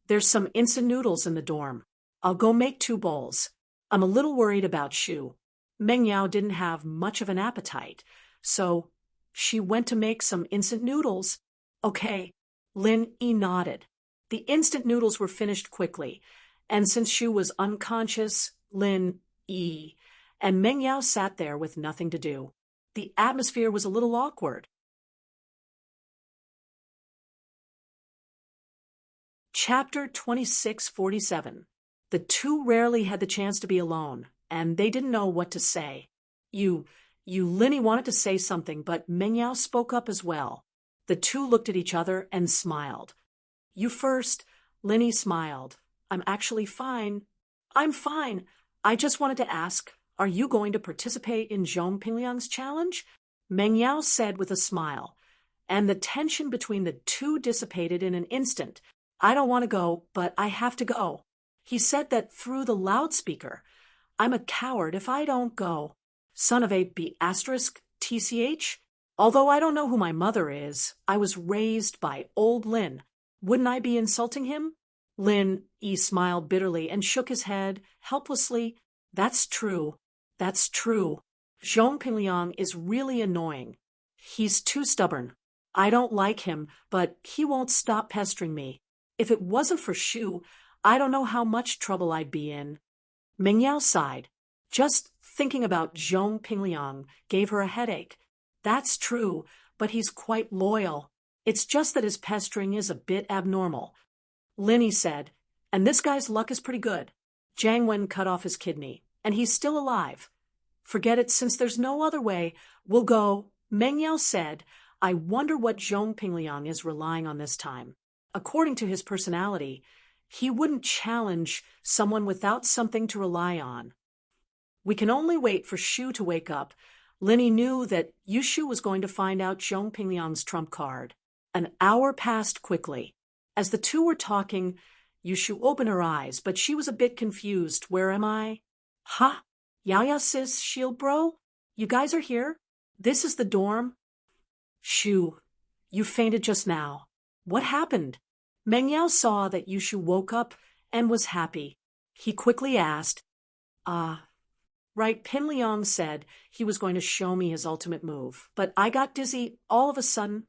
There's some instant noodles in the dorm. I'll go make 2 bowls. I'm a little worried about Shu. Meng Yao didn't have much of an appetite, so she went to make some instant noodles. Okay. Lin Yi nodded. The instant noodles were finished quickly, and since Shu was unconscious, Lin Yi and Meng Yao sat there with nothing to do. The atmosphere was a little awkward. Chapter 2647. The two rarely had the chance to be alone, and they didn't know what to say. Lin Yi wanted to say something, but Meng Yao spoke up as well. The two looked at each other and smiled. You first. Lin Yi smiled. I'm actually fine. I'm fine. I just wanted to ask, Are you going to participate in Zhong Pingliang's challenge? Meng Yao said with a smile, and the tension between the two dissipated in an instant. I don't want to go, but I have to go. He said that through the loudspeaker. I'm a coward if I don't go. Son of a B asterisk TCH? Although I don't know who my mother is, I was raised by old Lin. Wouldn't I be insulting him? Lin E smiled bitterly and shook his head, helplessly. That's true. That's true. Zhong Pingliang is really annoying. He's too stubborn. I don't like him, but he won't stop pestering me. If it wasn't for Shu, I don't know how much trouble I'd be in. Meng Yao sighed. Just thinking about Zhong Pingliang gave her a headache. That's true, but he's quite loyal. It's just that his pestering is a bit abnormal. Linny said, and this guy's luck is pretty good. Jiang Wen cut off his kidney, and he's still alive. Forget it, since there's no other way. We'll go. Meng Yao said, I wonder what Zhong Pingliang is relying on this time. According to his personality, he wouldn't challenge someone without something to rely on. We can only wait for Shu to wake up. Linny knew that Yushu was going to find out Zhong Pingliang's trump card. An hour passed quickly. As the two were talking, Yushu opened her eyes, but she was a bit confused. Where am I? Huh? Yaya sis, shield bro? You guys are here? This is the dorm? Shu, you fainted just now. What happened? Meng Yao saw that Yushu woke up and was happy. He quickly asked, right, Pingliang said he was going to show me his ultimate move, but I got dizzy all of a sudden.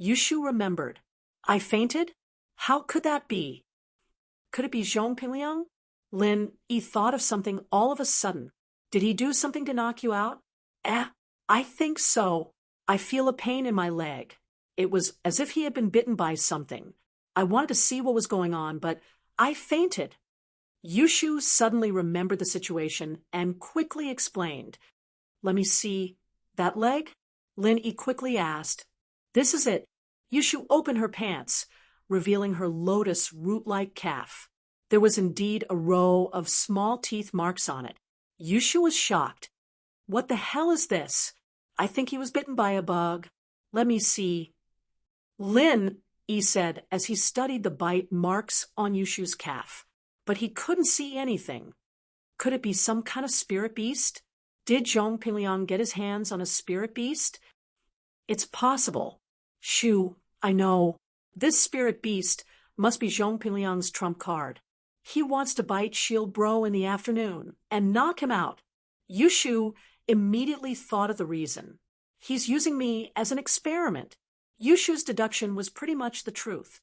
Yushu remembered. I fainted? How could that be? Could it be Zhong Pingliang? Lin Yi thought of something all of a sudden. Did he do something to knock you out? I think so. I feel a pain in my leg. It was as if he had been bitten by something. I wanted to see what was going on, but I fainted. Yushu suddenly remembered the situation and quickly explained. Let me see. That leg? Lin Yi quickly asked. This is it. Yushu opened her pants, revealing her lotus root-like calf. There was indeed a row of small teeth marks on it. Yushu was shocked. What the hell is this? I think he was bitten by a bug. Let me see. Lin Yi said as he studied the bite marks on Yushu's calf. But he couldn't see anything. Could it be some kind of spirit beast? Did Zhong Pingliang get his hands on a spirit beast? It's possible. Shu, I know. This spirit beast must be Zhong Pingliang's trump card. He wants to bite Shield Bro in the afternoon and knock him out. Yushu immediately thought of the reason. He's using me as an experiment. Yushu's deduction was pretty much the truth.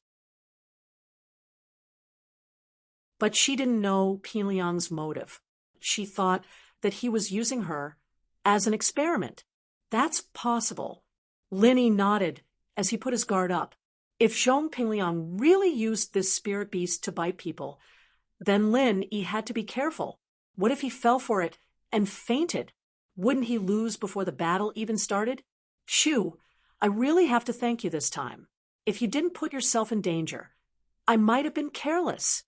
But she didn't know Pingliang's motive. She thought that he was using her as an experiment. That's possible. Linny nodded as he put his guard up. If Zhong Pingliang really used this spirit beast to bite people, then Lin Yi had to be careful. What if he fell for it and fainted? Wouldn't he lose before the battle even started? Shu, I really have to thank you this time. If you didn't put yourself in danger, I might have been careless.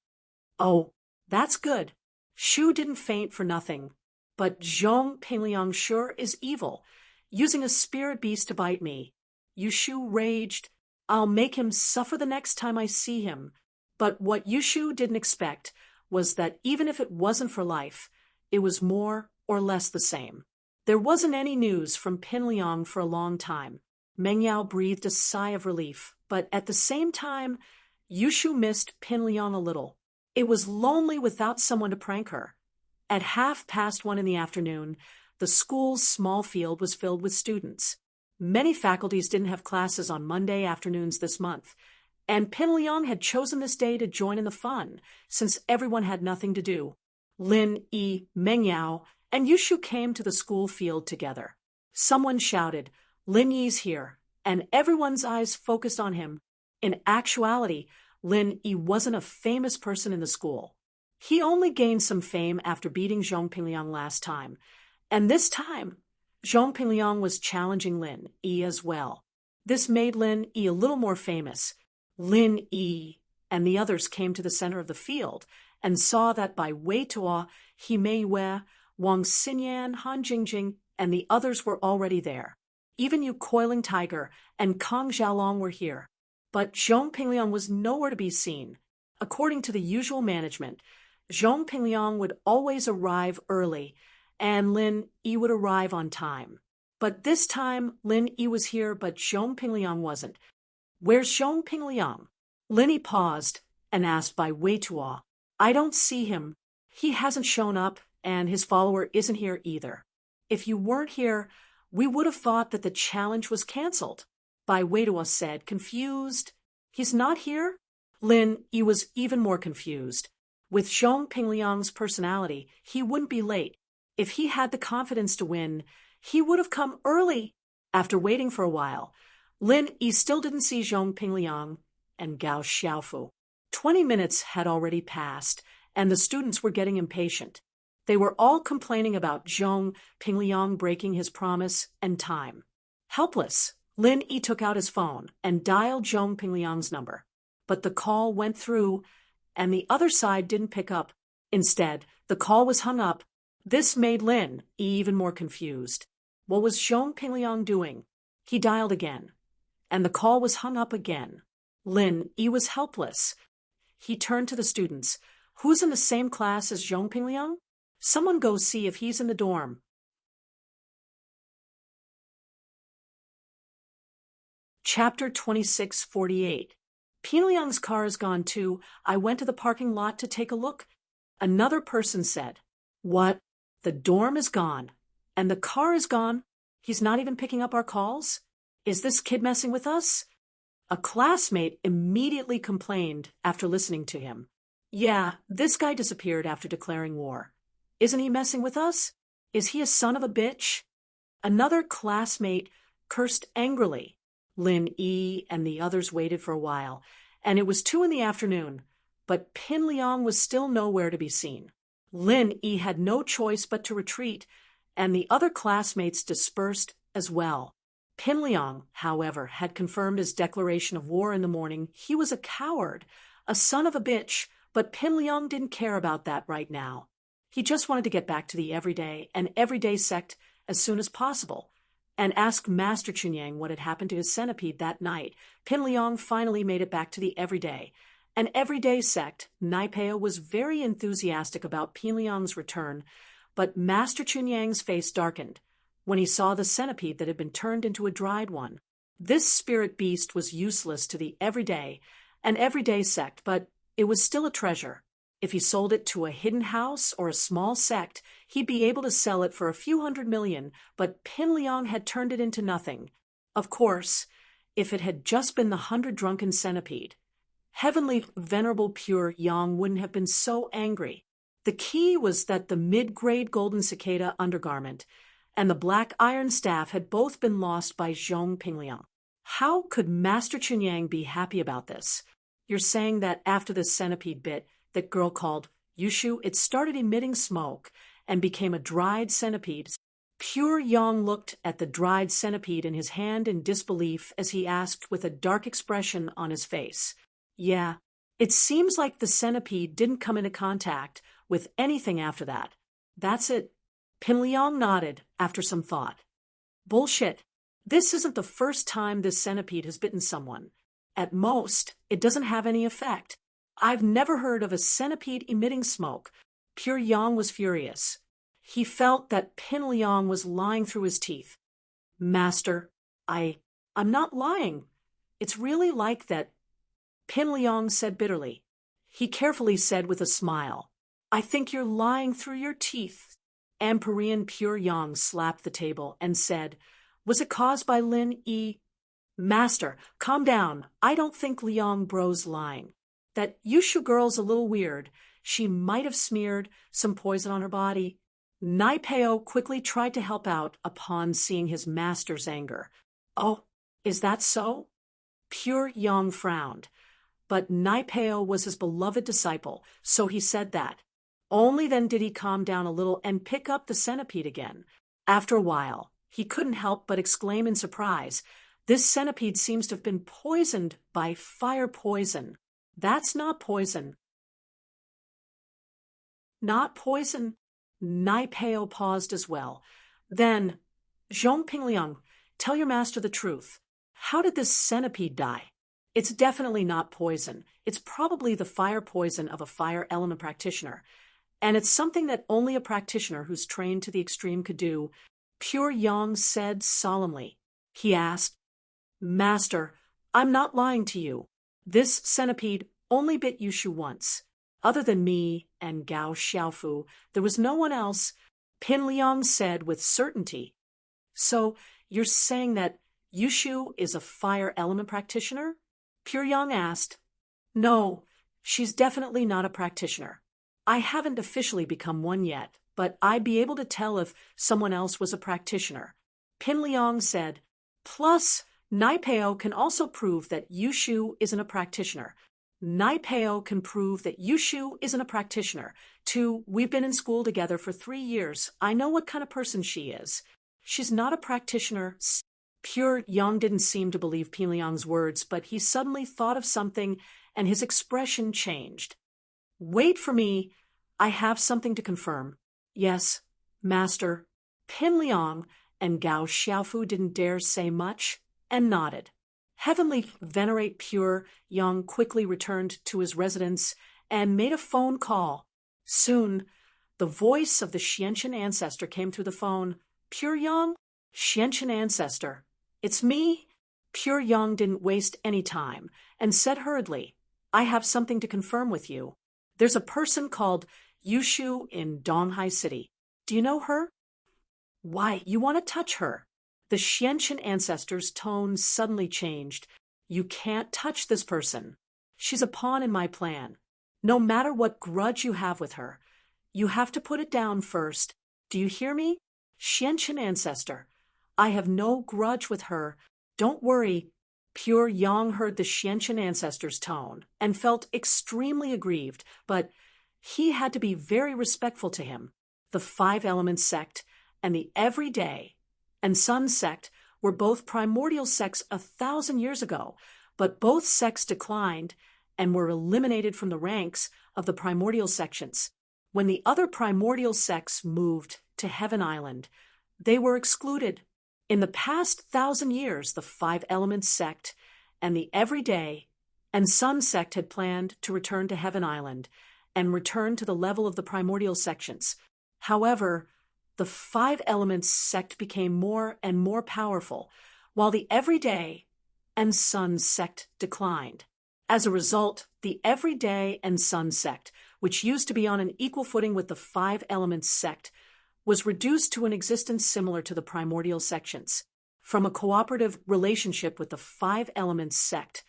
Oh, that's good. Shu didn't faint for nothing. But Zhong Pingliang sure is evil, using a spirit beast to bite me. Yushu raged. I'll make him suffer the next time I see him. But what Yushu didn't expect was that even if it wasn't for life, it was more or less the same. There wasn't any news from Pingliang for a long time. Meng Yao breathed a sigh of relief, but at the same time, Yushu missed Pingliang a little. It was lonely without someone to prank her. At 1:30 in the afternoon, the school's small field was filled with students. Many faculties didn't have classes on Monday afternoons this month, and Pingliang had chosen this day to join in the fun, since everyone had nothing to do. Lin Yi, Meng Yao, and Yushu came to the school field together. Someone shouted, Lin Yi's here, and everyone's eyes focused on him. In actuality, Lin Yi wasn't a famous person in the school. He only gained some fame after beating Zhong Pingliang last time, and this time, Zhong Pingliang was challenging Lin Yi as well. This made Lin Yi a little more famous. Lin Yi and the others came to the center of the field and saw that by Wei Tuo, He Mei Yue Wang Xinyan, Han Jingjing, and the others were already there. Even Yu Coiling Tiger and Kang Xiaolong were here. But Zhong Pingliang was nowhere to be seen. According to the usual management, Zhong Pingliang would always arrive early, and Lin Yi would arrive on time. But this time, Lin Yi was here, but Zhong Pingliang wasn't. Where's Zhong Pingliang? Lin Yi paused and asked by Wei Tuo. I don't see him. He hasn't shown up, and his follower isn't here either. If you weren't here, we would have thought that the challenge was cancelled. Bai Weiduo said, confused. He's not here? Lin Yi was even more confused. With Zhong Pingliang's personality, he wouldn't be late. If he had the confidence to win, he would have come early. After waiting for a while, Lin Yi still didn't see Zhong Pingliang and Gao Xiaofu. 20 minutes had already passed, and the students were getting impatient. They were all complaining about Zhong Pingliang breaking his promise and time. Helpless, Lin Yi took out his phone and dialed Zhong Pingliang's number. But the call went through, and the other side didn't pick up. Instead, the call was hung up. This made Lin Yi even more confused. What was Zhong Pingliang doing? He dialed again, and the call was hung up again. Lin Yi was helpless. He turned to the students. Who's in the same class as Zhong Pingliang? Someone go see if he's in the dorm. Chapter 2648. Pingliang's car is gone too. I went to the parking lot to take a look. Another person said, What? The dorm is gone. And the car is gone. He's not even picking up our calls? Is this kid messing with us? A classmate immediately complained after listening to him. Yeah, this guy disappeared after declaring war. Isn't he messing with us? Is he a son of a bitch? Another classmate cursed angrily. Lin Yi and the others waited for a while, and it was 2 p.m, but Pin Liang was still nowhere to be seen. Lin Yi had no choice but to retreat, and the other classmates dispersed as well. Pin Liang, however, had confirmed his declaration of war in the morning. He was a coward, a son of a bitch, but Pin Liang didn't care about that right now. He just wanted to get back to the everyday sect as soon as possible, and asked Master Chunyang what had happened to his centipede that night. Pin Liang finally made it back to the everyday. An everyday sect, Naipeo was very enthusiastic about Pin Liang's return, but Master Chunyang's face darkened when he saw the centipede that had been turned into a dried one. This spirit beast was useless to the an everyday sect, but it was still a treasure. If he sold it to a hidden house or a small sect, he'd be able to sell it for a few $100 million, but Pin Liang had turned it into nothing. Of course, if it had just been the 100 drunken centipede, Heavenly Venerable Pure Yang wouldn't have been so angry. The key was that the mid-grade golden cicada undergarment and the black iron staff had both been lost by Zhong Pingliang. How could Master Chunyang be happy about this? You're saying that after the centipede bit, that girl called Yushu, it started emitting smoke and became a dried centipede. Pure Yang looked at the dried centipede in his hand in disbelief as he asked with a dark expression on his face. Yeah, it seems like the centipede didn't come into contact with anything after that. That's it. Pin Liang nodded after some thought. Bullshit. This isn't the first time this centipede has bitten someone. At most, it doesn't have any effect. I've never heard of a centipede emitting smoke. Pure Yang was furious. He felt that Pin Liang was lying through his teeth. Master, I'm not lying. It's really like that. Pin Liang said bitterly. He carefully said with a smile, I think you're lying through your teeth. Empyrean Pure Yang slapped the table and said, Was it caused by Lin Yi? Master, calm down. I don't think Liang bro's lying. That Yushu girl's a little weird. She might have smeared some poison on her body. Naipeo quickly tried to help out upon seeing his master's anger. Oh, is that so? Pure Yang frowned. But Naipeo was his beloved disciple, so he said that. Only then did he calm down a little and pick up the centipede again. After a while, he couldn't help but exclaim in surprise, This centipede seems to have been poisoned by fire poison. That's not poison. Not poison. Naipeo paused as well. Then, Zhong Pingliang, tell your master the truth. How did this centipede die? It's definitely not poison. It's probably the fire poison of a fire element practitioner. And it's something that only a practitioner who's trained to the extreme could do. Pure Yang said solemnly. He asked, Master, I'm not lying to you. This centipede only bit Yushu once. Other than me and Gao Xiaofu, there was no one else, Pin Liang said with certainty. So, you're saying that Yushu is a fire element practitioner? Pure Yang asked. No, she's definitely not a practitioner. I haven't officially become one yet, but I'd be able to tell if someone else was a practitioner. Pin Liang said, plus, Naipeo can also prove that Yushu isn't a practitioner. Naipeo can prove that Yushu isn't a practitioner. 2, we've been in school together for 3 years. I know what kind of person she is. She's not a practitioner. Pure Yang didn't seem to believe Pin Liang's words, but he suddenly thought of something and his expression changed. Wait for me. I have something to confirm. Yes, Master. Pin Liang and Gao Xiaofu didn't dare say much and nodded. Heavenly Venerate Pure Yang quickly returned to his residence and made a phone call. Soon, the voice of the Xianqian ancestor came through the phone. Pure Yang? Xianqian ancestor. It's me? Pure Yang didn't waste any time and said hurriedly, I have something to confirm with you. There's a person called Yushu in Donghai City. Do you know her? Why, you want to touch her? The Xianqian ancestor's tone suddenly changed. You can't touch this person. She's a pawn in my plan. No matter what grudge you have with her, you have to put it down first. Do you hear me? Xianqian ancestor, I have no grudge with her. Don't worry. Pure Yang heard the Xianqian ancestor's tone and felt extremely aggrieved, but he had to be very respectful to him. The 5 Elements sect and the Everyday and Sun sect were both primordial sects 1,000 years ago, but both sects declined and were eliminated from the ranks of the primordial sections. When the other primordial sects moved to Heaven Island, they were excluded. In the past 1,000 years, the 5 Elements sect and the Everyday and Sun sect had planned to return to Heaven Island and return to the level of the primordial sections. However, the 5 Elements sect became more and more powerful, while the Everyday and Sun sect declined. As a result, the Everyday and Sun sect, which used to be on an equal footing with the 5 Elements sect, was reduced to an existence similar to the primordial sections. From a cooperative relationship with the 5 Elements sect,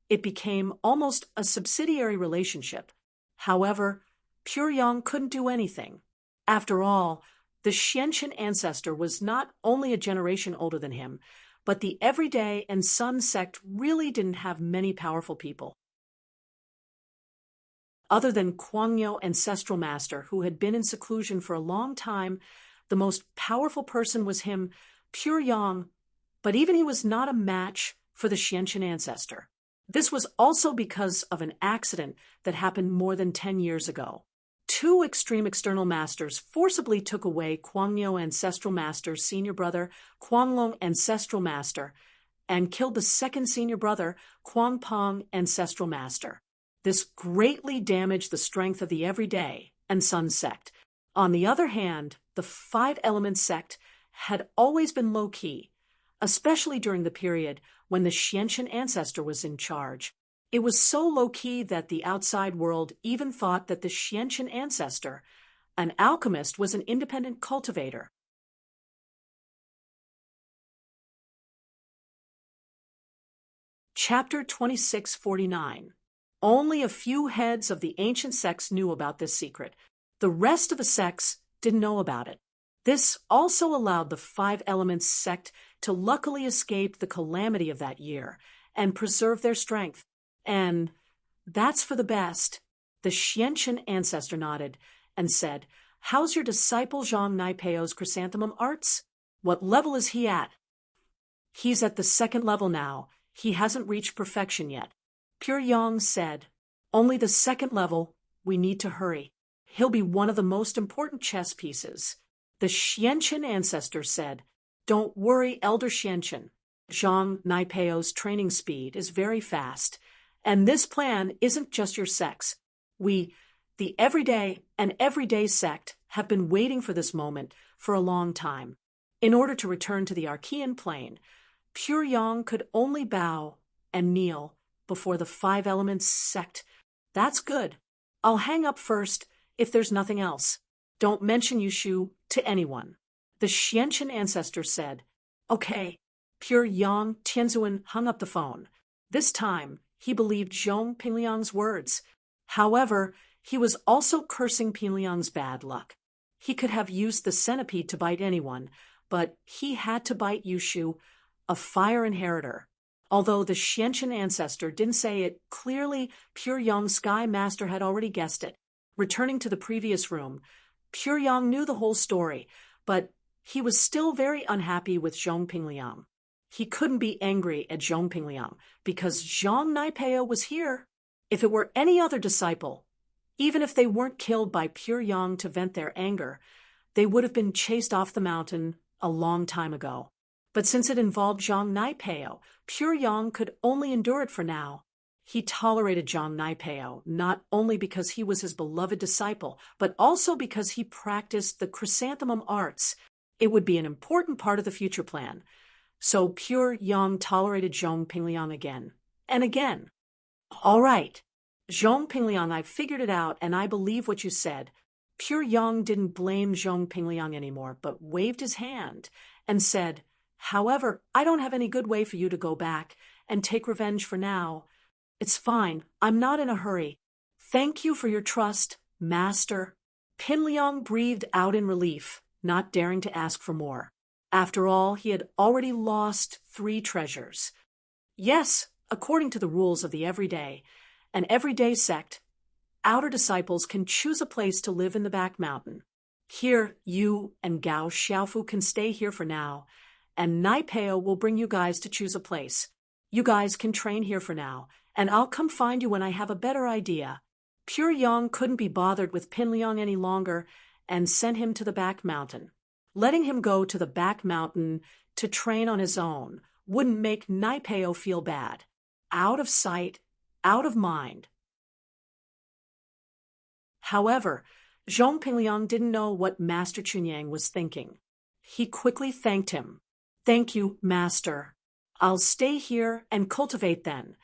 it became almost a subsidiary relationship. However, Pure Yang couldn't do anything. After all, the Xianqian ancestor was not only a generation older than him, but the Everyday and Sun sect really didn't have many powerful people. Other than Kuangyo Ancestral Master, who had been in seclusion for a long time, the most powerful person was him, Pure Yang, but even he was not a match for the Xianqian ancestor. This was also because of an accident that happened more than 10 years ago. 2 extreme external masters forcibly took away Kuangyo Ancestral Master's senior brother, Kuanglong Ancestral Master, and killed the second senior brother, Kuangpong Ancestral Master. This greatly damaged the strength of the Everyday and Sun sect. On the other hand, the 5 Elements sect had always been low-key, especially during the period when the Xianqian ancestor was in charge. It was so low-key that the outside world even thought that the Xianqian ancestor, an alchemist, was an independent cultivator. Chapter 2649. Only a few heads of the ancient sects knew about this secret. The rest of the sects didn't know about it. This also allowed the 5 Elements sect to luckily escape the calamity of that year and preserve their strength. And that's for the best. The Xianqian ancestor nodded and said, How's your disciple Zhang Naipeo's chrysanthemum arts? What level is he at? He's at the 2nd level now. He hasn't reached perfection yet. Pure Yang said, Only the 2nd level. We need to hurry. He'll be one of the most important chess pieces. The Xianqin ancestor said, "Don't worry, Elder Xianqin. Zhang Naipeo's training speed is very fast, and this plan isn't just your sex. We, the everyday and everyday sect, have been waiting for this moment for a long time. In order to return to the Archean plane, Pure Yang could only bow and kneel before the Five Elements sect. That's good. I'll hang up first if there's nothing else. Don't mention Yushu to anyone." The Xianqin ancestor said, "Okay." Pure Yang Tianzuan hung up the phone. This time, he believed Zhong Pingliang's words. However, he was also cursing Pingliang's bad luck. He could have used the centipede to bite anyone, but he had to bite Yushu, a fire inheritor. Although the Xianqin ancestor didn't say it clearly, Pure Yang's Sky Master had already guessed it. Returning to the previous room, Pure Yang knew the whole story, but he was still very unhappy with Zhong Pingliang. He couldn't be angry at Zhong Pingliang because Zhang Naipeo was here. If it were any other disciple, even if they weren't killed by Pure Yang to vent their anger, they would have been chased off the mountain a long time ago. But since it involved Zhang Naipeo, Pure Yang could only endure it for now. He tolerated Zhang Naipeo not only because he was his beloved disciple, but also because he practiced the chrysanthemum arts. It would be an important part of the future plan. So Pure Yang tolerated Zhong Pingliang again and again. "All right, Zhong Pingliang, I've figured it out, and I believe what you said." Pure Yang didn't blame Zhong Pingliang anymore, but waved his hand and said, "However, I don't have any good way for you to go back and take revenge for now. It's fine. I'm not in a hurry. Thank you for your trust, Master." Pingliang breathed out in relief, not daring to ask for more. After all, he had already lost 3 treasures. Yes, according to the rules of the everyday, an everyday sect, outer disciples can choose a place to live in the back mountain. Here, you and Gao Xiaofu can stay here for now, and Naipeo will bring you guys to choose a place. You guys can train here for now, and I'll come find you when I have a better idea. Pure Yang couldn't be bothered with Pingliang any longer and sent him to the back mountain. Letting him go to the back mountain to train on his own wouldn't make Naipeo feel bad. Out of sight, out of mind. However, Zhong Pingliang didn't know what Master Chunyang was thinking. He quickly thanked him. "Thank you, Master. I'll stay here and cultivate then."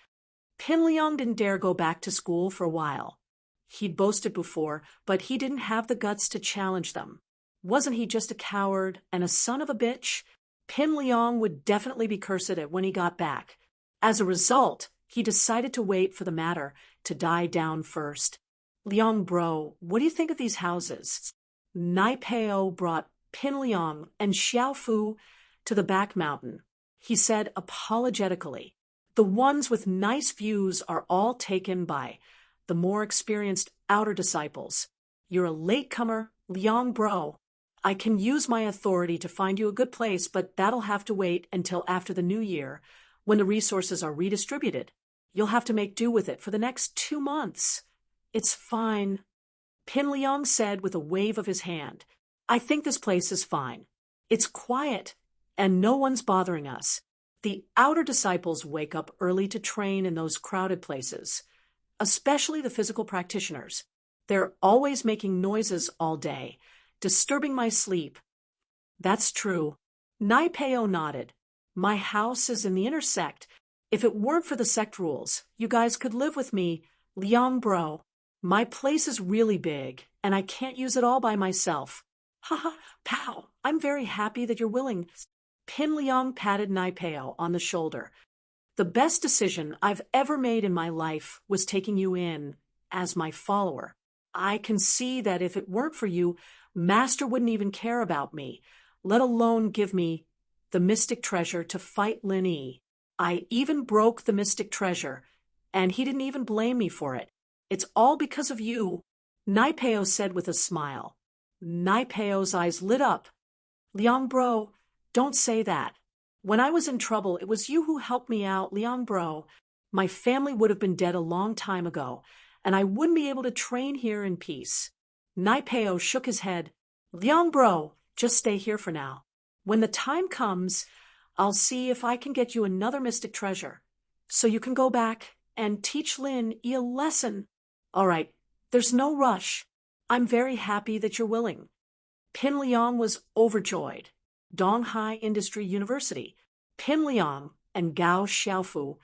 Pingliang didn't dare go back to school for a while. He'd boasted before, but he didn't have the guts to challenge them. Wasn't he just a coward and a son of a bitch? Pingliang would definitely be cursed at when he got back. As a result, he decided to wait for the matter to die down first. "Liang bro, what do you think of these houses?" Naipeo brought Pingliang and Xiaofu to the back mountain. He said apologetically, "The ones with nice views are all taken by the more experienced outer disciples. You're a latecomer, Liang bro. I can use my authority to find you a good place, but that'll have to wait until after the new year, when the resources are redistributed. You'll have to make do with it for the next 2 months. It's fine," Pingliang said with a wave of his hand. "I think this place is fine. It's quiet, and no one's bothering us. The outer disciples wake up early to train in those crowded places, especially the physical practitioners. They're always making noises all day, disturbing my sleep." "That's true." Naipeo nodded. "My house is in the inner sect. If it weren't for the sect rules, you guys could live with me, Liang bro. My place is really big, and I can't use it all by myself." "Haha, pow, I'm very happy that you're willing." Pingliang patted Naipeo on the shoulder. "The best decision I've ever made in my life was taking you in as my follower. I can see that if it weren't for you, Master wouldn't even care about me, let alone give me the mystic treasure to fight Lin Yi. I even broke the mystic treasure, and he didn't even blame me for it. It's all because of you," Naipeo said with a smile. Naipeo's eyes lit up. "Liang bro, don't say that. When I was in trouble, it was you who helped me out, Liang bro. My family would have been dead a long time ago, and I wouldn't be able to train here in peace. Naipeo shook his head. Liang bro, just stay here for now. When the time comes, I'll see if I can get you another mystic treasure, so you can go back and teach Lin Yi a lesson. All right, there's no rush. I'm very happy that you're willing. Pin Liang was overjoyed. Donghai Industry University. Pin Liang and Gao Xiaofu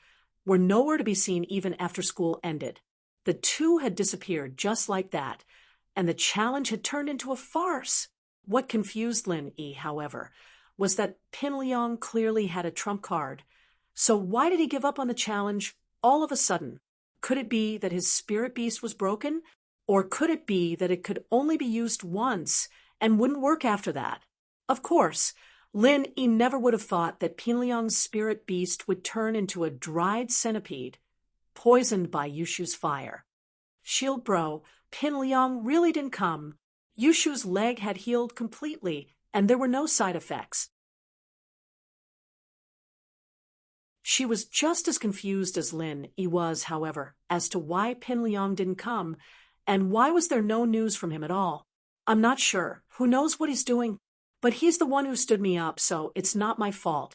were nowhere to be seen even after school ended. The two had disappeared just like that, and the challenge had turned into a farce. What confused Lin Yi, however, was that Pin Liang clearly had a trump card. So why did he give up on the challenge all of a sudden? Could it be that his spirit beast was broken? Or could it be that it could only be used once and wouldn't work after that? Of course, Lin Yi never would have thought that Pin Liang's spirit beast would turn into a dried centipede, poisoned by Yushu's fire. Shield bro, Pin Liang really didn't come. Yushu's leg had healed completely, and there were no side effects. She was just as confused as Lin Yi was, however, as to why Pin Liang didn't come, and why was there no news from him at all. I'm not sure. Who knows what he's doing? But he's the one who stood me up, so it's not my fault.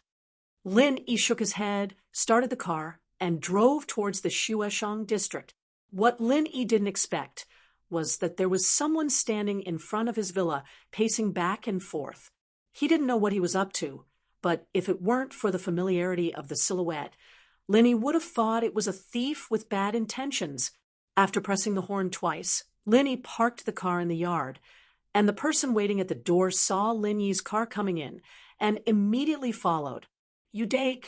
Lin Yi shook his head, started the car, and drove towards the Shueshang district. What Lin Yi didn't expect was that there was someone standing in front of his villa, pacing back and forth. He didn't know what he was up to, but if it weren't for the familiarity of the silhouette, Lin Yi would have thought it was a thief with bad intentions. After pressing the horn twice, Lin Yi parked the car in the yard, and the person waiting at the door saw Lin Yi's car coming in and immediately followed. Udake.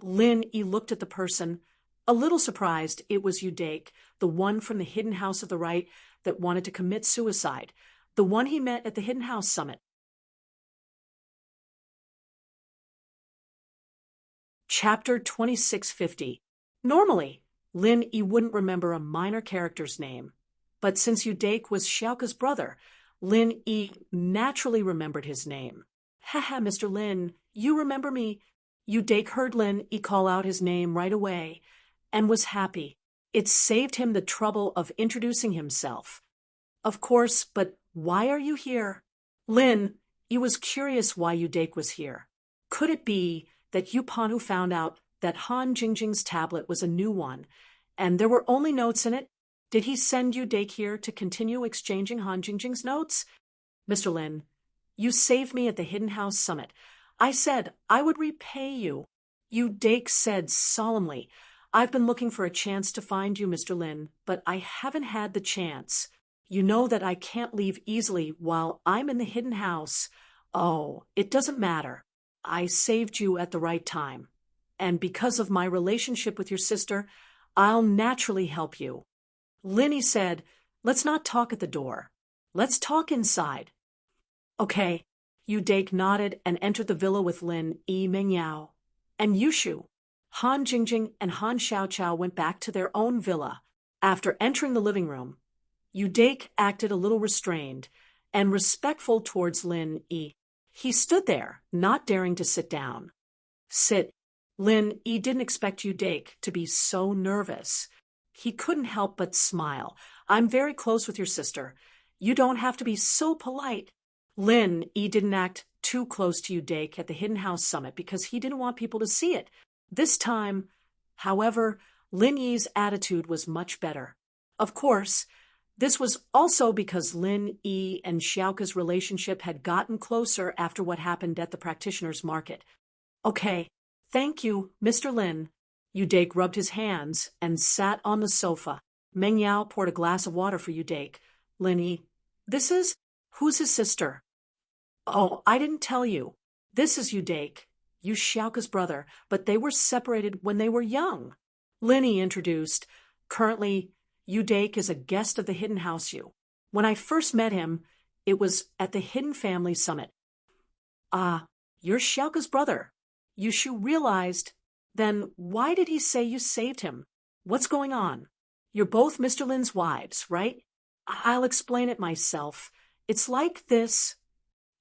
Lin Yi looked at the person, a little surprised it was Udake, the one from the Hidden House of the Right that wanted to commit suicide, the one he met at the Hidden House Summit. Chapter 2650. Normally, Lin Yi wouldn't remember a minor character's name, but since Udake was Xiaoka's brother, Lin Yi naturally remembered his name. Haha, Mr. Lin, you remember me. Udake heard Lin Yi call out his name right away and was happy. It saved him the trouble of introducing himself. Of course, but why are you here? Lin Yi was curious why Udake was here. Could it be that Yupanhu found out that Han Jingjing's tablet was a new one, and there were only notes in it? Did he send Udake here to continue exchanging Han Jingjing's notes? Mr. Lin, you saved me at the Hidden House Summit. I said I would repay you. Udake said solemnly, I've been looking for a chance to find you, Mr. Lin, but I haven't had the chance. You know that I can't leave easily while I'm in the Hidden House. Oh, it doesn't matter. I saved you at the right time. And because of my relationship with your sister, I'll naturally help you. Lin Yi said, let's not talk at the door. Let's talk inside. Okay. Udake nodded and entered the villa with Lin Yi, Mengyao, and Yushu. Han Jingjing and Han Xiaoqiao went back to their own villa. After entering the living room, Udake acted a little restrained and respectful towards Lin Yi. He stood there, not daring to sit down. Sit. Lin Yi didn't expect Udake to be so nervous. He couldn't help but smile. I'm very close with your sister. You don't have to be so polite. Lin Yi didn't act too close to Udake at the Hidden House Summit because he didn't want people to see it. This time, however, Lin Yi's attitude was much better. Of course, this was also because Lin Yi and Xiaoka's relationship had gotten closer after what happened at the practitioner's market. Okay, thank you, Mr. Lin. Udake rubbed his hands and sat on the sofa. Mengyao poured a glass of water for Udake. Lin Yi, who's his sister? Oh, I didn't tell you. This is Udake, you Xiaoka's brother, but they were separated when they were young. Lin Yi introduced. Currently, Udake is a guest of the Hidden House U. When I first met him, it was at the Hidden Family Summit. Ah, you're Xiaoka's brother. Yushu realized. Then why did he say you saved him? What's going on? You're both Mr. Lin's wives, right? I'll explain it myself. It's like this.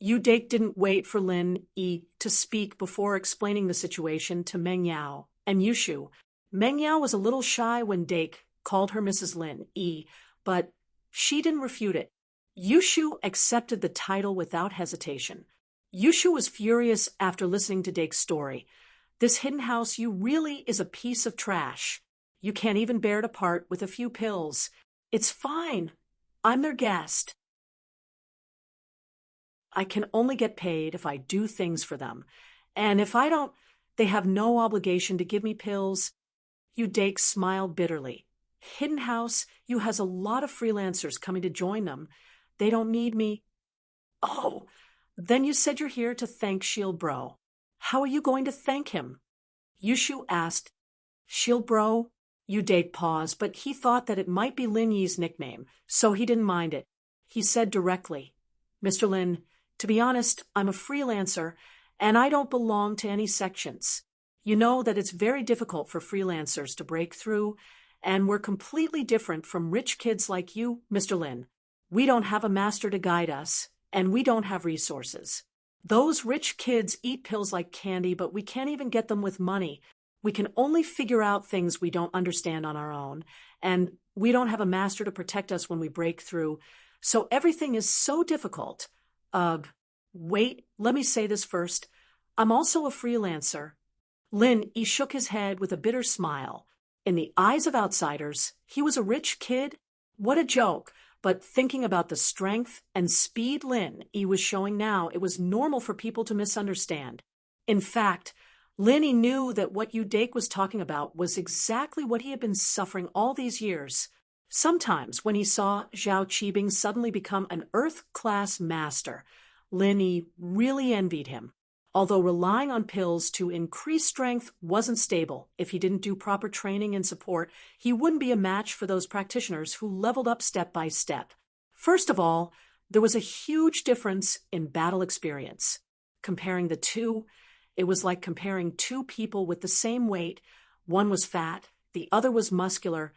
Udake didn't wait for Lin Yi to speak before explaining the situation to Mengyao and Yushu. Mengyao was a little shy when Dake called her Mrs. Lin Yi, but she didn't refute it. Yushu accepted the title without hesitation. Yushu was furious after listening to Dake's story. This hidden house you really is a piece of trash. You can't even bear to part with a few pills. It's fine. I'm their guest. I can only get paid if I do things for them. And if I don't, they have no obligation to give me pills. Dake smiled bitterly. Hidden House, you has a lot of freelancers coming to join them. They don't need me. Oh, then you said you're here to thank Shield Bro. How are you going to thank him? Yushu asked. Shield Bro? Dake paused, but he thought that it might be Lin Yi's nickname, so he didn't mind it. He said directly, Mr. Lin, to be honest, I'm a freelancer, and I don't belong to any sections. You know that it's very difficult for freelancers to break through, and we're completely different from rich kids like you, Mr. Lin. We don't have a master to guide us, and we don't have resources. Those rich kids eat pills like candy, but we can't even get them with money. We can only figure out things we don't understand on our own, and we don't have a master to protect us when we break through, so everything is so difficult. Wait, let me say this first. I'm also a freelancer. Lin Yi shook his head with a bitter smile. In the eyes of outsiders, he was a rich kid. What a joke. But thinking about the strength and speed Lin Yi was showing now, it was normal for people to misunderstand. In fact, Lin Yi knew that what Dake was talking about was exactly what he had been suffering all these years. Sometimes, when he saw Zhao Qibing suddenly become an Earth-class master, Lin Yi really envied him. Although relying on pills to increase strength wasn't stable, if he didn't do proper training and support, he wouldn't be a match for those practitioners who leveled up step by step. First of all, there was a huge difference in battle experience. Comparing the two, it was like comparing two people with the same weight. One was fat, the other was muscular,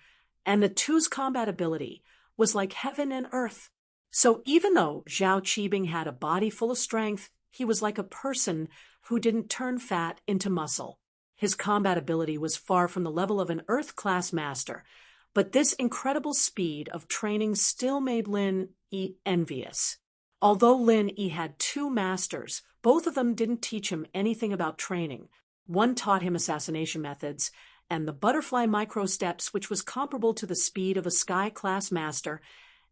and the two's combat ability was like heaven and earth. So even though Zhao Qibing had a body full of strength, he was like a person who didn't turn fat into muscle. His combat ability was far from the level of an Earth-class master, but this incredible speed of training still made Lin Yi envious. Although Lin Yi had two masters, both of them didn't teach him anything about training. One taught him assassination methods, and the butterfly micro-steps, which was comparable to the speed of a Sky-class master,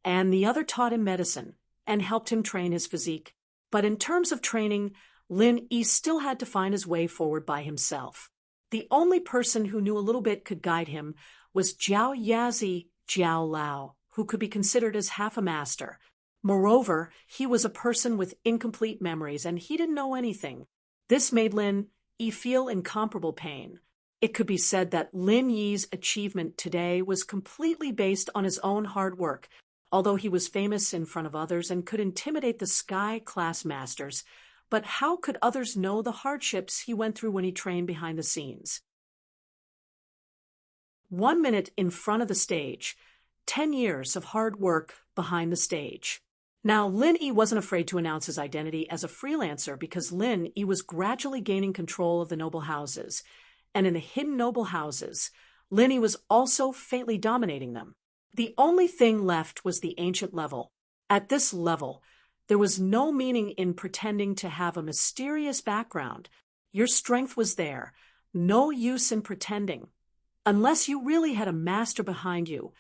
and the other taught him medicine and helped him train his physique. But in terms of training, Lin Yi still had to find his way forward by himself. The only person who knew a little bit could guide him was Jiao Yazi Jiao Lao, who could be considered as half a master. Moreover, he was a person with incomplete memories, and he didn't know anything. This made Lin Yi feel incomparable pain. It could be said that Lin Yi's achievement today was completely based on his own hard work. Although he was famous in front of others and could intimidate the Sky-class masters, but how could others know the hardships he went through when he trained behind the scenes? 1 minute in front of the stage, 10 years of hard work behind the stage. Now, Lin Yi wasn't afraid to announce his identity as a freelancer because Lin Yi was gradually gaining control of the noble houses, and in the hidden noble houses, Lin Yi was also faintly dominating them. The only thing left was the ancient level. At this level, there was no meaning in pretending to have a mysterious background. Your strength was there. No use in pretending. Unless you really had a master behind you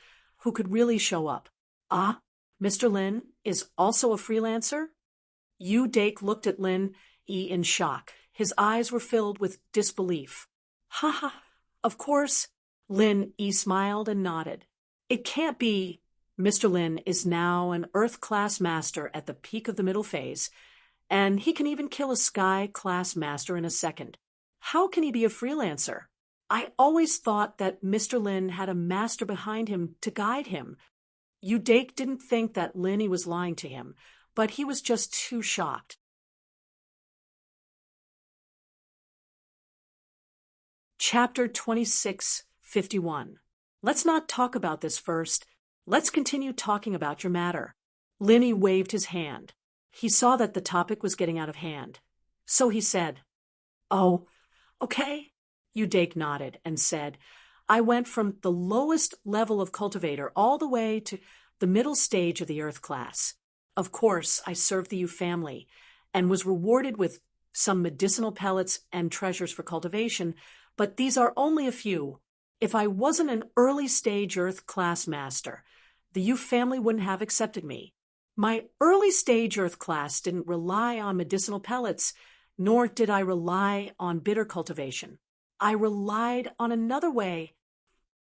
who could really show up. Ah, Mr. Lin is also a freelancer? Dake looked at Lin Yi in shock. His eyes were filled with disbelief. Ha ha, of course. Lin Yi smiled and nodded. It can't be. Mr. Lin is now an Earth-class master at the peak of the middle phase, and he can even kill a Sky-class master in a second. How can he be a freelancer? I always thought that Mr. Lin had a master behind him to guide him. Dake didn't think that Lin Yi was lying to him, but he was just too shocked. Chapter 2651. Let's not talk about this first. Let's continue talking about your matter. Lin Yi waved his hand. He saw that the topic was getting out of hand. So he said, Oh, okay. Dake nodded and said, I went from the lowest level of cultivator all the way to the middle stage of the Earth class. Of course, I served the Yu family and was rewarded with some medicinal pellets and treasures for cultivation, but these are only a few. If I wasn't an early stage Earth class master, the Yu family wouldn't have accepted me. My early stage Earth class didn't rely on medicinal pellets, nor did I rely on bitter cultivation. I relied on another way.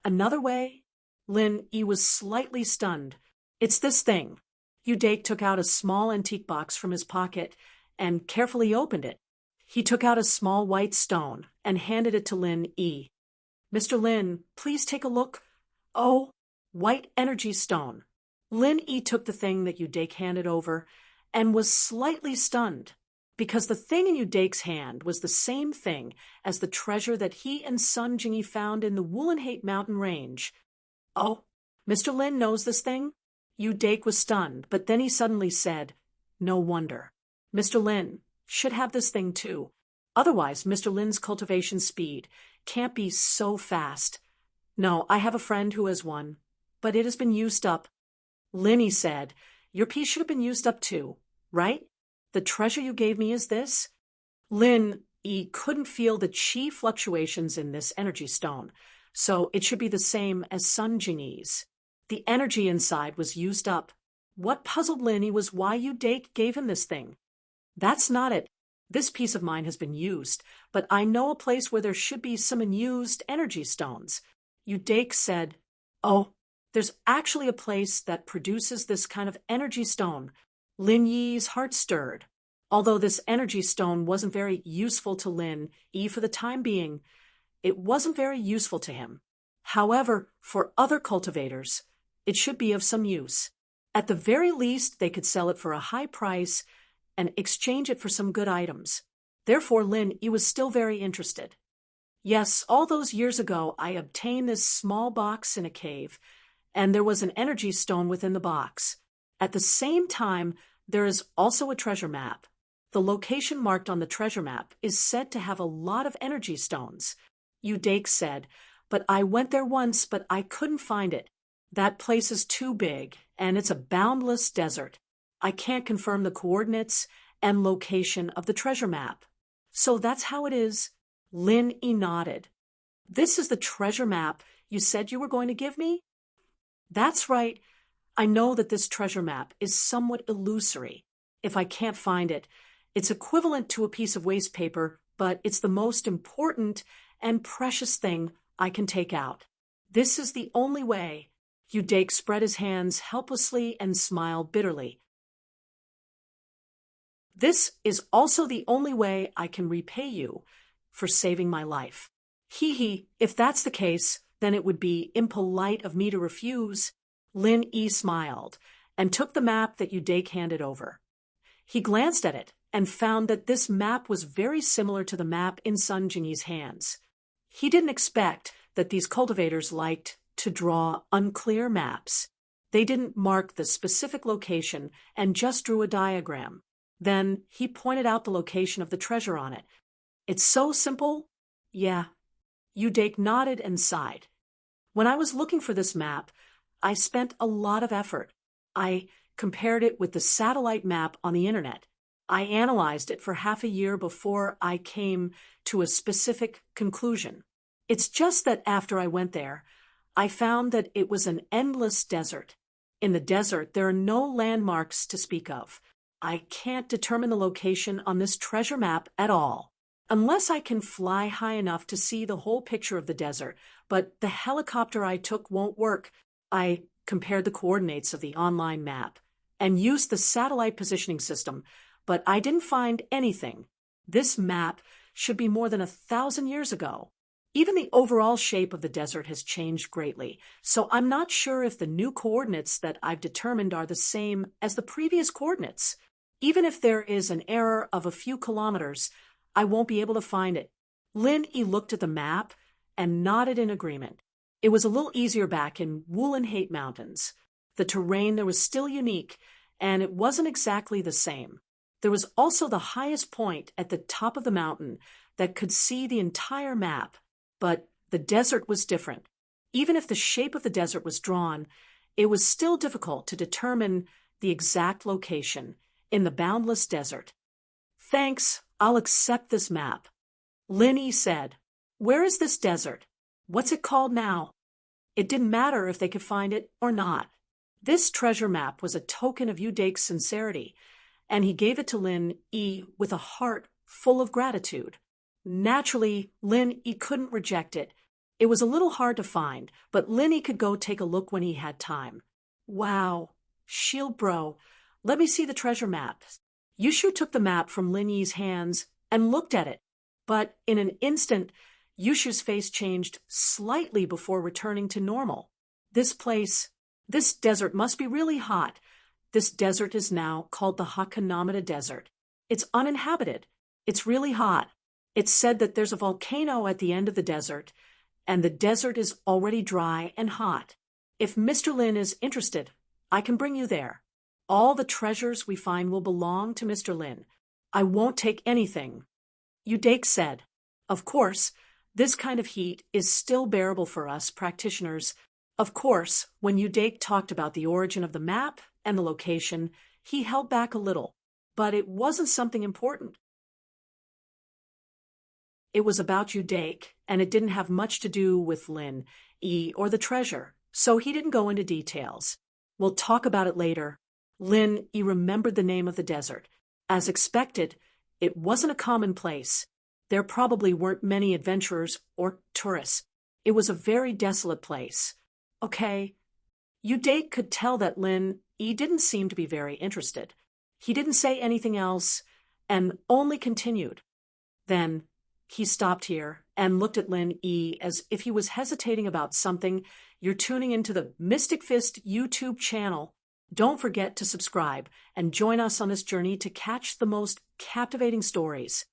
Another way? Lin Yi was slightly stunned. It's this thing. Yu Dake took out a small antique box from his pocket and carefully opened it. He took out a small white stone and handed it to Lin Yi. Mr. Lin, please take a look. Oh, white energy stone. Lin Yi took the thing that Yu Dake handed over and was slightly stunned, because the thing in Yu Dake's hand was the same thing as the treasure that he and Sun Jingyi found in the Wulenhate mountain range. Oh, Mr. Lin knows this thing? Yu Dake was stunned, but then he suddenly said, no wonder. Mr. Lin should have this thing too. Otherwise, Mr. Lin's cultivation speed can't be so fast. No, I have a friend who has one, but it has been used up. Lin said, your piece should have been used up too, right? The treasure you gave me is this? Lin Yi couldn't feel the chi fluctuations in this energy stone, so it should be the same as Sun Jingyi's. The energy inside was used up. What puzzled Lin Yi was why Yu Dake gave him this thing. That's not it. This piece of mine has been used, but I know a place where there should be some unused energy stones. Yu Dake said, oh, there's actually a place that produces this kind of energy stone. Lin Yi's heart stirred. Although this energy stone wasn't very useful to Lin Yi for the time being, it wasn't very useful to him. However, for other cultivators, it should be of some use. At the very least, they could sell it for a high price and exchange it for some good items. Therefore, Lin Yi was still very interested. Yes, all those years ago, I obtained this small box in a cave, and there was an energy stone within the box. At the same time, there is also a treasure map. The location marked on the treasure map is said to have a lot of energy stones. Yu Dake said, but I went there once, but I couldn't find it. That place is too big, and it's a boundless desert. I can't confirm the coordinates and location of the treasure map. So that's how it is. Lin Yi nodded. This is the treasure map you said you were going to give me? That's right. I know that this treasure map is somewhat illusory. If I can't find it, it's equivalent to a piece of waste paper, but it's the most important and precious thing I can take out. This is the only way. Yu Dake spread his hands helplessly and smiled bitterly. This is also the only way I can repay you for saving my life. Hee, if that's the case, then it would be impolite of me to refuse. Lin Yi smiled and took the map that Yu Dake handed over. He glanced at it and found that this map was very similar to the map in Sun Jingyi's hands. He didn't expect that these cultivators liked to draw unclear maps. They didn't mark the specific location and just drew a diagram. Then he pointed out the location of the treasure on it. It's so simple? Yeah. Yu Dake nodded and sighed. When I was looking for this map, I spent a lot of effort. I compared it with the satellite map on the internet. I analyzed it for half a year before I came to a specific conclusion. It's just that after I went there, I found that it was an endless desert. In the desert, there are no landmarks to speak of. I can't determine the location on this treasure map at all, unless I can fly high enough to see the whole picture of the desert, but the helicopter I took won't work. I compared the coordinates of the online map and used the satellite positioning system, but I didn't find anything. This map should be more than 1,000 years ago. Even the overall shape of the desert has changed greatly, so I'm not sure if the new coordinates that I've determined are the same as the previous coordinates. Even if there is an error of a few kilometers, I won't be able to find it. Lin Yi looked at the map and nodded in agreement. It was a little easier back in Wulenhate Mountains. The terrain there was still unique, and it wasn't exactly the same. There was also the highest point at the top of the mountain that could see the entire map, but the desert was different. Even if the shape of the desert was drawn, it was still difficult to determine the exact location, in the boundless desert. Thanks, I'll accept this map. Lin Yi said, Where is this desert? What's it called now? It didn't matter if they could find it or not. This treasure map was a token of Dake's sincerity, and he gave it to Lin Yi with a heart full of gratitude. Naturally, Lin Yi couldn't reject it. It was a little hard to find, but Lin Yi could go take a look when he had time. Wow, Shield Bro, let me see the treasure map. Yushu took the map from Lin Yi's hands and looked at it, but in an instant, Yushu's face changed slightly before returning to normal. This desert must be really hot. This desert is now called the Hakanamada Desert. It's uninhabited. It's really hot. It's said that there's a volcano at the end of the desert, and the desert is already dry and hot. If Mr. Lin is interested, I can bring you there. All the treasures we find will belong to Mr. Lin. I won't take anything. Dake said, Of course, this kind of heat is still bearable for us practitioners. Of course, when Dake talked about the origin of the map and the location, he held back a little, but it wasn't something important. It was about Dake, and it didn't have much to do with Lin Yi or the treasure, so he didn't go into details. We'll talk about it later. Lin Yi remembered the name of the desert. As expected, it wasn't a common place. There probably weren't many adventurers or tourists. It was a very desolate place. Okay. Dake could tell that Lin Yi didn't seem to be very interested. He didn't say anything else and only continued. Then he stopped here and looked at Lin Yi as if he was hesitating about something. You're tuning into the Mystic Fist YouTube channel. Don't forget to subscribe and join us on this journey to catch the most captivating stories.